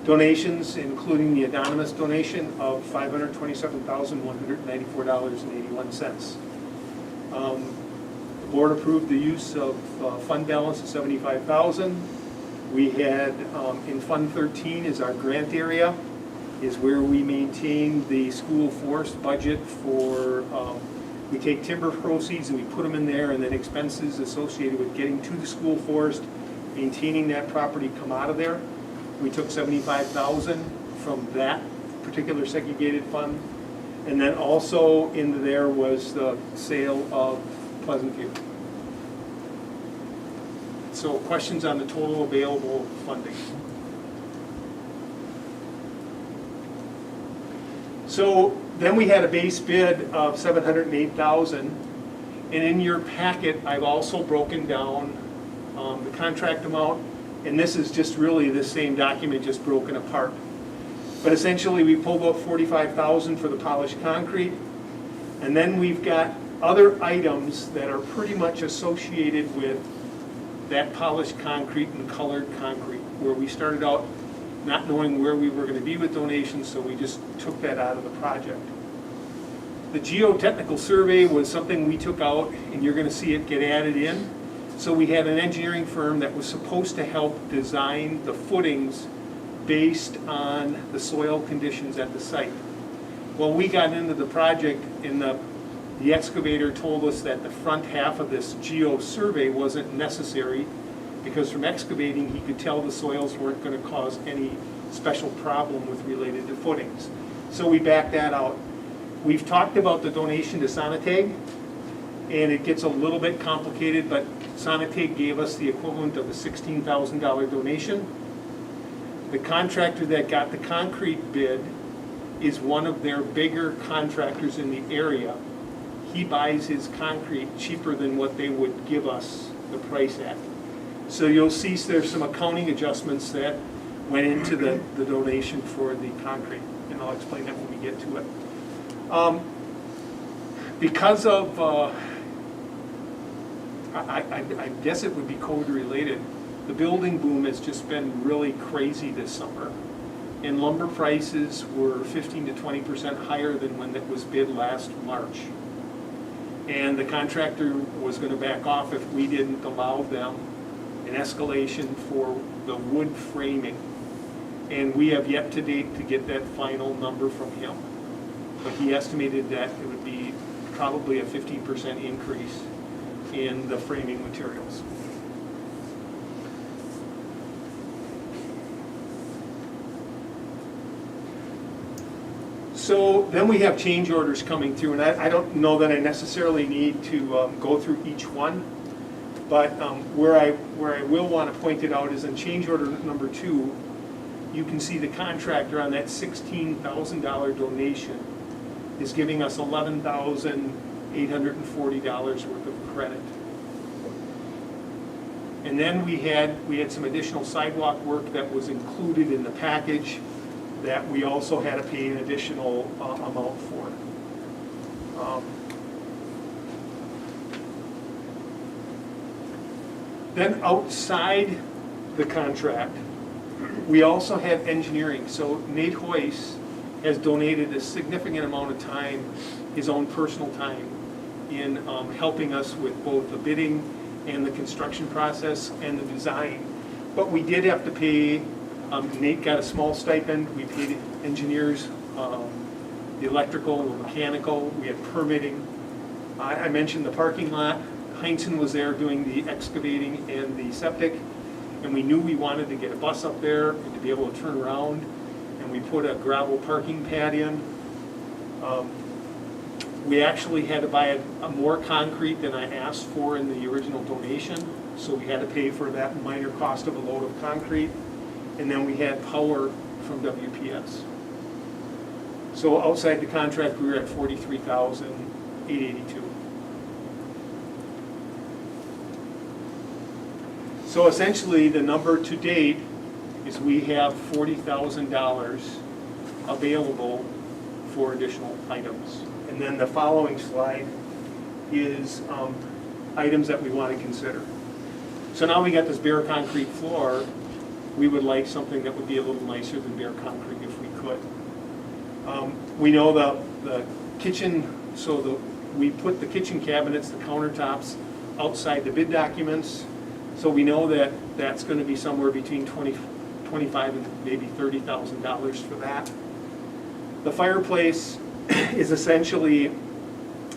donations, including the anonymous donation of $527,194.81. The board approved the use of fund balance of $75,000. We had, in Fund 13 is our grant area, is where we maintain the school forest budget for, we take timber proceeds and we put them in there, and then expenses associated with getting to the school forest, maintaining that property come out of there. We took $75,000 from that particular segregated fund. And then also into there was the sale of Pleasant View. So questions on the total available funding. So then we had a base bid of $708,000, and in your packet I've also broken down the contract amount, and this is just really the same document just broken apart. But essentially we pulled out $45,000 for the polished concrete, and then we've got other items that are pretty much associated with that polished concrete and colored concrete, where we started out not knowing where we were going to be with donations, so we just took that out of the project. The geotechnical survey was something we took out, and you're going to see it get added in. So we had an engineering firm that was supposed to help design the footings based on the soil conditions at the site. Well, we got into the project, and the excavator told us that the front half of this geo survey wasn't necessary, because from excavating he could tell the soils weren't going to cause any special problem with related to footings. So we backed that out. We've talked about the donation to Sonatag, and it gets a little bit complicated, but Sonatag gave us the equivalent of a $16,000 donation. The contractor that got the concrete bid is one of their bigger contractors in the area. He buys his concrete cheaper than what they would give us the price at. So you'll see there's some accounting adjustments that went into the donation for the concrete. And I'll explain that when we get to it. Because of, I guess it would be COVID related, the building boom has just been really crazy this summer. And lumber prices were 15 to 20% higher than when it was bid last March. And the contractor was going to back off if we didn't allow them an escalation for the wood framing. And we have yet to date to get that final number from him. But he estimated that it would be probably a 15% increase in the framing materials. So then we have change orders coming through, and I don't know that I necessarily need to go through each one, but where I will want to point it out is in change order number 2, you can see the contractor on that $16,000 donation is giving us $11,840 worth of credit. And then we had some additional sidewalk work that was included in the package that we also had to pay an additional amount for. Then outside the contract, we also have engineering. So Nate Hoyce has donated a significant amount of time, his own personal time, in helping us with both the bidding and the construction process and the design. But we did have to pay, Nate got a small stipend, we paid engineers, the electrical, the mechanical, we had permitting. I mentioned the parking lot. Heinzen was there doing the excavating and the septic, and we knew we wanted to get a bus up there and to be able to turn around, and we put a gravel parking pad in. We actually had to buy a more concrete than I asked for in the original donation, so we had to pay for that minor cost of a load of concrete, and then we had power from WPS. So outside the contract, we were at $43,882. So essentially, the number to date is we have $40,000 available for additional items. And then the following slide is items that we want to consider. So now we got this bare concrete floor. We would like something that would be a little nicer than bare concrete if we could. We know the kitchen, so we put the kitchen cabinets, the countertops outside the bid documents. So we know that that's going to be somewhere between $25,000 and maybe $30,000 for that. The fireplace is essentially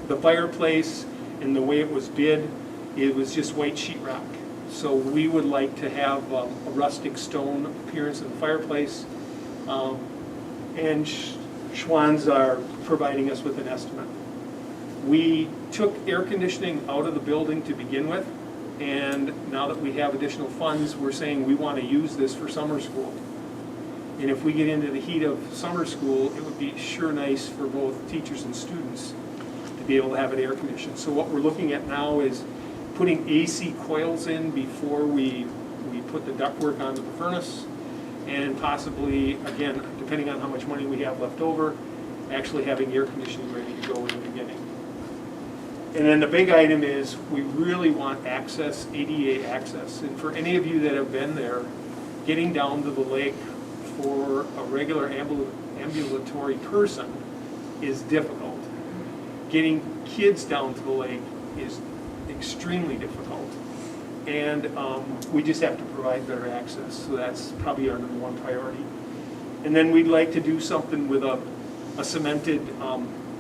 the fireplace, and the way it was bid, it was just white sheetrock. So we would like to have a rustic stone appearance in the fireplace, and Schwann's are providing us with an estimate. We took air conditioning out of the building to begin with, and now that we have additional funds, we're saying we want to use this for summer school. And if we get into the heat of summer school, it would be sure nice for both teachers and students to be able to have it air conditioned. So what we're looking at now is putting AC coils in before we put the ductwork onto the furnace, and possibly, again, depending on how much money we have left over, actually having air conditioning ready to go in the beginning. And then the big item is we really want access, ADA access. And for any of you that have been there, getting down to the lake for a regular ambulatory person is difficult. Getting kids down to the lake is extremely difficult. And we just have to provide better access. So that's probably our number one priority. And then we'd like to do something with a cemented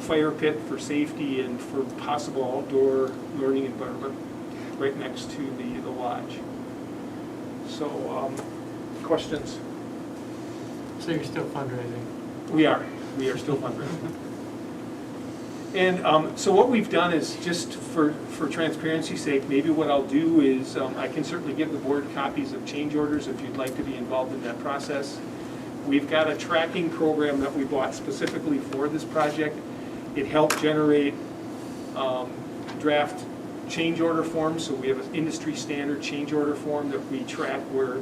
fire pit for safety and for possible outdoor learning environment right next to the lodge. So, questions? So you're still fundraising? We are still fundraising. And so what we've done is, just for transparency's sake, maybe what I'll do is I can certainly give the board copies of change orders if you'd like to be involved in that process. We've got a tracking program that we bought specifically for this project. It helped generate draft change order forms, so we have an industry standard change order form that we track where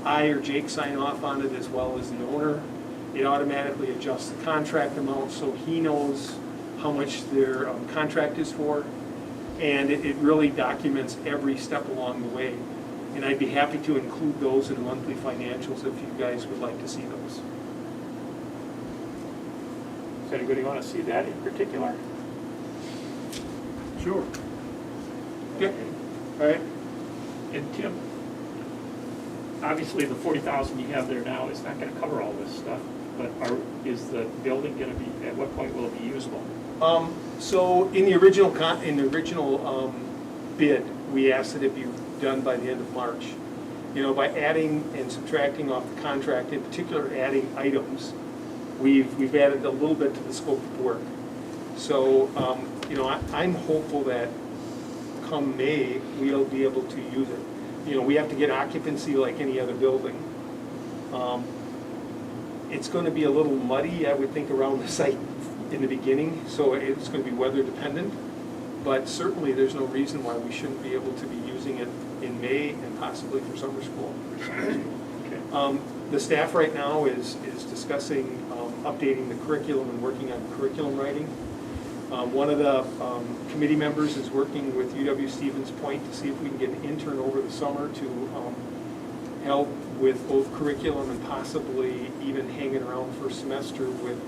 I or Jake sign off on it, as well as the owner. It automatically adjusts the contract amount so he knows how much their contract is for. And it really documents every step along the way. And I'd be happy to include those in monthly financials if you guys would like to see those. Does anybody want to see that in particular? Sure. Yeah. All right. And Tim, obviously the 40,000 you have there now is not going to cover all this stuff, but is the building going to be, at what point will it be usable? So in the original bid, we asked that it be done by the end of March. You know, by adding and subtracting off the contract, in particular adding items, we've added a little bit to the scope of work. So, you know, I'm hopeful that come May, we'll be able to use it. You know, we have to get occupancy like any other building. It's going to be a little muddy, I would think, around the site in the beginning, so it's going to be weather dependent. But certainly there's no reason why we shouldn't be able to be using it in May and possibly for summer school. Okay. The staff right now is discussing updating the curriculum and working on curriculum writing. One of the committee members is working with UW-Stevens Point to see if we can get an intern over the summer to help with both curriculum and possibly even hanging around for a semester with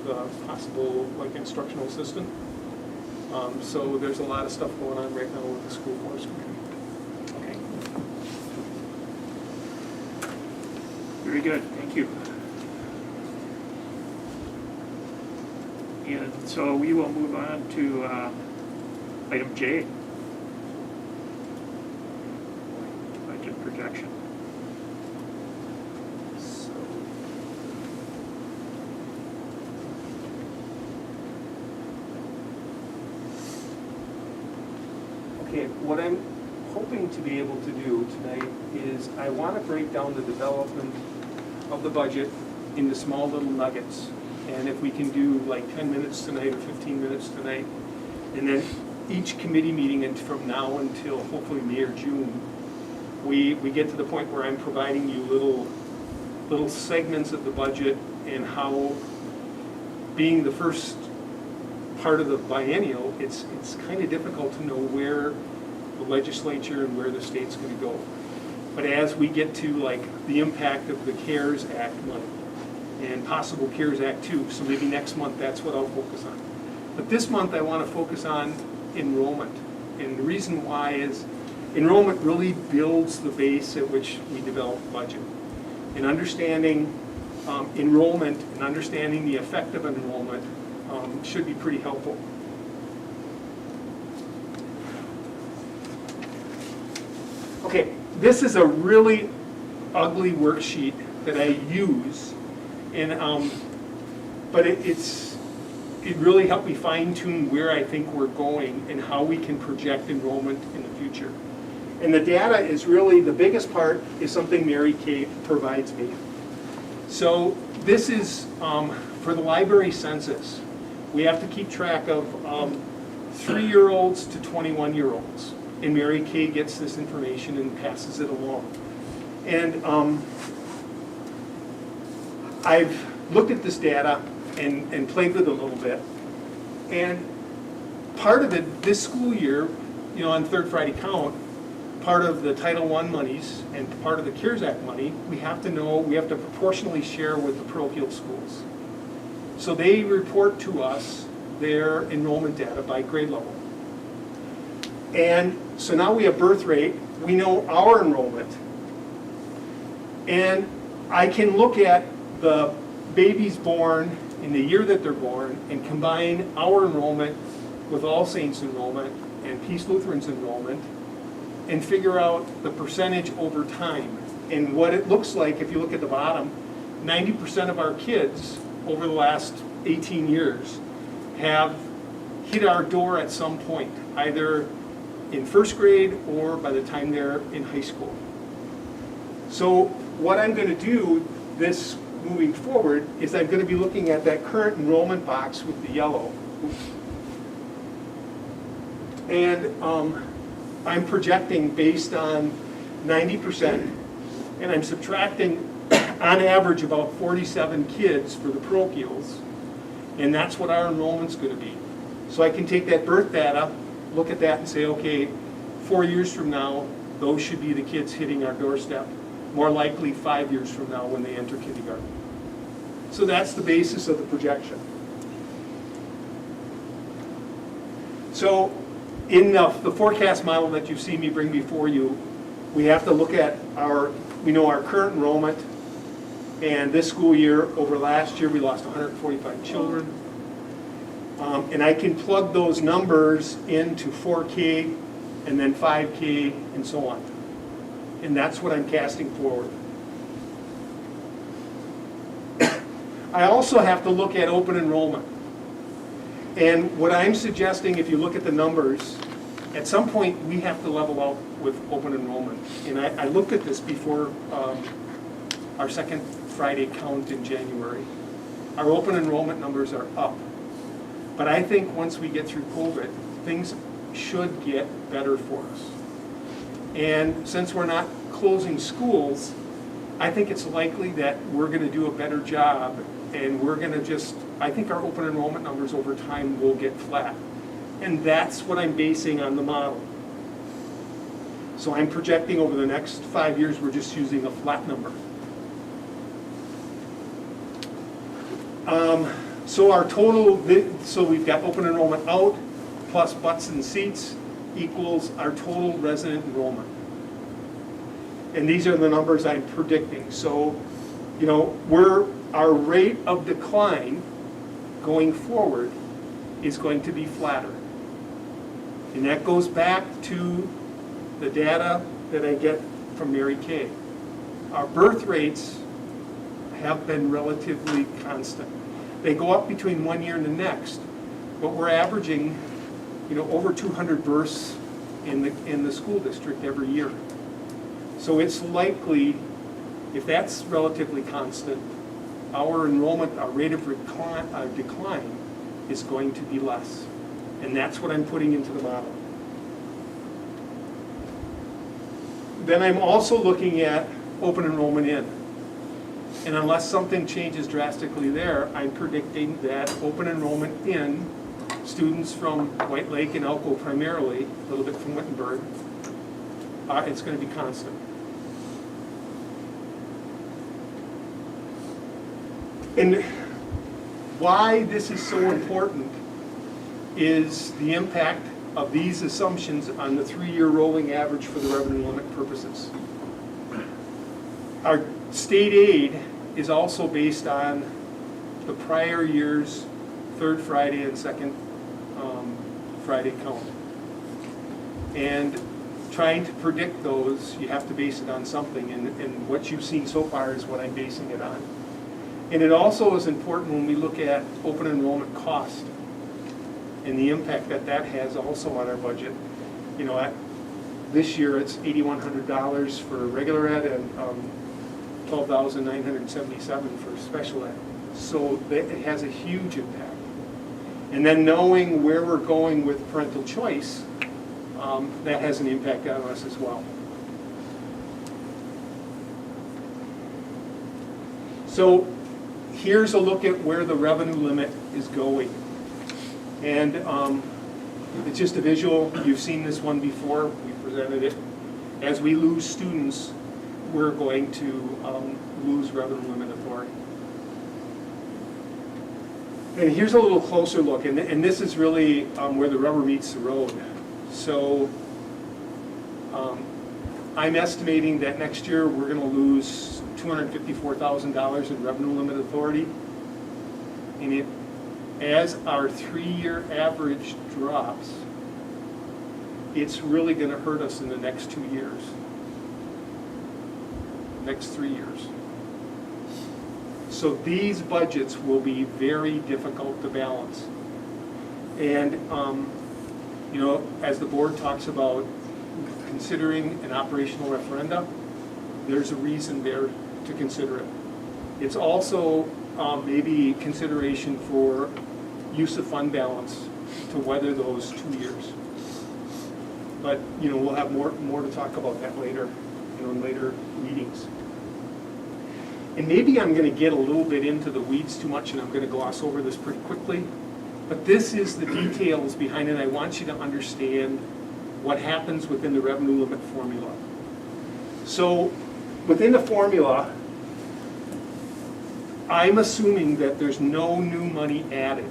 possible like instructional assistant. So there's a lot of stuff going on right now with the school force committee. Okay. Very good, thank you. And so we will move on to item J. Budget projection. Okay, what I'm hoping to be able to do tonight is I want to break down the development of the budget into small little nuggets. And if we can do like 10 minutes tonight or 15 minutes tonight, and then each committee meeting and from now until hopefully May or June, we get to the point where I'm providing you little segments of the budget and how, being the first part of the biennial, it's kind of difficult to know where the legislature and where the state's going to go. But as we get to like the impact of the CARES Act money and possible CARES Act 2, so maybe next month that's what I'll focus on. But this month I want to focus on enrollment. And the reason why is enrollment really builds the base at which we develop the budget. And understanding enrollment and understanding the effect of enrollment should be pretty helpful. Okay, this is a really ugly worksheet that I use, and but it really helped me fine-tune where I think we're going and how we can project enrollment in the future. And the data is really, the biggest part is something Mary Kay provides me. So this is for the library census. We have to keep track of 3-year-olds to 21-year-olds. And Mary Kay gets this information and passes it along. And I've looked at this data and played with it a little bit. And part of it, this school year, you know, on Third Friday Count, part of the Title I monies and part of the CARES Act money, we have to know, we have to proportionally share with the parochial schools. So they report to us their enrollment data by grade level. And so now we have birth rate, we know our enrollment. And I can look at the babies born in the year that they're born and combine our enrollment with All Saints enrollment and Peace Lutheran's enrollment and figure out the percentage over time. And what it looks like, if you look at the bottom, 90% of our kids over the last 18 years have hit our door at some point, either in first grade or by the time they're in high school. So what I'm going to do this moving forward is I'm going to be looking at that current enrollment box with the yellow. And I'm projecting based on 90%, and I'm subtracting on average about 47 kids for the parochials, and that's what our enrollment's gonna be. So I can take that birth data, look at that and say, okay, 4 years from now, those should be the kids hitting our doorstep. More likely 5 years from now when they enter kindergarten. So that's the basis of the projection. So in the forecast model that you've seen me bring before you, we have to look at we know our current enrollment, and this school year over last year we lost 145 children. And I can plug those numbers into 4K and then 5K and so on. And that's what I'm casting forward. I also have to look at open enrollment. And what I'm suggesting, if you look at the numbers, at some point we have to level out with open enrollment. And I looked at this before our second Friday count in January. Our open enrollment numbers are up. But I think once we get through COVID, things should get better for us. And since we're not closing schools, I think it's likely that we're going to do a better job, and we're going to I think our open enrollment numbers over time will get flat. And that's what I'm basing on the model. So I'm projecting over the next 5 years, we're just using a flat number. So our total, so we've got open enrollment out plus butts and seats equals our total resident enrollment. And these are the numbers I'm predicting. So, you know, our rate of decline going forward is going to be flatter. And that goes back to the data that I get from Mary Kay. Our birth rates have been relatively constant. They go up between 1 year and the next, but we're averaging, you know, over 200 births in the school district every year. So it's likely, if that's relatively constant, our enrollment, our rate of decline is going to be less. And that's what I'm putting into the model. Then I'm also looking at open enrollment in. And unless something changes drastically there, I'm predicting that open enrollment in students from White Lake and Elko primarily, a little bit from Wittenberg, it's going to be constant. And why this is so important is the impact of these assumptions on the 3-year rolling average for the revenue limit purposes. Our state aid is also based on the prior year's third Friday and second Friday count. And trying to predict those, you have to base it on something, and what you've seen so far is what I'm basing it on. And it also is important when we look at open enrollment cost and the impact that that has also on our budget. You know, this year it's $8,100 for regular ed and $12,977 for special ed. So it has a huge impact. And then knowing where we're going with parental choice, that has an impact on us as well. So here's a look at where the revenue limit is going. And it's just a visual. You've seen this one before. We presented it. As we lose students, we're going to lose revenue limit authority. And here's a little closer look, and this is really where the rubber meets the road. So I'm estimating that next year we're going to lose $254,000 in revenue limit authority. And as our 3-year average drops, it's really going to hurt us in the next 2 years. Next 3 years. So these budgets will be very difficult to balance. And, you know, as the board talks about considering an operational referenda, there's a reason there to consider it. It's also maybe consideration for use of fund balance to weather those 2 years. But, you know, we'll have more to talk about that later, you know, in later meetings. And maybe I'm gonna get a little bit into the weeds too much and I'm gonna gloss over this pretty quickly. But this is the details behind it. I want you to understand what happens within the revenue limit formula. So within the formula, I'm assuming that there's no new money added.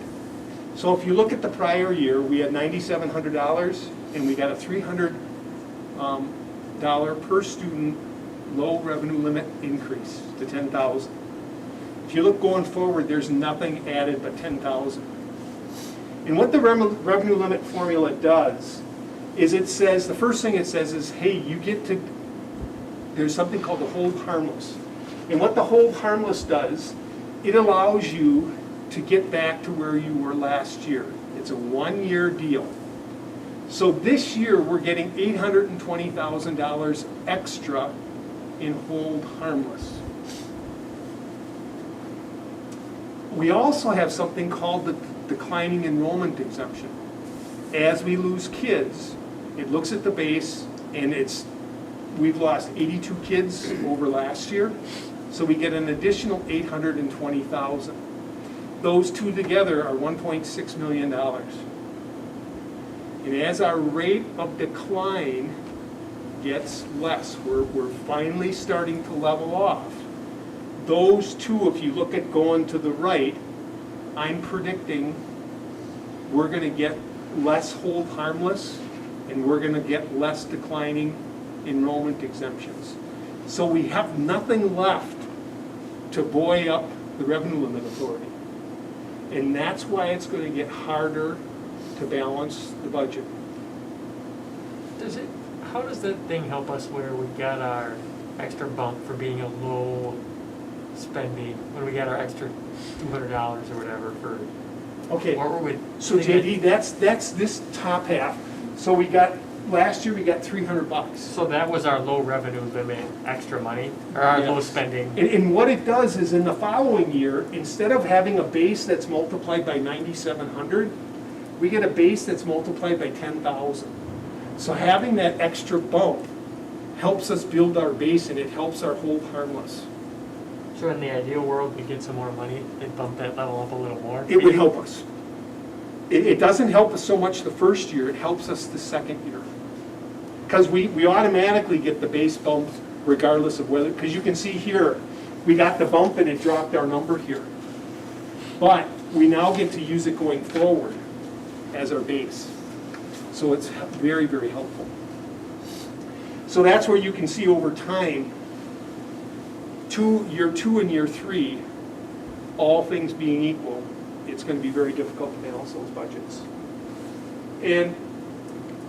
So if you look at the prior year, we had $9,700 and we got a $300 per student low revenue limit increase to $10,000. If you look going forward, there's nothing added but $10,000. And what the revenue limit formula does is it says, the first thing it says is, hey, you get to, there's something called the hold harmless. And what the hold harmless does, it allows you to get back to where you were last year. It's a 1-year deal. So this year, we're getting $820,000 extra in hold harmless. We also have something called the declining enrollment exemption. As we lose kids, it looks at the base and we've lost 82 kids over last year, so we get an additional $820,000. Those two together are $1.6 million. And as our rate of decline gets less, we're finally starting to level off. Those two, if you look at going to the right, I'm predicting we're going to get less hold harmless and we're going to get less declining enrollment exemptions. So we have nothing left to buoy up the revenue limit authority. And that's why it's going to get harder to balance the budget. How does that thing help us where we got our extra bump for being a low spending, when we got our extra $200 or whatever for, Okay, what were we? so JD, that's this top half. So we got, last year we got $300. So that was our low revenue limit, extra money, or our low spending? And what it does is in the following year, instead of having a base that's multiplied by 9,700, we get a base that's multiplied by 10,000. So having that extra bump helps us build our base and it helps our hold harmless. So in the ideal world, we get some more money, and bump that level up a little more? It would help us. It doesn't help us so much the first year, it helps us the second year. Because we automatically get the base bump regardless of whether, because you can see here, we got the bump and it dropped our number here. But we now get to use it going forward as our base. So it's very, very helpful. So that's where you can see over time, year 2 and year 3, all things being equal, it's going to be very difficult to balance those budgets. And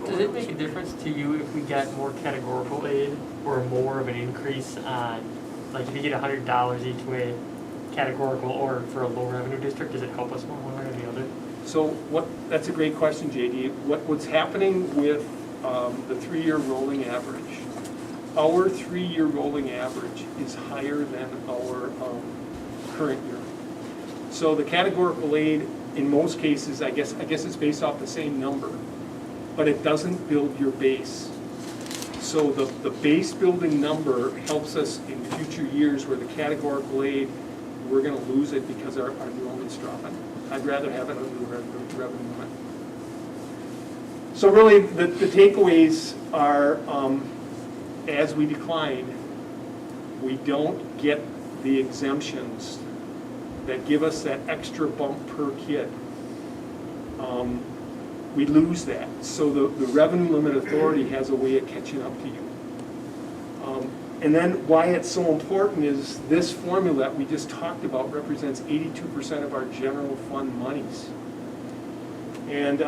does it make a difference to you if we get more categorical aid or more of an increase on, like if you get $100 each way, categorical or for a low revenue district, does it help us more one way or the other? so that's a great question, JD. What's happening with the 3-year rolling average? Our 3-year rolling average is higher than our current year. So the categorical aid, in most cases, I guess it's based off the same number, but it doesn't build your base. So the base building number helps us in future years where the categorical aid, we're going to lose it because our enrollment's dropping. I'd rather have it under the revenue limit. So really, the takeaways are, as we decline, we don't get the exemptions that give us that extra bump per kid. We lose that. So the revenue limit authority has a way of catching up to you. And then why it's so important is this formula that we just talked about represents 82% of our general fund monies. And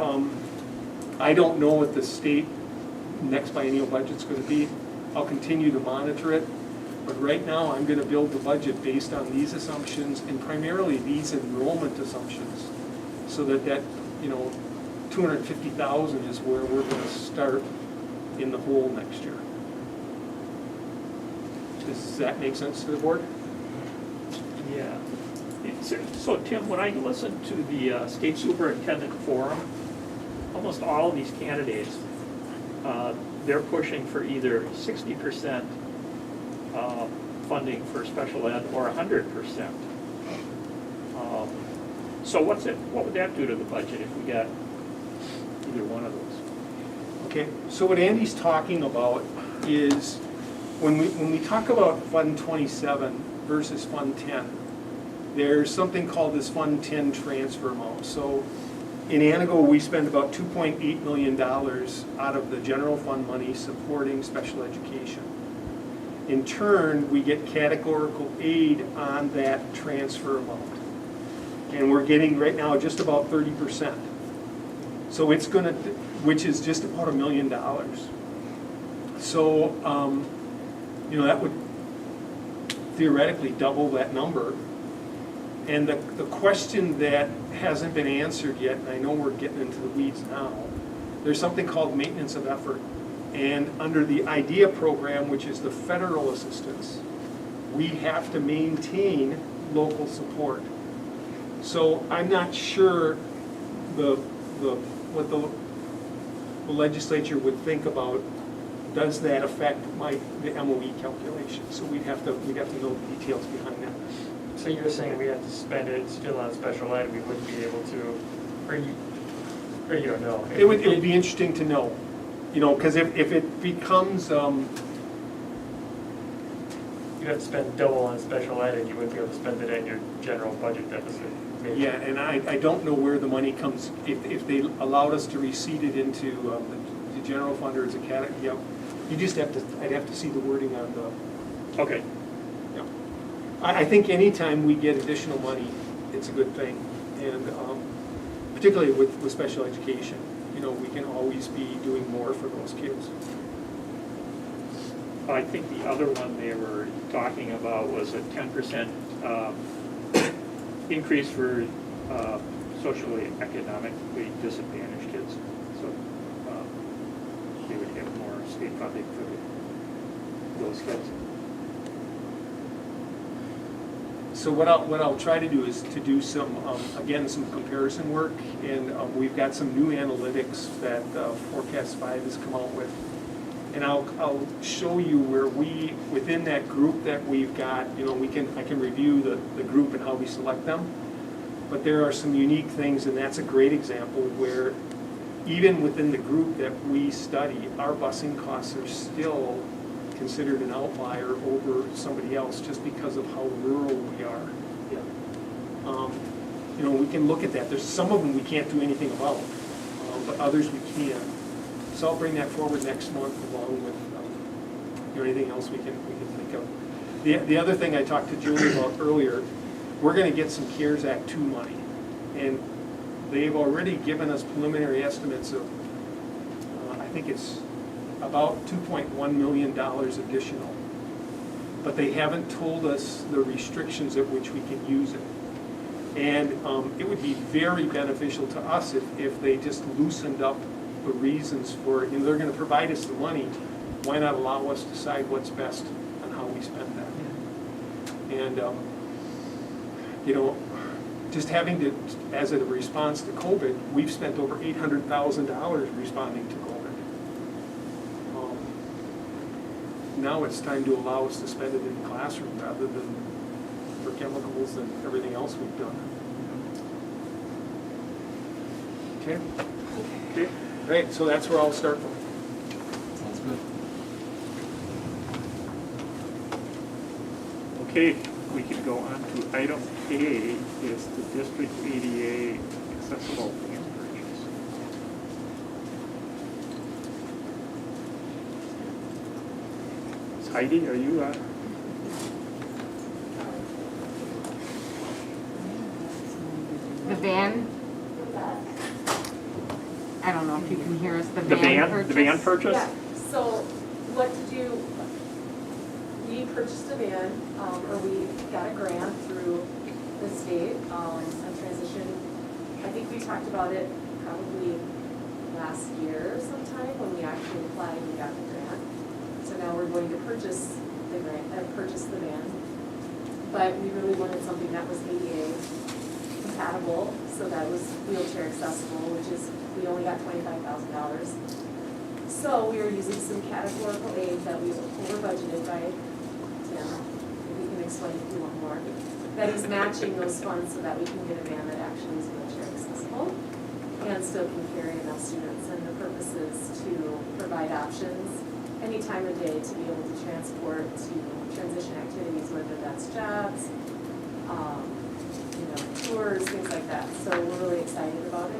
I don't know what the state next biennial budget's going to be. I'll continue to monitor it. But right now, I'm going to build the budget based on these assumptions and primarily these enrollment assumptions, so that $250,000 is where we're going to start in the hole next year. Does that make sense to the board? Yeah. So Tim, when I listen to the state superintendent forum, almost all of these candidates, they're pushing for either 60% funding for special ed or 100%. So what would that do to the budget if we got either one of those? Okay, so what Andy's talking about is when we talk about Fund 27 versus Fund 10, there's something called this Fund 10 transfer amount. So in Anago, we spend about $2.8 million out of the general fund money supporting special education. In turn, we get categorical aid on that transfer amount. And we're getting right now just about 30%. So it's gonna, which is just about $1 million. So, that would theoretically double that number. And the question that hasn't been answered yet, and I know we're getting into the weeds now, there's something called maintenance of effort. And under the IDEA program, which is the federal assistance, we have to maintain local support. So I'm not sure what the legislature would think about, does that affect the MOE calculation? So we'd have to know the details behind that. So you're saying we have to spend it still on special ed, we wouldn't be able to, or you don't know? It would be interesting to know, because if it becomes, you have to spend double on special ed and you wouldn't be able to spend it in your general budget deficit. Maybe. Yeah, and I don't know where the money comes, if they allowed us to recede it into the general fund or as a category, you just have to, I'd have to see the wording on the. Okay. Yeah. I think anytime we get additional money, it's a good thing. And particularly with special education, we can always be doing more for those kids. I think the other one they were talking about was a 10% increase for socially economically disadvantaged kids. So they would get more state funding for those kids. So what I'll try to do is to do some comparison work, and we've got some new analytics that Forecast 5 has come out with. And I'll show you where within that group that we've got, I can review the group and how we select them. But there are some unique things, and that's a great example where even within the group that we study, our busing costs are still considered an outlier over somebody else just because of how rural we are. We can look at that. There's some of them we can't do anything about, but others we can. So I'll bring that forward next month along with anything else we can think of. The other thing I talked to Julie about earlier, we're going to get some CARES Act 2 money, and they've already given us preliminary estimates of, I think it's about $2.1 million additional, but they haven't told us the restrictions at which we can use it. And it would be very beneficial to us if they just loosened up the reasons for it. They're going to provide us the money. Why not allow us to decide what's best on how we spend that? And just having to, as a response to COVID, we've spent over $800,000 responding to COVID. Now it's time to allow us to spend it in the classroom rather than for chemicals and everything else we've done. Okay. Great, so that's where I'll start from. Sounds good. Okay, we can go on to item A, is the district ADA accessible van purchase. Heidi, are you The van, I don't know if you can hear us, the van purchase? Yeah, so what to do, we purchased a van, or we got a grant through the state, on transition. I think we talked about it probably last year sometime when we actually applied and got the grant. So now we're going to purchase the van. But we really wanted something that was ADA compatible, so that was wheelchair accessible, which is, we only got $25,000. So we were using some categorical aid that we over budgeted by 10. next slide if you want more, that is matching those funds so that we can get a van that actually is wheelchair accessible and still can carry enough students. And the purpose is to provide options any time of day to be able to transport to transition activities, whether that's jobs, tours, things like that. So we're really excited about it.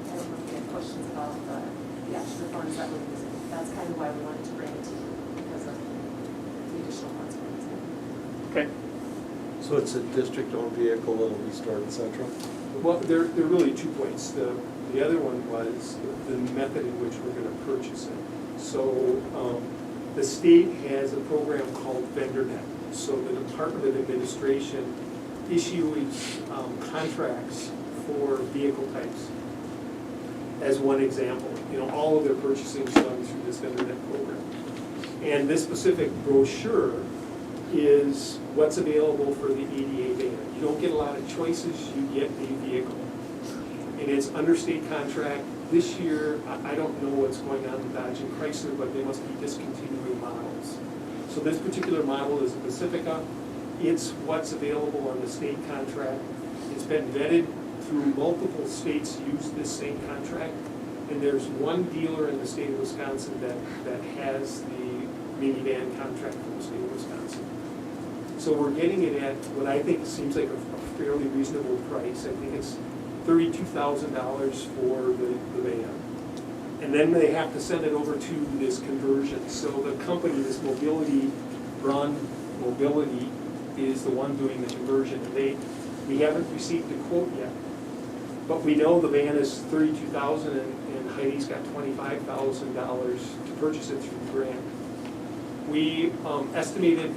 I don't know if you have questions about the actual funds that we're using. That's kind of why we wanted to bring it to you, because of the additional funds we're using. Okay. So it's a district-owned vehicle, it'll be stored in Central? Well, there are really 2 points. The other one was the method in which we're gonna purchase it. So the state has a program called VendorNet. So the Department of Administration issues contracts for vehicle types. As one example, all of their purchasing is done through this VendorNet program. And this specific brochure is what's available for the ADA van. You don't get a lot of choices, you get a vehicle. And it's under state contract. This year, I don't know what's going on with Dodge and Chrysler, but they must be discontinuing models. So this particular model is a Pacifica. It's what's available on the state contract. It's been vetted through multiple states use this same contract. And there's one dealer in the state of Wisconsin that has the minivan contract from the state of Wisconsin. So we're getting it at what I think seems like a fairly reasonable price. I think it's $32,000 for the van. And then they have to send it over to this conversion. So the company, this Mobility, Braun Mobility, is the one doing the conversion. And we haven't received a quote yet. But we know the van is $32,000 and Heidi's got $25,000 to purchase it through the grant. We estimated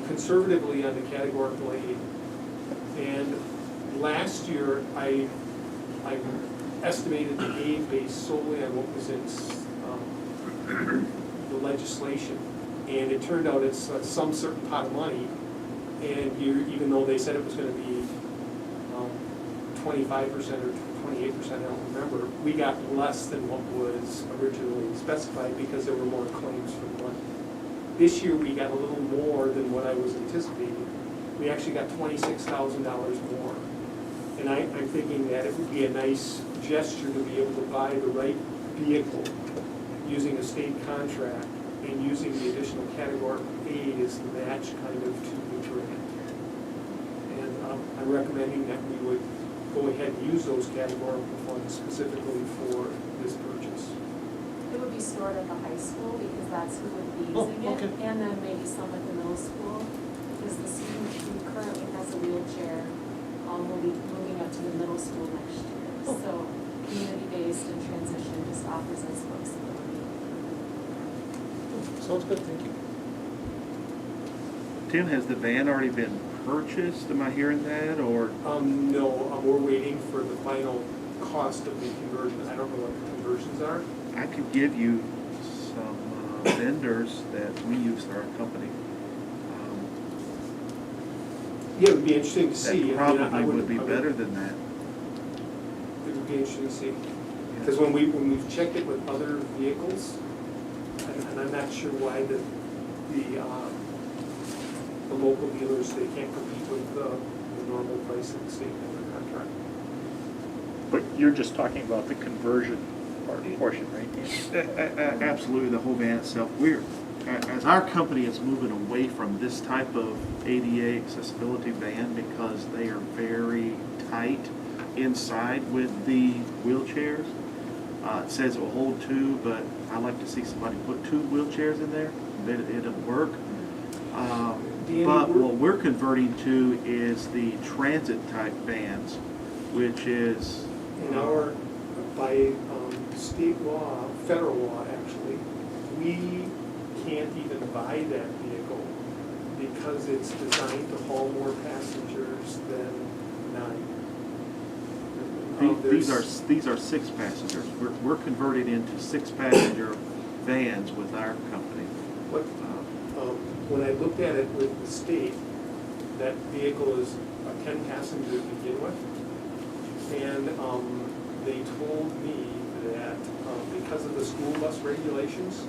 conservatively on the categorical aid. And last year, I estimated the aid based solely on what was in the legislation. And it turned out it's some certain pot of money. And even though they said it was going to be 25% or 28%, I don't remember, we got less than what was originally specified because there were more claims for the money. This year we got a little more than what I was anticipating. We actually got $26,000 more. And I'm thinking that it would be a nice gesture to be able to buy the right vehicle using a state contract and using the additional categorical aid as the match kind of to the grant. And I'm recommending that we would go ahead and use those categorical funds specifically for this purchase. It would be stored at the high school because that's who would be using it, and then maybe some at the middle school, because the student who currently has a wheelchair will be moving up to the middle school next year. So community-based and transition just offers us flexibility. Sounds good, thank you. Tim, has the van already been purchased? Am I hearing that, or? No, we're waiting for the final cost of the conversion. I don't know what the conversions are. I could give you some vendors that we use for our company. Yeah, it would be interesting to see. That probably would be better than that. It would be interesting to see. Because when we've checked it with other vehicles, and I'm not sure why the local dealers, they can't compete with the normal price of the state vendor contract. But you're just talking about the conversion portion, right? Absolutely, the whole van itself. As our company is moving away from this type of ADA accessibility van because they are very tight inside with the wheelchairs. It says it will hold 2, but I like to see somebody put 2 wheelchairs in there. It'll work. But what we're converting to is the transit type vans, which is by state law, federal law actually, we can't even buy that vehicle because it's designed to haul more passengers than 9. These are 6 passengers. We're converted into 6 passenger vans with our company. When I looked at it with the state, that vehicle is a 10 passenger to begin with. And they told me that because of the school bus regulations,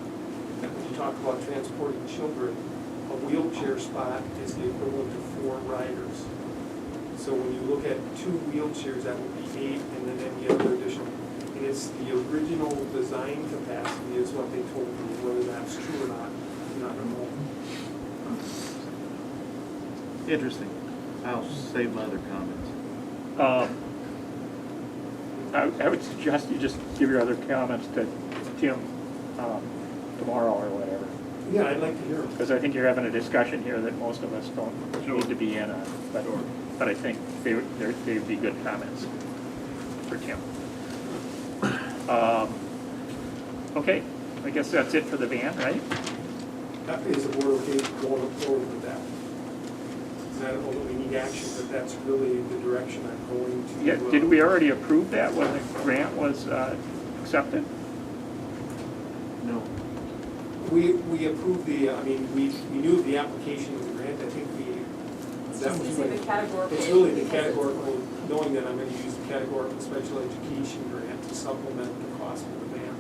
that when you talk about transporting children, a wheelchair spot is the equivalent to 4 riders. So when you look at 2 wheelchairs, that would be 8, and then any other additional. And it's the original design capacity is what they told me, whether that's true or not, I don't know. Interesting. I'll save my other comments. I would suggest you just give your other comments to Tim tomorrow or whatever. Yeah, I'd like to hear them. Because I think you're having a discussion here that most of us don't need to be in on. But I think they'd be good comments for Tim. Okay, I guess that's it for the van, right? That is the board okay going forward with that? I don't know that we need action, but that's really the direction I'm going to. Yeah, did we already approve that when the grant was accepted? No. We approved the, I mean, we knew of the application of the grant, I think that was Using the categorical. It's really the categorical, knowing that I'm going to use the categorical special education grant to supplement the cost of the van.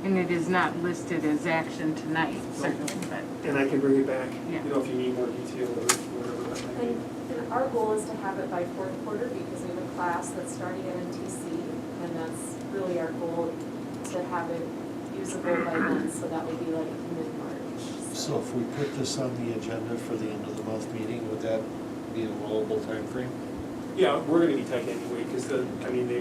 And it is not listed as action tonight, certainly, but. And I can bring it back, Yeah. if you need more detail or whatever that might be. And our goal is to have it by 4th quarter because we have a class that's starting at NTC, and that's really our goal, to have it usable by then, so that would be like mid-March. So if we put this on the agenda for the end of the month meeting, would that be a rollable timeframe? Yeah, we're going to be tight anyway, because they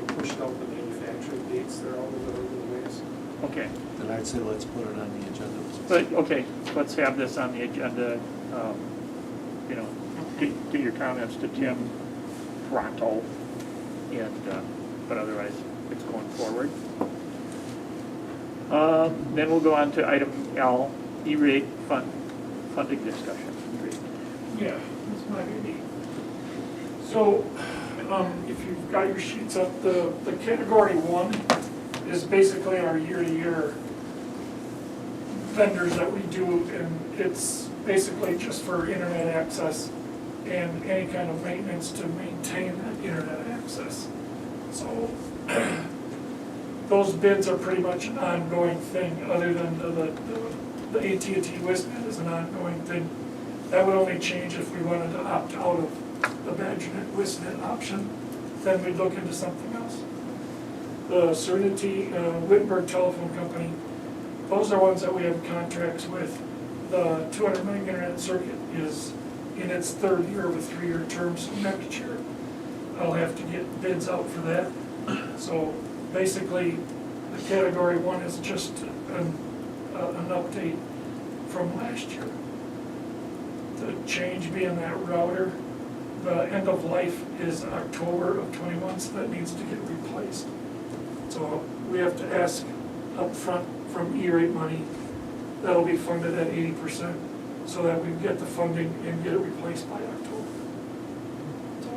pushed out the manufacturing dates, they're all over the ways. Okay. Then I'd say let's put it on the agenda. But, okay, let's have this on the agenda, you know, get your comments to Tim pronto, and, but otherwise, it's going forward. Then we'll go on to item L, E-rate funding discussion. Yeah, that's my baby. So, if you've got your sheets up, the category 1 is basically our year-to-year vendors that we do, and it's basically just for internet access and any kind of maintenance to maintain that internet access. So those bids are pretty much an ongoing thing, other than the AT&T WISNet is an ongoing thing. That would only change if we wanted to opt out of the BadgerNet WISNet option, then we'd look into something else. The Serenity Wittenberg Telephone Company, those are ones that we have contracts with. The 200 meg internet circuit is in its 3rd year of a 3-year term, so next year I'll have to get bids out for that. So basically, the category 1 is just an update from last year. The change being that router, the end of life is October of 21, so that needs to get replaced. So we have to ask upfront from E-rate money, that'll be funded at 80%, so that we get the funding and get it replaced by October. So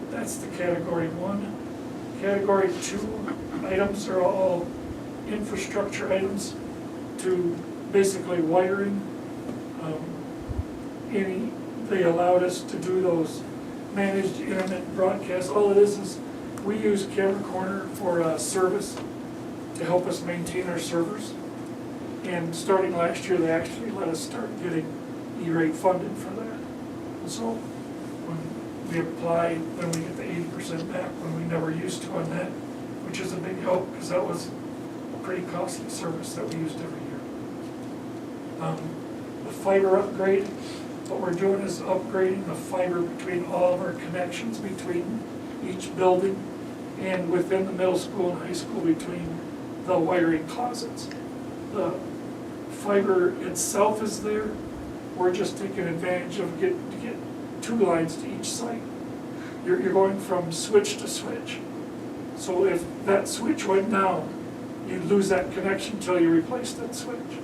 that's the category 1. Category 2 items are all infrastructure items to basically wiring. They allowed us to do those managed internet broadcasts. All it is we use Camera Corner for service to help us maintain our servers. And starting last year, they actually let us start getting E-rate funded for that. And so when we apply, then we get the 80% back when we never used to on that, which is a big help because that was a pretty costly service that we used every year. The fiber upgrade, what we're doing is upgrading the fiber between all of our connections between each building and within the middle school and high school between the wiring closets. The fiber itself is there. We're just taking advantage of to get 2 lines to each site. You're going from switch to switch. So if that switch went down, you'd lose that connection until you replace that switch.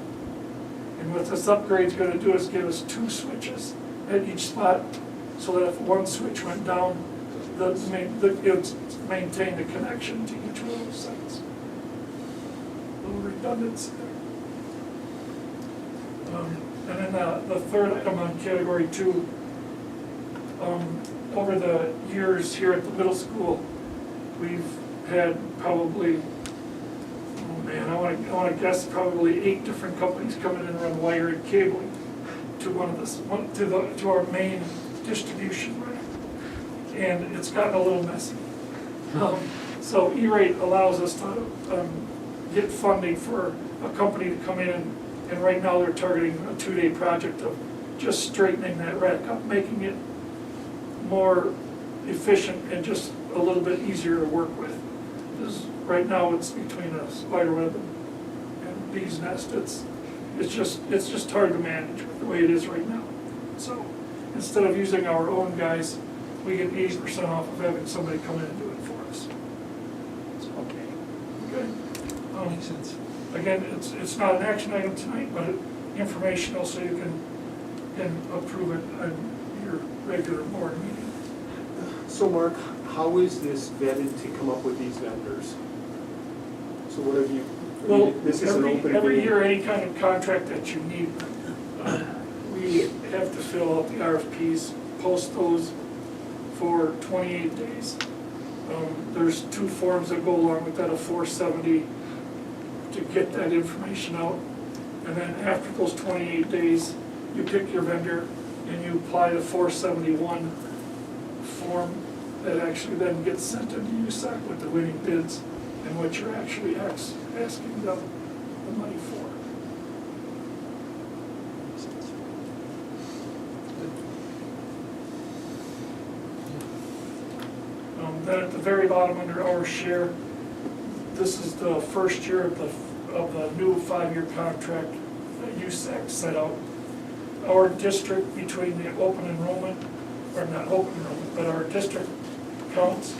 And what this upgrade is going to do is give us 2 switches at each spot, so that if one switch went down, it maintain the connection to each one of those sites. A little redundancy there. And then the third item on category 2, over the years here at the middle school, we've had probably man, I wanna guess probably 8 different companies coming in and run wire and cabling to our main distribution rack. And it's gotten a little messy. So E-rate allows us to get funding for a company to come in, and right now they're targeting a 2-day project of just straightening that rack up, making it more efficient and just a little bit easier to work with. Because right now it's between a spider web and bee's nest. It's just hard to manage the way it is right now. So instead of using our own guys, we get 80% off of having somebody come in and do it for us. So, okay. Makes sense. Again, it's not an action item tonight, but informational, so you can approve it on your regular board meeting. So Mark, how is this vetted to come up with these vendors? So what have you, Well, this is an open every meeting. year, any kind of contract that you need, we have to fill out the RFPs, post those for 28 days. There's 2 forms that go along with that, a 470 to get that information out. And then after those 28 days, you pick your vendor and you apply the 471 form that actually then gets sent into USAC with the winning bids and what you're actually asking the money for. Then at the very bottom under our share, this is the first year of the new 5-year contract that USAC set out. Our district, between the open enrollment, or not open enrollment, but our district counts,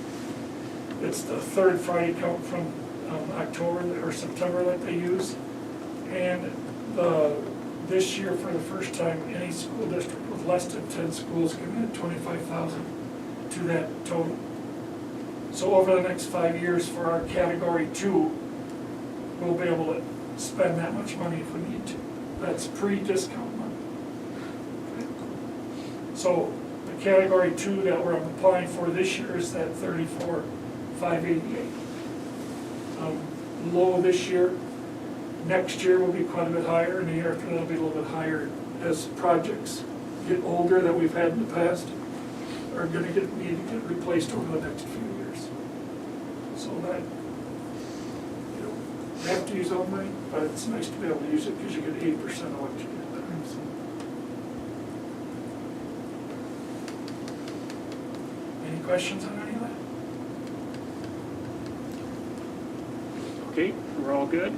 it's the 3rd Friday count from October or September that they use. And this year, for the first time, any school district with less than 10 schools can add 25,000 to that total. So over the next 5 years for our category 2, we'll be able to spend that much money if we need to. That's pre-discount money. Okay. So the category 2 that we're applying for this year is that 34,588. Low this year. Next year will be quite a bit higher, and the year after that'll be a little bit higher as projects get older that we've had in the past are going to need to get replaced over the next few years. So that, you don't have to use all money, but it's nice to be able to use it because you get 80% of what you get there. So. Any questions on any of that? Okay, we're all good?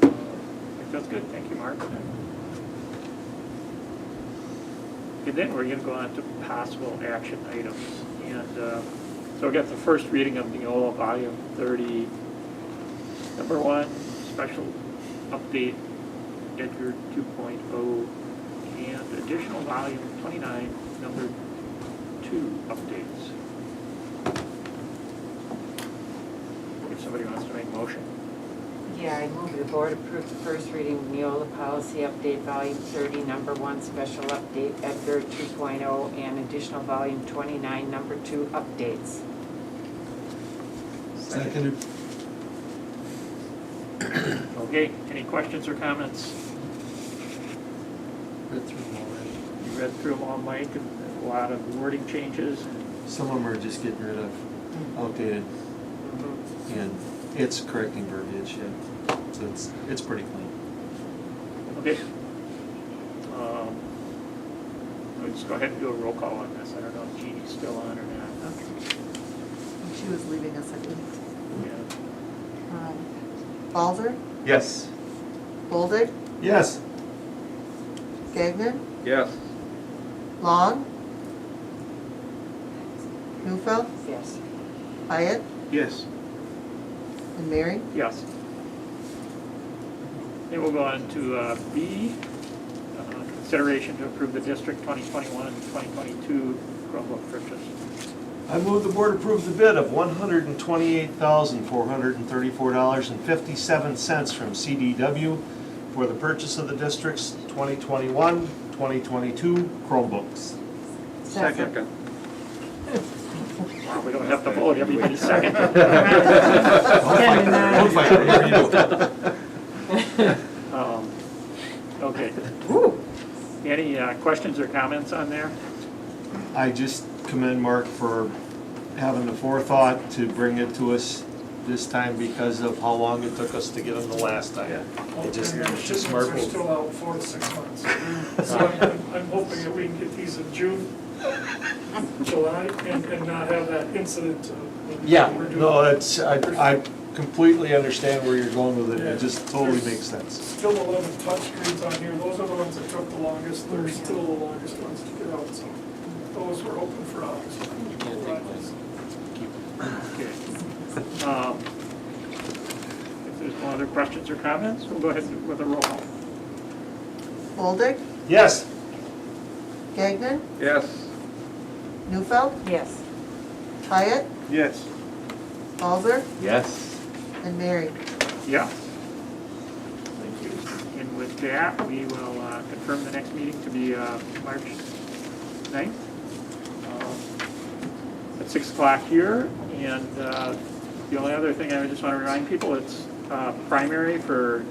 I think that's good, thank you, Mark. And then we're gonna go on to possible action items. And so we got the first reading of Neola Volume 30, number 1, special update, Edgar 2.0, and additional Volume 29, number 2 updates. If somebody wants to make a motion. Yeah, I move the board approve the first reading of Neola Policy Update Volume 30, Number 1, Special Update, Edgar 2.0, and additional Volume 29, Number 2 updates. Seconded. Okay, any questions or comments? Read through them already. You read through them all, Mike, and a lot of wording changes. Some of them are just getting rid of outdated, and it's correcting verbiage, yeah. So it's pretty clean. Okay. Let's go ahead and do a roll call on this. I don't know if Jeannie's still on or not. Okay. She was leaving us, I think. Yeah. Balzer, Yes. Boldig, Yes. Gagnon, Yes. Long, Neufeld, Yes. Hyatt, Yes. and Mary. Yes. Then we'll go on to B, consideration to approve the District 2021 and 2022 Chromebook purchase. I move the board approve the bid of $128,434.57 from CDW for the purchase of the district's 2021-2022 Chromebooks. Second. Wow, we don't have to vote, everybody second. Don't fight, whatever you do. Okay. Any questions or comments on there? I just commend Mark for having the forethought to bring it to us this time because of how long it took us to get them the last time. It just, it's just smart Shipments are move. still out 4 to 6 months. So I'm hoping that we can get these in June, July, and not have that incident. Yeah, We're doing- no, it's, I completely understand where you're going with it. It just totally makes sense. Still 11 touchscreens on here. Those are the ones that took the longest. They're still the longest ones to get out, so those we're hoping for August. Okay. If there's no other questions or comments, we'll go ahead with a roll call. Bolduc, Yes. Gagnon, Yes. Newfeld, Yes. Hyatt, Yes. Balzer, Yes. and Mary. Yeah. Thank you. And with that, we will confirm the next meeting to be March 9th at 6 o'clock here. And the only other thing I just want to remind people, it's primary for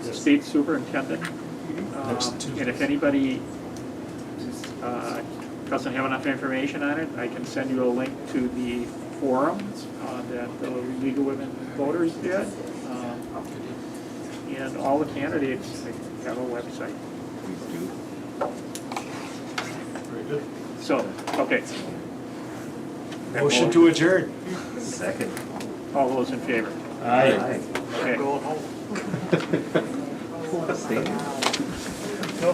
the state superintendent. And if anybody doesn't have enough information on it, I can send you a link to the forum that the League of Women Voters did. And all the candidates have a website. Very good. So, okay. Motion to adjourn. Second. All those in favor? Aye. Okay. Going home. No,